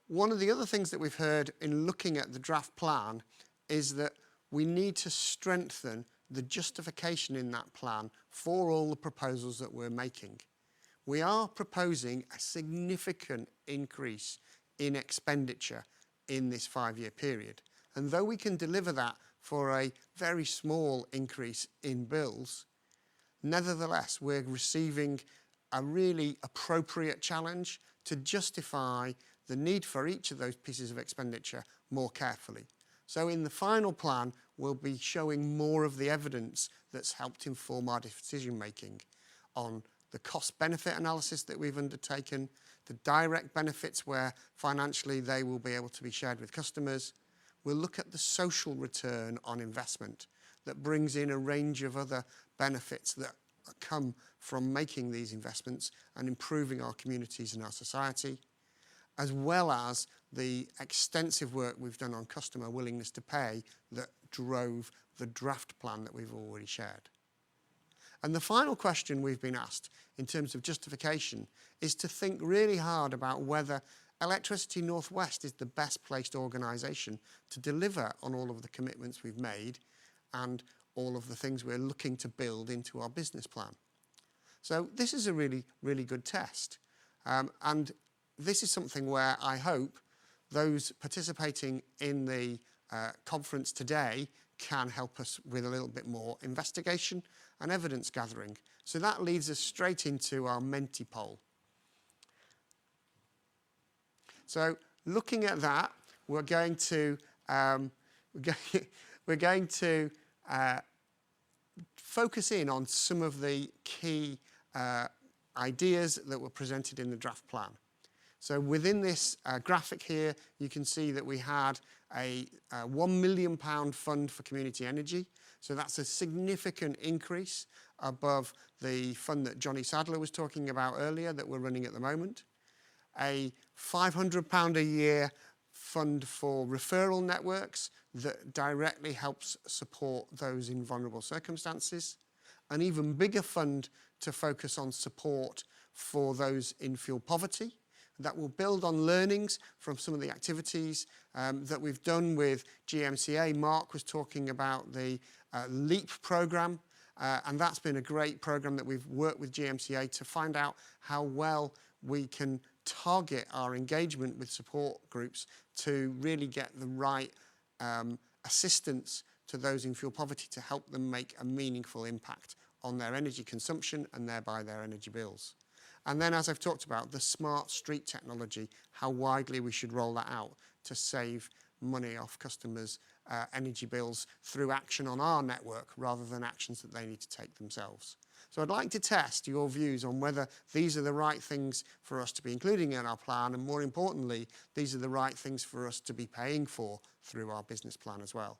one of the other things that we've heard in looking at the draft plan is that we need to strengthen the justification in that plan for all the proposals that we're making. We are proposing a significant increase in expenditure in this 5-year period. And though we can deliver that for a very small increase in bills, nevertheless, we're receiving a really appropriate challenge to justify the need for each of those pieces of expenditure more carefully. So in the final plan, we'll be showing more of the evidence that's helped inform our decision making on the cost-benefit analysis that we've undertaken, the direct benefits where financially they will be able to be shared with customers. We'll look at the social return on investment that brings in a range of other benefits that come from making these investments and improving our communities and our society, as well as the extensive work we've done on customer willingness to pay that drove the draft plan that we've already shared. And the final question we've been asked in terms of justification is to think really hard about whether Electricity North West is the best placed organisation to deliver on all of the commitments we've made and all of the things we're looking to build into our business plan. So this is a really, really good test. And this is something where I hope those participating in the conference today can help us with a little bit more investigation and evidence gathering. So that leads us straight into our Mentee Poll. So looking at that, we're going to focus in on some of the key ideas that were presented in the draft plan. So within this graphic here, you can see that we had a £1 million fund for community energy. So that's a significant increase above the fund that Johnny Sadler was talking about earlier that we're running at the moment. A £500 a year fund for referral networks that directly helps support those in vulnerable circumstances. An even bigger fund to focus on support for those in fuel poverty. That will build on learnings from some of the activities that we've done with GMCA. Mark was talking about the LEAP programme, and that's been a great programme that we've worked with GMCA to find out how well we can target our engagement with support groups to really get the right assistance to those in fuel poverty to help them make a meaningful impact on their energy consumption and thereby their energy bills. And then, as I've talked about, the smart street technology, how widely we should roll that out to save money off customers' energy bills through action on our network rather than actions that they need to take themselves. So I'd like to test your views on whether these are the right things for us to be including in our plan, and more importantly, these are the right things for us to be paying for through our business plan as well.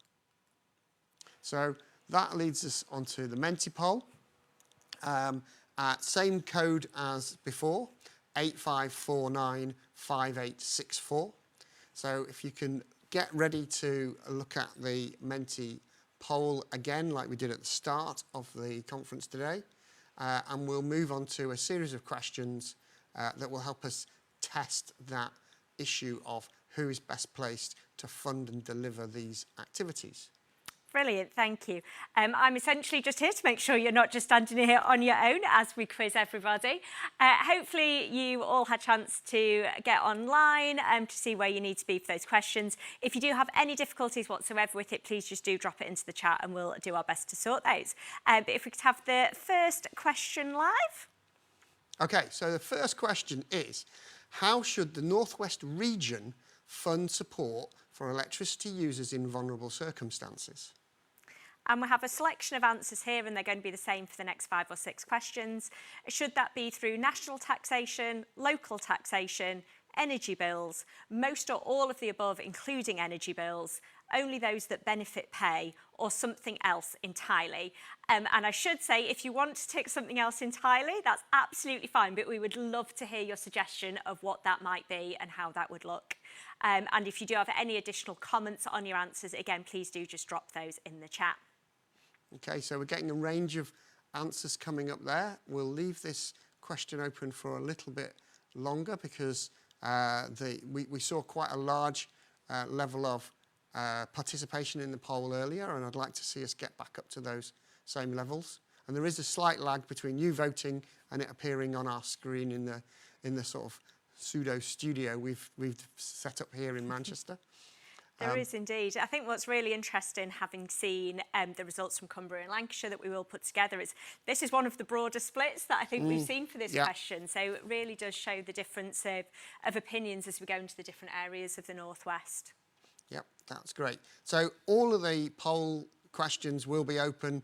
So that leads us onto the Mentee Poll. Same code as before, 85495864. So if you can get ready to look at the Mentee Poll again, like we did at the start of the conference today, and we'll move on to a series of questions that will help us test that issue of who is best placed to fund and deliver these activities. Brilliant, thank you. I'm essentially just here to make sure you're not just standing here on your own as we quiz everybody. Hopefully you all had a chance to get online to see where you need to be for those questions. If you do have any difficulties whatsoever with it, please just do drop it into the chat and we'll do our best to sort those. But if we could have the first question live. Okay, so the first question is, how should the North West region fund support for electricity users in vulnerable circumstances? And we have a selection of answers here, and they're going to be the same for the next 5 or 6 questions. Should that be through national taxation, local taxation, energy bills, most or all of the above, including energy bills, only those that benefit pay, or something else entirely? And I should say, if you want to tick something else entirely, that's absolutely fine, but we would love to hear your suggestion of what that might be and how that would look. And if you do have any additional comments on your answers, again, please do just drop those in the chat. Okay, so we're getting a range of answers coming up there. We'll leave this question open for a little bit longer because we saw quite a large level of participation in the poll earlier, and I'd like to see us get back up to those same levels. And there is a slight lag between you voting and it appearing on our screen in the sort of pseudo studio we've set up here in Manchester. There is indeed. I think what's really interesting, having seen the results from Cumbria and Lancashire that we will put together, is this is one of the broader splits that I think we've seen for this question. So it really does show the difference of opinions as we go into the different areas of the North West. Yep, that's great. So all of the poll questions will be open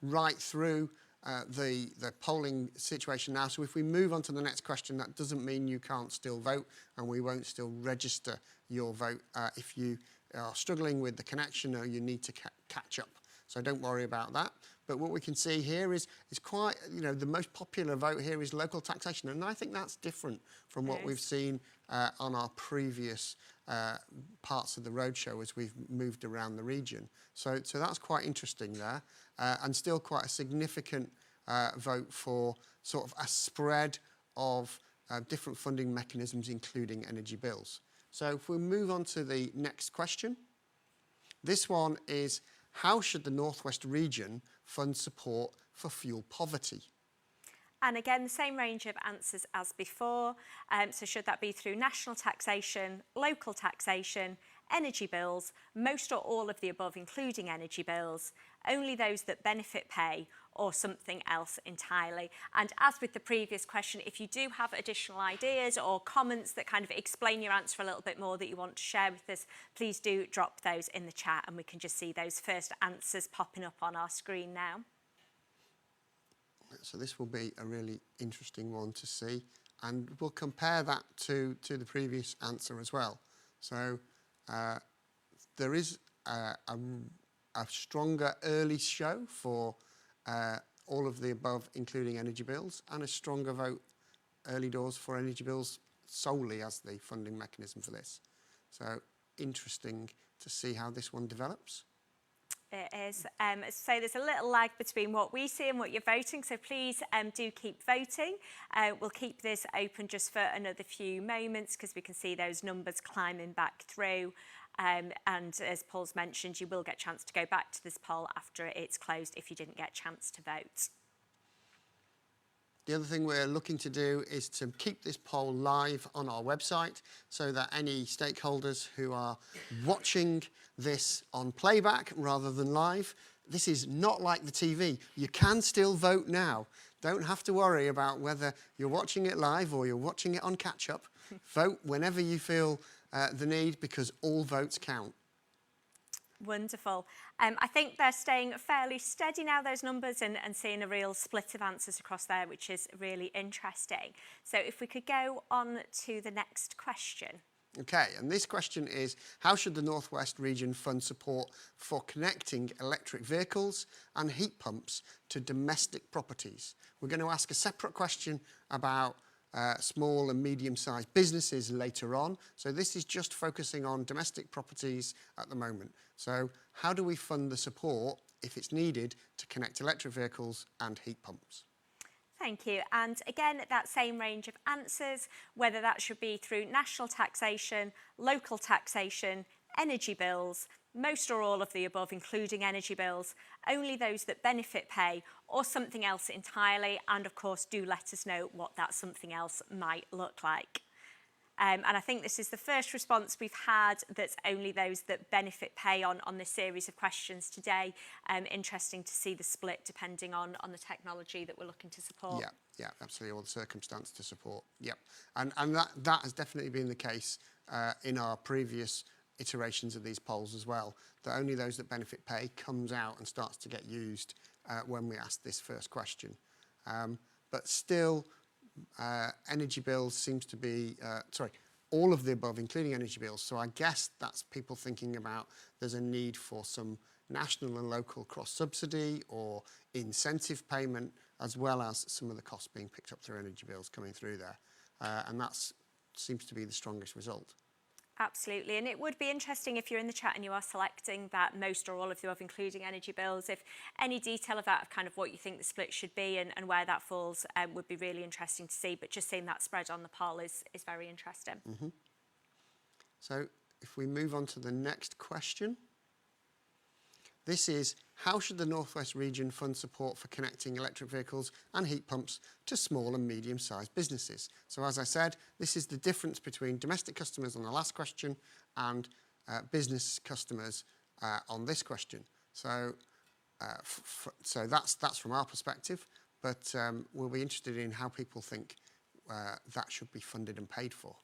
right through the polling situation now. So if we move on to the next question, that doesn't mean you can't still vote, and we won't still register your vote if you are struggling with the connection or you need to catch up. So don't worry about that. But what we can see here is quite, the most popular vote here is local taxation, and I think that's different from what we've seen on our previous parts of the roadshow as we've moved around the region. So that's quite interesting there, and still quite a significant vote for sort of a spread of different funding mechanisms, including energy bills. So if we move on to the next question, this one is, how should the North West region fund support for fuel poverty? And again, the same range of answers as before. So should that be through national taxation, local taxation, energy bills, most or all of the above, including energy bills, only those that benefit pay, or something else entirely? And as with the previous question, if you do have additional ideas or comments that kind of explain your answer a little bit more that you want to share with us, please do drop those in the chat and we can just see those first answers popping up on our screen now. So this will be a really interesting one to see, and we'll compare that to the previous answer as well. So there is a stronger early show for all of the above, including energy bills, and a stronger vote early doors for energy bills solely as the funding mechanism for this. So interesting to see how this one develops. It is. So there's a little lag between what we see and what you're voting, so please do keep voting. We'll keep this open just for another few moments because we can see those numbers climbing back through. And as Paul's mentioned, you will get a chance to go back to this poll after it's closed if you didn't get a chance to vote. The other thing we're looking to do is to keep this poll live on our website so that any stakeholders who are watching this on playback rather than live, this is not like the TV. You can still vote now. Don't have to worry about whether you're watching it live or you're watching it on catch-up. Vote whenever you feel the need because all votes count. Wonderful. I think they're staying fairly steady now, those numbers, and seeing a real split of answers across there, which is really interesting. So if we could go on to the next question. Okay, and this question is, how should the North West region fund support for connecting electric vehicles and heat pumps to domestic properties? We're going to ask a separate question about small and medium-sized businesses later on. So this is just focusing on domestic properties at the moment. So how do we fund the support, if it's needed, to connect electric vehicles and heat pumps? Thank you. And again, that same range of answers, whether that should be through national taxation, local taxation, energy bills, most or all of the above, including energy bills, only those that benefit pay, or something else entirely. And of course, do let us know what that something else might look like. And I think this is the first response we've had that's only those that benefit pay on this series of questions today. Interesting to see the split depending on the technology that we're looking to support. Yeah, absolutely, or the circumstance to support. Yep, and that has definitely been the case in our previous iterations of these polls as well, that only those that benefit pay comes out and starts to get used when we ask this first question. But still, energy bills seems to be, all of the above, including energy bills. So I guess that's people thinking about there's a need for some national and local cross-subsidy or incentive payment, as well as some of the costs being picked up through energy bills coming through there. And that seems to be the strongest result. Absolutely, and it would be interesting if you're in the chat and you are selecting that most or all of the above, including energy bills, if any detail of that, of kind of what you think the split should be and where that falls, would be really interesting to see. But just seeing that spread on the poll is very interesting. Mm-hmm. So if we move on to the next question. This is, how should the North West region fund support for connecting electric vehicles and heat pumps to small and medium-sized businesses? So as I said, this is the difference between domestic customers on the last question and business customers on this question. So, so that's from our perspective, but we'll be interested in how people think that should be funded and paid for.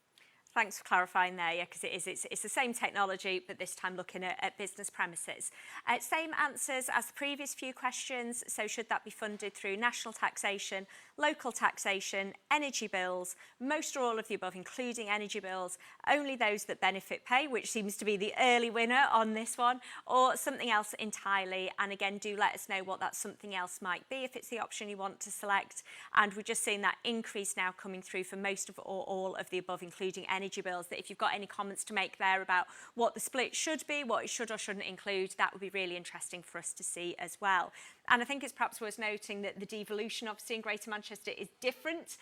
Thanks for clarifying there, yeah, because it's the same technology, but this time looking at business premises. Same answers as the previous few questions. So should that be funded through national taxation, local taxation, energy bills, most or all of the above, including energy bills, only those that benefit pay, which seems to be the early winner on this one, or something else entirely. And again, do let us know what that something else might be if it's the option you want to select. And we're just seeing that increase now coming through for most of or all of the above, including energy bills, that if you've got any comments to make there about what the split should be, what it should or shouldn't include, that would be really interesting for us to see as well. And I think it's perhaps worth noting that the devolution, obviously, in Greater Manchester is different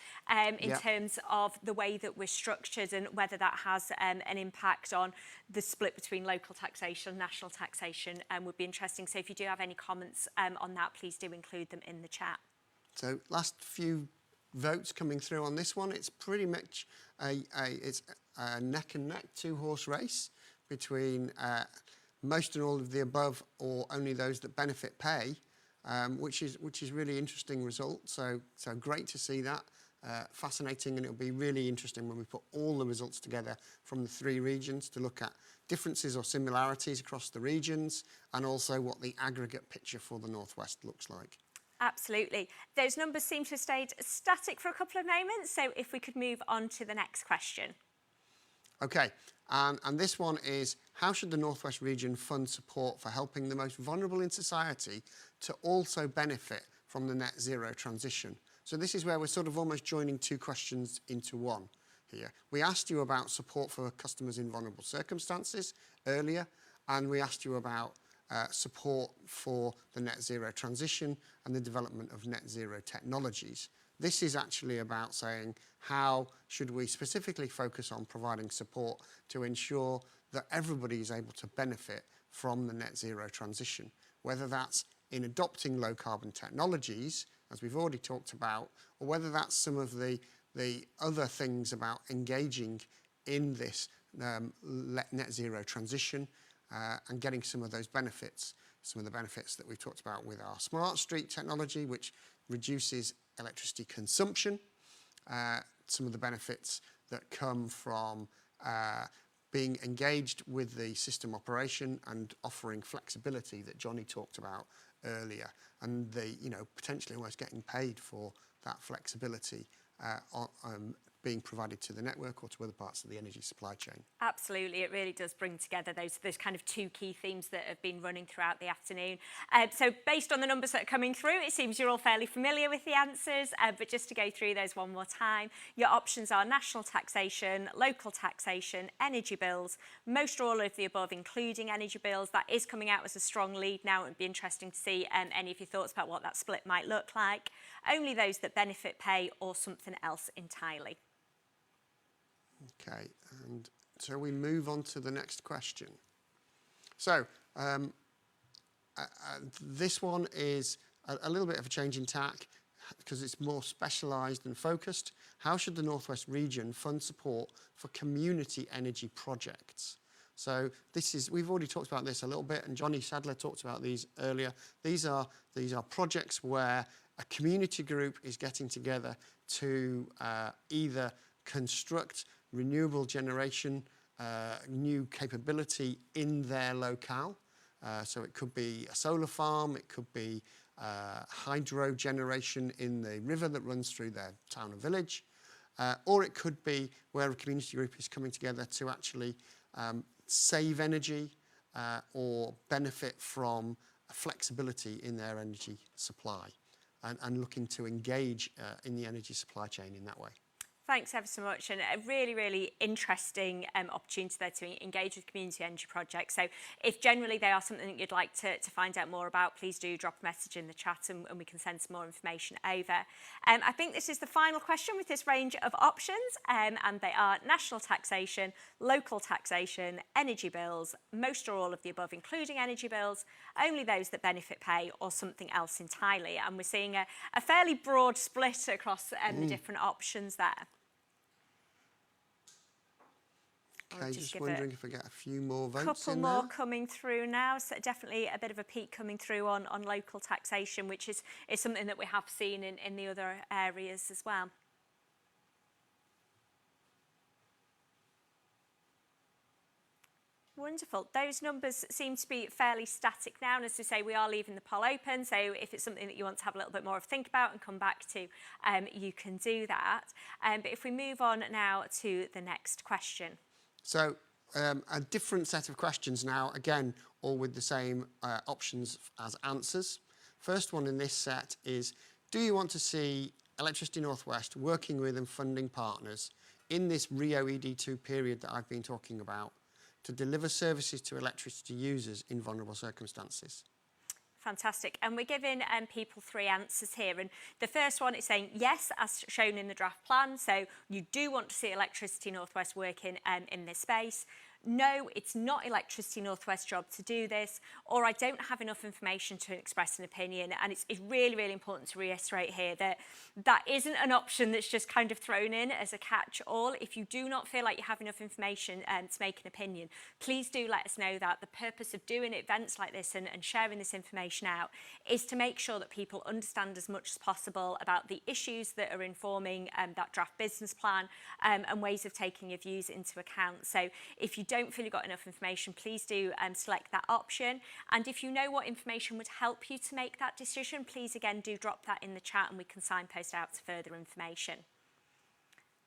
in terms of the way that we're structured and whether that has an impact on the split between local taxation and national taxation would be interesting. So if you do have any comments on that, please do include them in the chat. So last few votes coming through on this one. It's pretty much it's a neck and neck two-horse race between most and all of the above or only those that benefit pay, which is really interesting result. So great to see that. Fascinating, and it'll be really interesting when we put all the results together from the three regions to look at differences or similarities across the regions and also what the aggregate picture for the North West looks like. Absolutely. Those numbers seem to have stayed static for a couple of moments, so if we could move on to the next question. Okay, and this one is, how should the North West region fund support for helping the most vulnerable in society to also benefit from the net zero transition? So this is where we're sort of almost joining two questions into one here. We asked you about support for customers in vulnerable circumstances earlier, and we asked you about support for the net zero transition and the development of net zero technologies. This is actually about saying how should we specifically focus on providing support to ensure that everybody is able to benefit from the net zero transition, whether that's in adopting low carbon technologies, as we've already talked about, or whether that's some of the other things about engaging in this net zero transition and getting some of those benefits. Some of the benefits that we've talked about with our smart street technology, which reduces electricity consumption. Some of the benefits that come from being engaged with the system operation and offering flexibility that Johnny talked about earlier, and potentially almost getting paid for that flexibility being provided to the network or to other parts of the energy supply chain. Absolutely, it really does bring together those kind of two key themes that have been running throughout the afternoon. So based on the numbers that are coming through, it seems you're all fairly familiar with the answers, but just to go through those one more time, your options are national taxation, local taxation, energy bills, most or all of the above, including energy bills. That is coming out as a strong lead now. It would be interesting to see any of your thoughts about what that split might look like. Only those that benefit pay or something else entirely. Okay, and so we move on to the next question. So this one is a little bit of a change in tack because it's more specialised and focused. How should the North West region fund support for community energy projects? So we've already talked about this a little bit, and Johnny Sadler talked about these earlier. These are projects where a community group is getting together to either construct renewable generation, new capability in their locale. So it could be a solar farm, it could be hydro generation in the river that runs through their town or village, or it could be where a community group is coming together to actually save energy or benefit from flexibility in their energy supply and looking to engage in the energy supply chain in that way. Thanks ever so much, and a really, really interesting opportunity there to engage with community energy projects. So if generally they are something that you'd like to find out more about, please do drop a message in the chat and we can send some more information over. I think this is the final question with this range of options, and they are national taxation, local taxation, energy bills, most or all of the above, including energy bills, only those that benefit pay or something else entirely. And we're seeing a fairly broad split across the different options there. Okay, just wondering if I get a few more votes couple in more there. coming through now, so definitely a bit of a peak coming through on local taxation, which is something that we have seen in the other areas as well. Wonderful. Those numbers seem to be fairly static now, and as I say, we are leaving the poll open, so if it's something that you want to have a little bit more of a think about and come back to, you can do that. But if we move on now to the next question. So a different set of questions now, again, all with the same options as answers. First one in this set is, do you want to see Electricity North West working with and funding partners in this RIIO-ED2 period that I've been talking about to deliver services to electricity users in vulnerable circumstances? Fantastic. And we're giving people three answers here. And the first one is saying yes, as shown in the draft plan. So you do want to see Electricity North West working in this space. No, it's not Electricity North West's job to do this, or I don't have enough information to express an opinion. And it's really, really important to reiterate here that that isn't an option that's just kind of thrown in as a catch-all. If you do not feel like you have enough information to make an opinion, please do let us know that. The purpose of doing events like this and sharing this information out is to make sure that people understand as much as possible about the issues that are informing that draft business plan and ways of taking your views into account. So if you don't feel you've got enough information, please do select that option. And if you know what information would help you to make that decision, please again do drop that in the chat and we can signpost out to further information.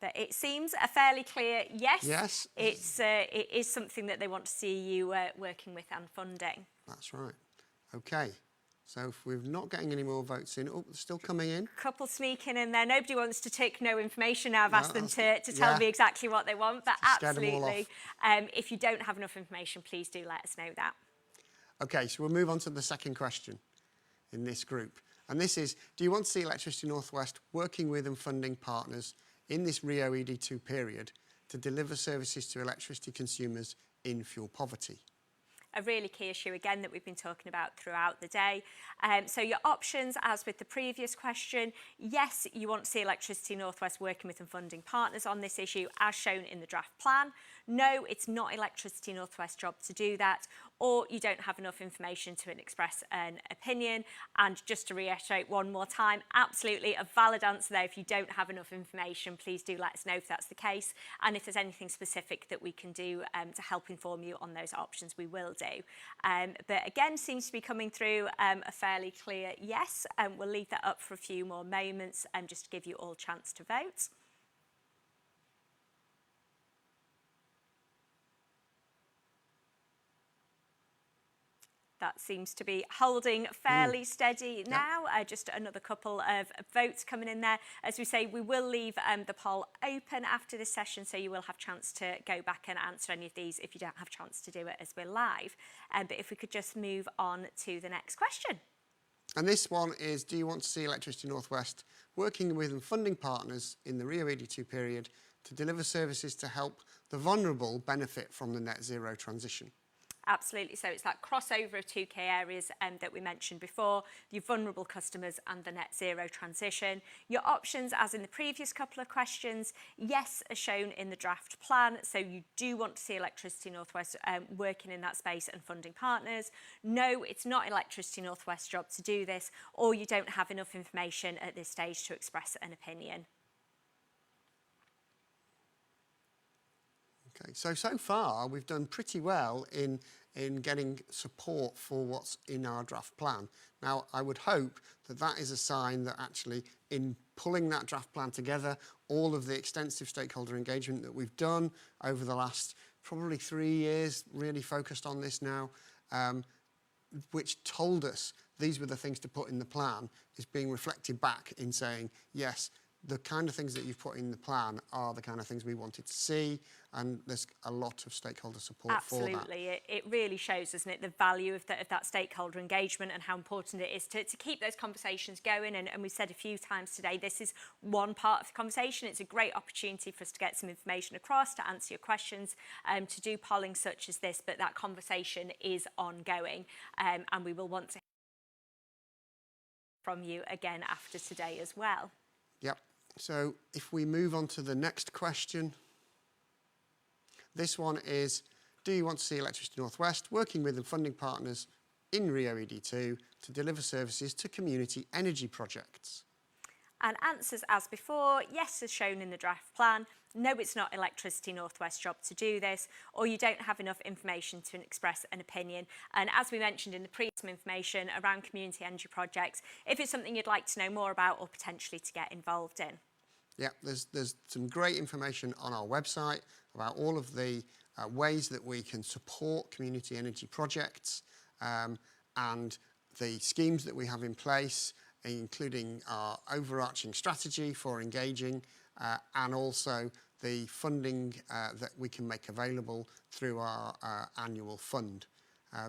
But it seems a fairly clear yes. Yes. It is something that they want to see you working with and funding. That's right. Okay. So if we're not getting any more votes in, oh, they're still coming in. Couple sneaking in there. Nobody wants to tick no information now. I've No, asked them to tell me exactly what they want, but scare them all absolutely, if you don't have enough information, please do let us know that. Okay, so we'll move on to the second question in this group. And this is, do you want to see Electricity North West working with and funding partners in this RIIO-ED2 period to deliver services to electricity consumers in fuel poverty? A really key issue, again, that we've been talking about throughout the day. So your options, as with the previous question, yes, you want to see Electricity North West working with and funding partners on this issue, as shown in the draft plan. No, it's not Electricity North West's job to do that, or you don't have enough information to express an opinion. And just to reiterate one more time, absolutely a valid answer there. If you don't have enough information, please do let us know if that's the case. And if there's anything specific that we can do to help inform you on those options, we will do. But again, seems to be coming through a fairly clear yes. We'll leave that up for a few more moments just to give you all a chance to vote. That seems to be holding fairly steady now. Just another couple of votes coming in there. As we say, we will leave the poll open after this session, so you will have a chance to go back and answer any of these if you don't have a chance to do it as we're live. But if we could just move on to the next question. And this one is, do you want to see Electricity North West working with and funding partners in the RIIO-ED2 period to deliver services to help the vulnerable benefit from the net zero transition? Absolutely. So it's that crossover of two key areas that we mentioned before, your vulnerable customers and the net zero transition. Your options, as in the previous couple of questions, yes, as shown in the draft plan. So you do want to see Electricity North West working in that space and funding partners. No, it's not Electricity North West's job to do this, or you don't have enough information at this stage to express an opinion. Okay, so far we've done pretty well in getting support for what's in our draft plan. Now, I would hope that that is a sign that actually in pulling that draft plan together, all of the extensive stakeholder engagement that we've done over the last probably 3 years, really focused on this now, which told us these were the things to put in the plan, is being reflected back in saying, yes, the kind of things that you've put in the plan are the kind of things we wanted to see, and there's a lot of stakeholder support for that. Absolutely, it really shows, doesn't it, the value of that stakeholder engagement and how important it is to keep those conversations going. And we've said a few times today, this is one part of the conversation. It's a great opportunity for us to get some information across, to answer your questions, to do polling such as this, but that conversation is ongoing, and we will want to hear from you again after today as well. Yep. So if we move on to the next question, this one is, do you want to see Electricity North West working with and funding partners in RIIO-ED2 to deliver services to community energy projects? And answers as before, yes, as shown in the draft plan. No, it's not Electricity North West's job to do this, or you don't have enough information to express an opinion. And as we mentioned in the previous information around community energy projects, if it's something you'd like to know more about or potentially to get involved in. Yeah, there's some great information on our website about all of the ways that we can support community energy projects and the schemes that we have in place, including our overarching strategy for engaging and also the funding that we can make available through our annual fund.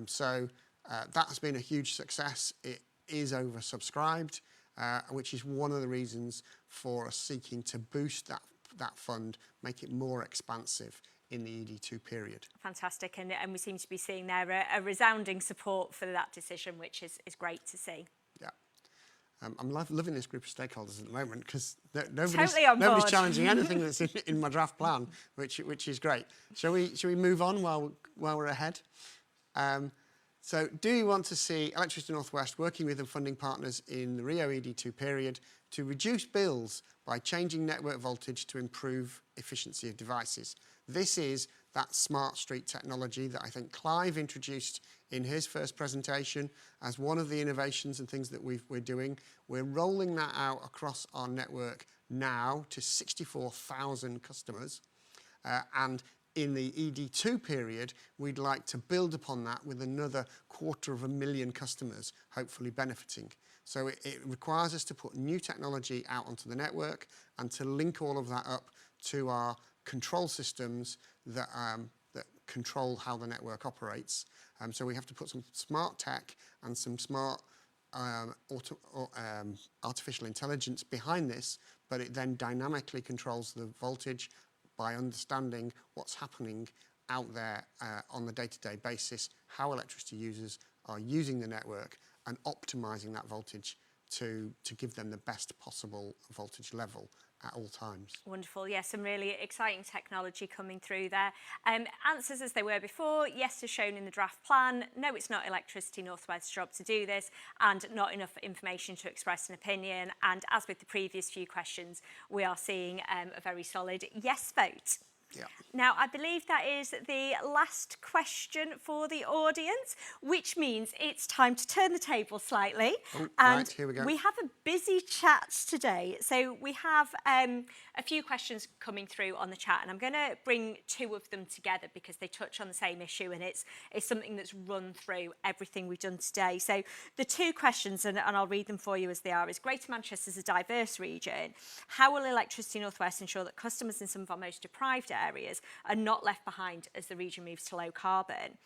So that has been a huge success. It is oversubscribed, which is one of the reasons for us seeking to boost that fund, make it more expansive in the ED2 period. Fantastic, and we seem to be seeing there a resounding support for that decision, which is great to see. Yeah. I'm loving this group of stakeholders at the moment because nobody's challenging anything that's in my draft plan, which is great. Shall we move on while we're ahead? So do you want to see Electricity North West working with and funding partners in the RIIO-ED2 period to reduce bills by changing network voltage to improve efficiency of devices? This is that smart street technology that I think Clive introduced in his first presentation as one of the innovations and things that we're doing. We're rolling that out across our network now to 64,000 customers. And in the ED2 period, we'd like to build upon that with another 250,000 customers hopefully benefiting. So it requires us to put new technology out onto the network and to link all of that up to our control systems that control how the network operates. So we have to put some smart tech and some smart artificial intelligence behind this, but it then dynamically controls the voltage by understanding what's happening out there on the day-to-day basis, how electricity users are using the network and optimizing that voltage to give them the best possible voltage level at all times. Wonderful. Yes, some really exciting technology coming through there. Answers as they were before, yes as shown in the draft plan, no it's not Electricity North West's job to do this, and not enough information to express an opinion. And as with the previous few questions, we are seeing a very solid yes vote. Yeah. Now, I believe that is the last question for the audience, which means it's time to turn the table slightly. Oh, and right, here we go. We have a busy chat today. So we have a few questions coming through on the chat, and I'm going to bring two of them together because they touch on the same issue, and it's something that's run through everything we've done today. So the two questions, and I'll read them for you as they are, is Greater Manchester is a diverse region. How will Electricity North West ensure that customers in some of our most deprived areas are not left behind as the region moves to low carbon?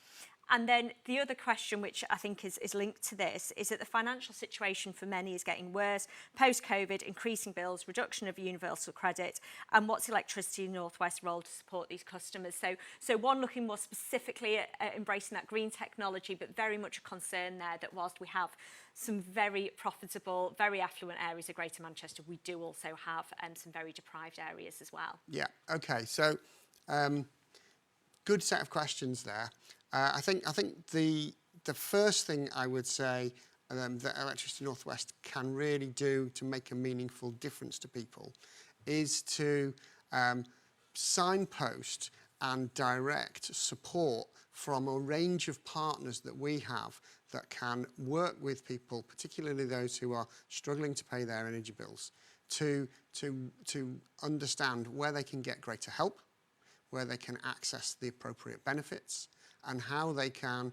And then the other question, which I think is linked to this, is that the financial situation for many is getting worse, post-COVID, increasing bills, reduction of universal credit, and what's Electricity North West's role to support these customers? So one looking more specifically at embracing that green technology, but very much a concern there that whilst we have some very profitable, very affluent areas of Greater Manchester, we do also have some very deprived areas as well. Yeah, okay, so good set of questions there. I think the first thing I would say that Electricity North West can really do to make a meaningful difference to people is to signpost and direct support from a range of partners that we have that can work with people, particularly those who are struggling to pay their energy bills, to understand where they can get greater help, where they can access the appropriate benefits, and how they can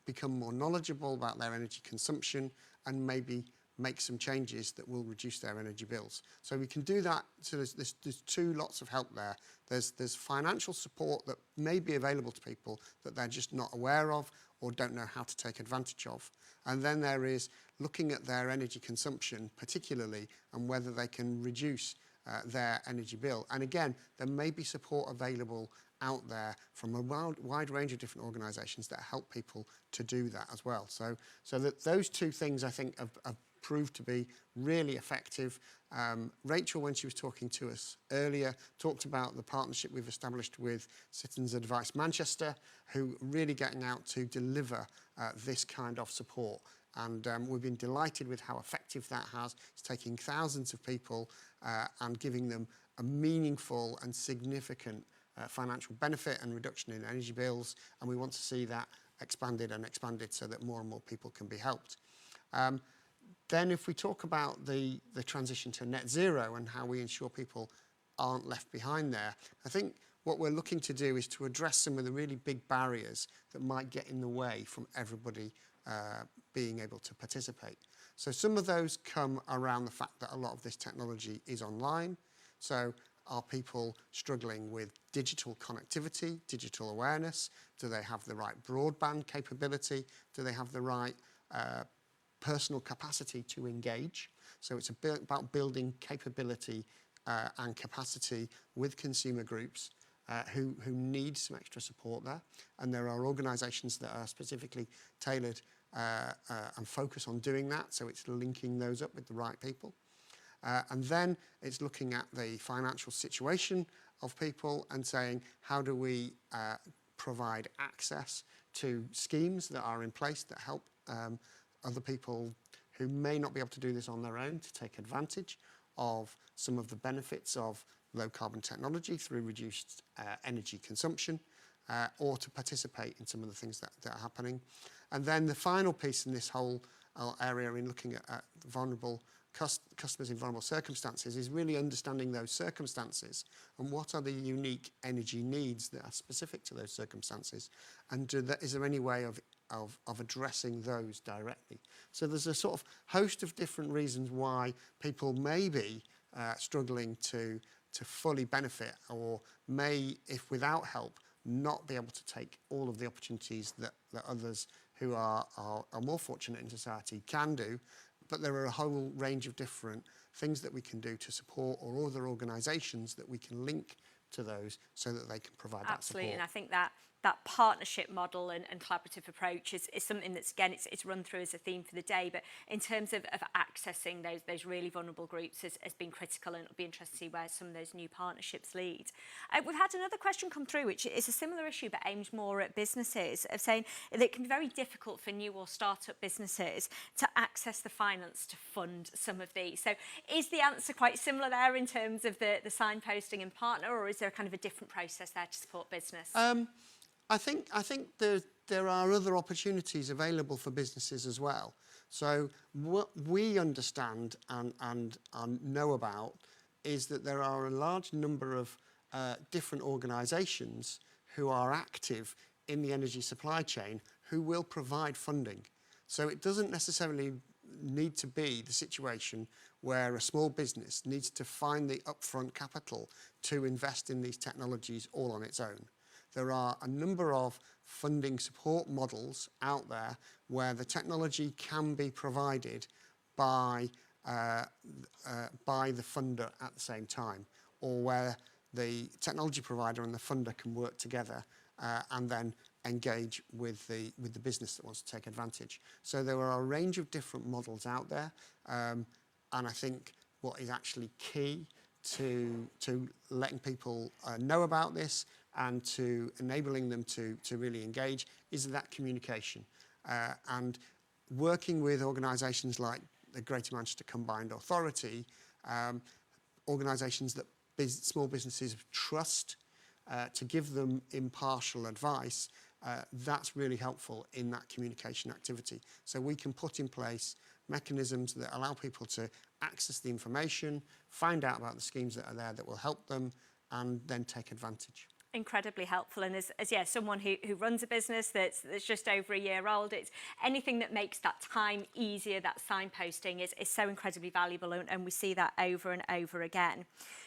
become more knowledgeable about their energy consumption and maybe make some changes that will reduce their energy bills. So we can do that. So there's two lots of help there. There's financial support that may be available to people that they're just not aware of or don't know how to take advantage of. And then there is looking at their energy consumption particularly and whether they can reduce their energy bill. And again, there may be support available out there from a wide range of different organisations that help people to do that as well. So that those two things I think have proved to be really effective. Rachel, when she was talking to us earlier, talked about the partnership we've established with Citizens Advice Manchester, who are really getting out to deliver this kind of support. And we've been delighted with how effective that has. It's taking thousands of people and giving them a meaningful and significant financial benefit and reduction in energy bills. And we want to see that expanded so that more and more people can be helped. Then if we talk about the transition to net zero and how we ensure people aren't left behind there, I think what we're looking to do is to address some of the really big barriers that might get in the way from everybody being able to participate. So some of those come around the fact that a lot of this technology is online. So are people struggling with digital connectivity, digital awareness? Do they have the right broadband capability? Do they have the right personal capacity to engage? So it's about building capability and capacity with consumer groups who need some extra support there. And there are organisations that are specifically tailored and focus on doing that. So it's linking those up with the right people. And then it's looking at the financial situation of people and saying, how do we provide access to schemes that are in place that help other people who may not be able to do this on their own to take advantage of some of the benefits of low carbon technology through reduced energy consumption or to participate in some of the things that are happening. And then the final piece in this whole area in looking at vulnerable customers in vulnerable circumstances is really understanding those circumstances and what are the unique energy needs that are specific to those circumstances, and is there any way of addressing those directly. So there's a sort of host of different reasons why people may be struggling to fully benefit, or may, if without help, not be able to take all of the opportunities that others who are more fortunate in society can do. But there are a whole range of different things that we can do to support, or other organisations that we can link to those so that they can provide that support. Absolutely, and I think that partnership model and collaborative approach is something that's, again, it's run through as a theme for the day, but in terms of accessing those really vulnerable groups has been critical, and it'll be interesting to see where some of those new partnerships lead. We've had another question come through, which is a similar issue but aimed more at businesses, of saying that it can be very difficult for new or start-up businesses to access the finance to fund some of these. So is the answer quite similar there in terms of the signposting and partner, or is there kind of a different process there to support business? I think there are other opportunities available for businesses as well. So what we understand and know about is that there are a large number of different organisations who are active in the energy supply chain who will provide funding. So it doesn't necessarily need to be the situation where a small business needs to find the upfront capital to invest in these technologies all on its own. There are a number of funding support models out there where the technology can be provided by the funder at the same time, or where the technology provider and the funder can work together and then engage with the business that wants to take advantage. So there are a range of different models out there, and I think what is actually key to letting people know about this and to enabling them to really engage is that communication. And working with organisations like the Greater Manchester Combined Authority, organisations that small businesses trust, to give them impartial advice, that's really helpful in that communication activity. So we can put in place mechanisms that allow people to access the information, find out about the schemes that are there that will help them, and then take advantage. Incredibly helpful, and as someone who runs a business that's just over a year old, it's anything that makes that time easier, that signposting is so incredibly valuable, and we see that over and over again.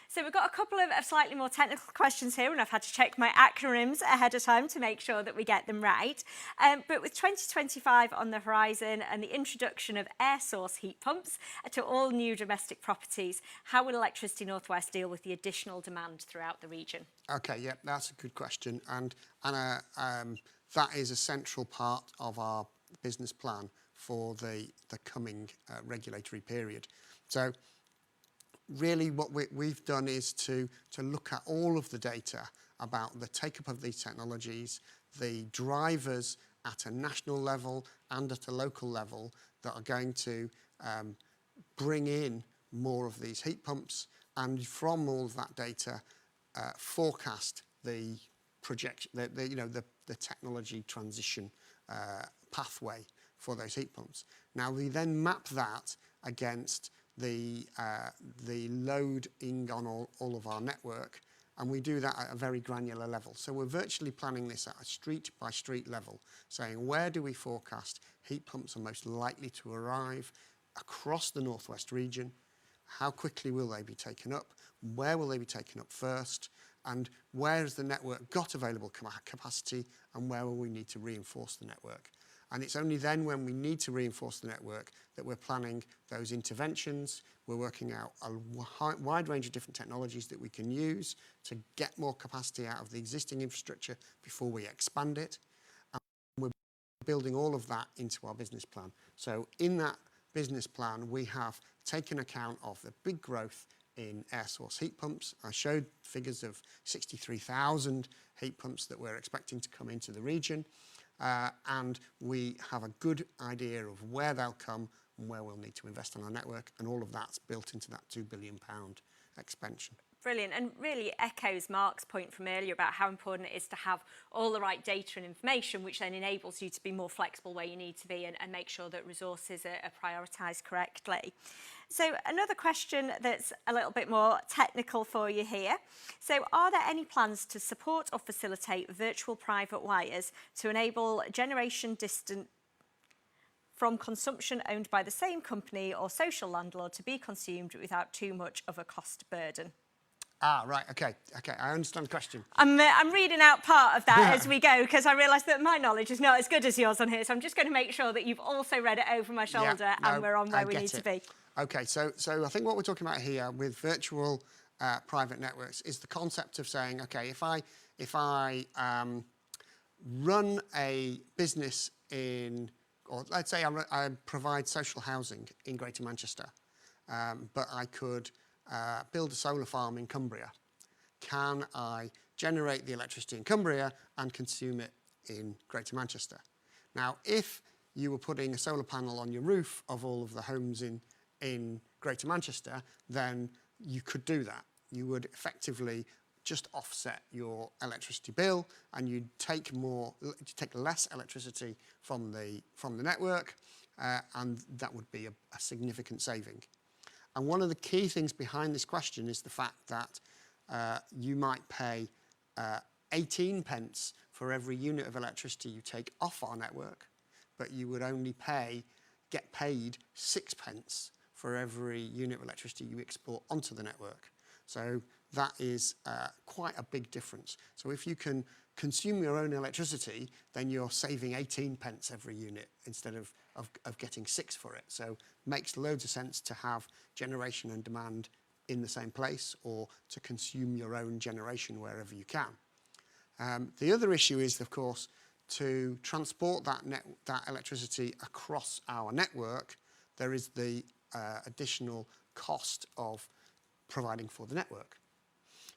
So we've got a couple of slightly more technical questions here, and I've had to check my acronyms ahead of time to make sure that we get them right. But with 2025 on the horizon and the introduction of air source heat pumps to all new domestic properties, how will Electricity North West deal with the additional demand throughout the region? Okay, yeah, that's a good question, and that is a central part of our business plan for the coming regulatory period. So really what we've done is to look at all of the data about the take-up of these technologies, the drivers at a national level and at a local level that are going to bring in more of these heat pumps, and from all of that data forecast the projection, the technology transition pathway for those heat pumps. Now we then map that against the loading on all of our network, and we do that at a very granular level. So we're virtually planning this at a street by street level, saying where do we forecast heat pumps are most likely to arrive across the Northwest region, how quickly will they be taken up, where will they be taken up first, and where has the network got available capacity, and where will we need to reinforce the network. And it's only then when we need to reinforce the network that we're planning those interventions. We're working out a wide range of different technologies that we can use to get more capacity out of the existing infrastructure before we expand it. And we're building all of that into our business plan. So in that business plan, we have taken account of the big growth in air source heat pumps. I showed figures of 63,000 heat pumps that we're expecting to come into the region. And we have a good idea of where they'll come and where we'll need to invest in our network, and all of that's built into that £2 billion expansion. Brilliant, and really echoes Mark's point from earlier about how important it is to have all the right data and information, which then enables you to be more flexible where you need to be and make sure that resources are prioritised correctly. So another question that's a little bit more technical for you here. So are there any plans to support or facilitate virtual private wires to enable generation distant from consumption owned by the same company or social landlord to be consumed without too much of a cost burden? Ah, right, okay, I understand the question. I'm reading out part of that as we go, because I realise that my knowledge is not as good as yours on here, so I'm just going to make sure that you've also read it over my shoulder and we're on where we need to be. Okay, so I think what we're talking about here with virtual private networks is the concept of saying, okay, if I run a business in, or let's say I provide social housing in Greater Manchester, but I could build a solar farm in Cumbria. Can I generate the electricity in Cumbria and consume it in Greater Manchester? Now, if you were putting a solar panel on your roof of all of the homes in Greater Manchester, then you could do that. You would effectively just offset your electricity bill, and you'd take less electricity from the network, and that would be a significant saving. And one of the key things behind this question is the fact that you might pay 18 pence for every unit of electricity you take off our network, but you would only get paid 6 pence for every unit of electricity you export onto the network. So that is quite a big difference. So if you can consume your own electricity, then you're saving 18 pence every unit instead of getting 6 for it. So it makes loads of sense to have generation and demand in the same place, or to consume your own generation wherever you can. The other issue is, of course, to transport that electricity across our network. There is the additional cost of providing for the network.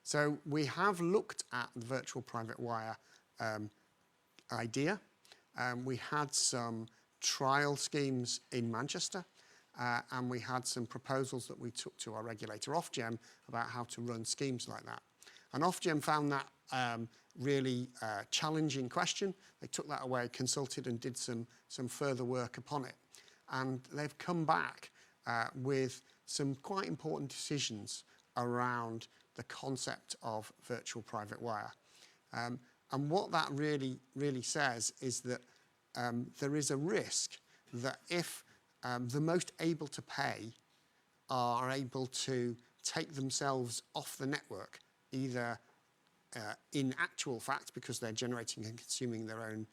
So we have looked at the virtual private wire idea. We had some trial schemes in Manchester, and we had some proposals that we took to our regulator Ofgem about how to run schemes like that. And Ofgem found that really challenging question. They took that away, consulted, and did some further work upon it. And they've come back with some quite important decisions around the concept of virtual private wire. And what that really says is that there is a risk that if the most able to pay are able to take themselves off the network, either in actual fact because they're generating and consuming their own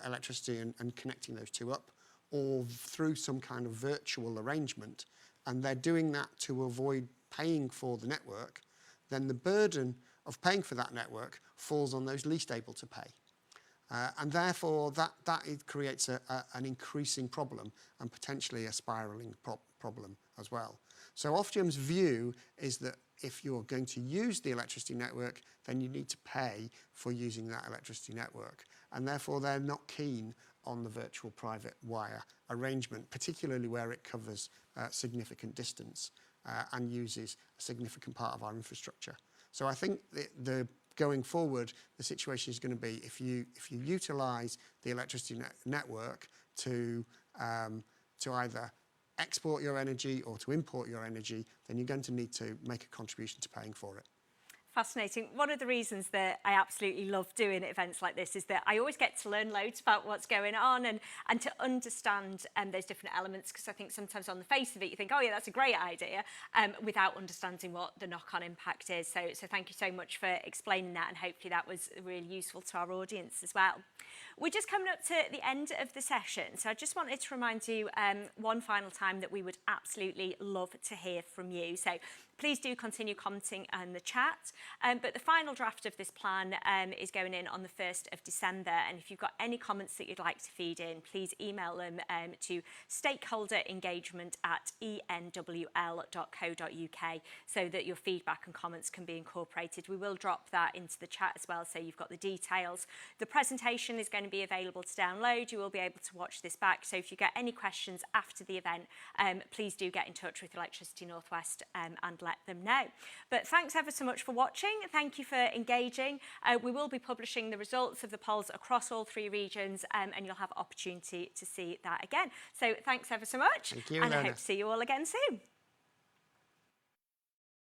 electricity and connecting those two up, or through some kind of virtual arrangement, and they're doing that to avoid paying for the network, then the burden of paying for that network falls on those least able to pay. And therefore, that creates an increasing problem and potentially a spiralling problem as well. So Ofgem's view is that if you're going to use the electricity network, then you need to pay for using that electricity network. And therefore, they're not keen on the virtual private wire arrangement, particularly where it covers significant distance and uses a significant part of our infrastructure. So I think going forward, the situation is going to be if you utilise the electricity network to either export your energy or to import your energy, then you're going to need to make a contribution to paying for it. Fascinating. One of the reasons that I absolutely love doing events like this is that I always get to learn loads about what's going on and to understand those different elements, because I think sometimes on the face of it you think, oh yeah, that's a great idea, without understanding what the knock-on impact is. So thank you so much for explaining that, and hopefully that was really useful to our audience as well. We're just coming up to the end of the session, so I just wanted to remind you one final time that we would absolutely love to hear from you. So please do continue commenting in the chat. But the final draft of this plan is going in on the 1st of December. And if you've got any comments that you'd like to feed in, please email them to stakeholderengagement@enwl.co.uk so that your feedback and comments can be incorporated. We will drop that into the chat as well, so you've got the details. The presentation is going to be available to download. You will be able to watch this back. So if you get any questions after the event, please do get in touch with Electricity North West and let them know. But thanks ever so much for watching. Thank you for engaging. We will be publishing the results of the polls across all 3 regions, and you'll have opportunity to see that again. So thanks ever so much. Thank you, and I Ilona. hope to see you all again soon.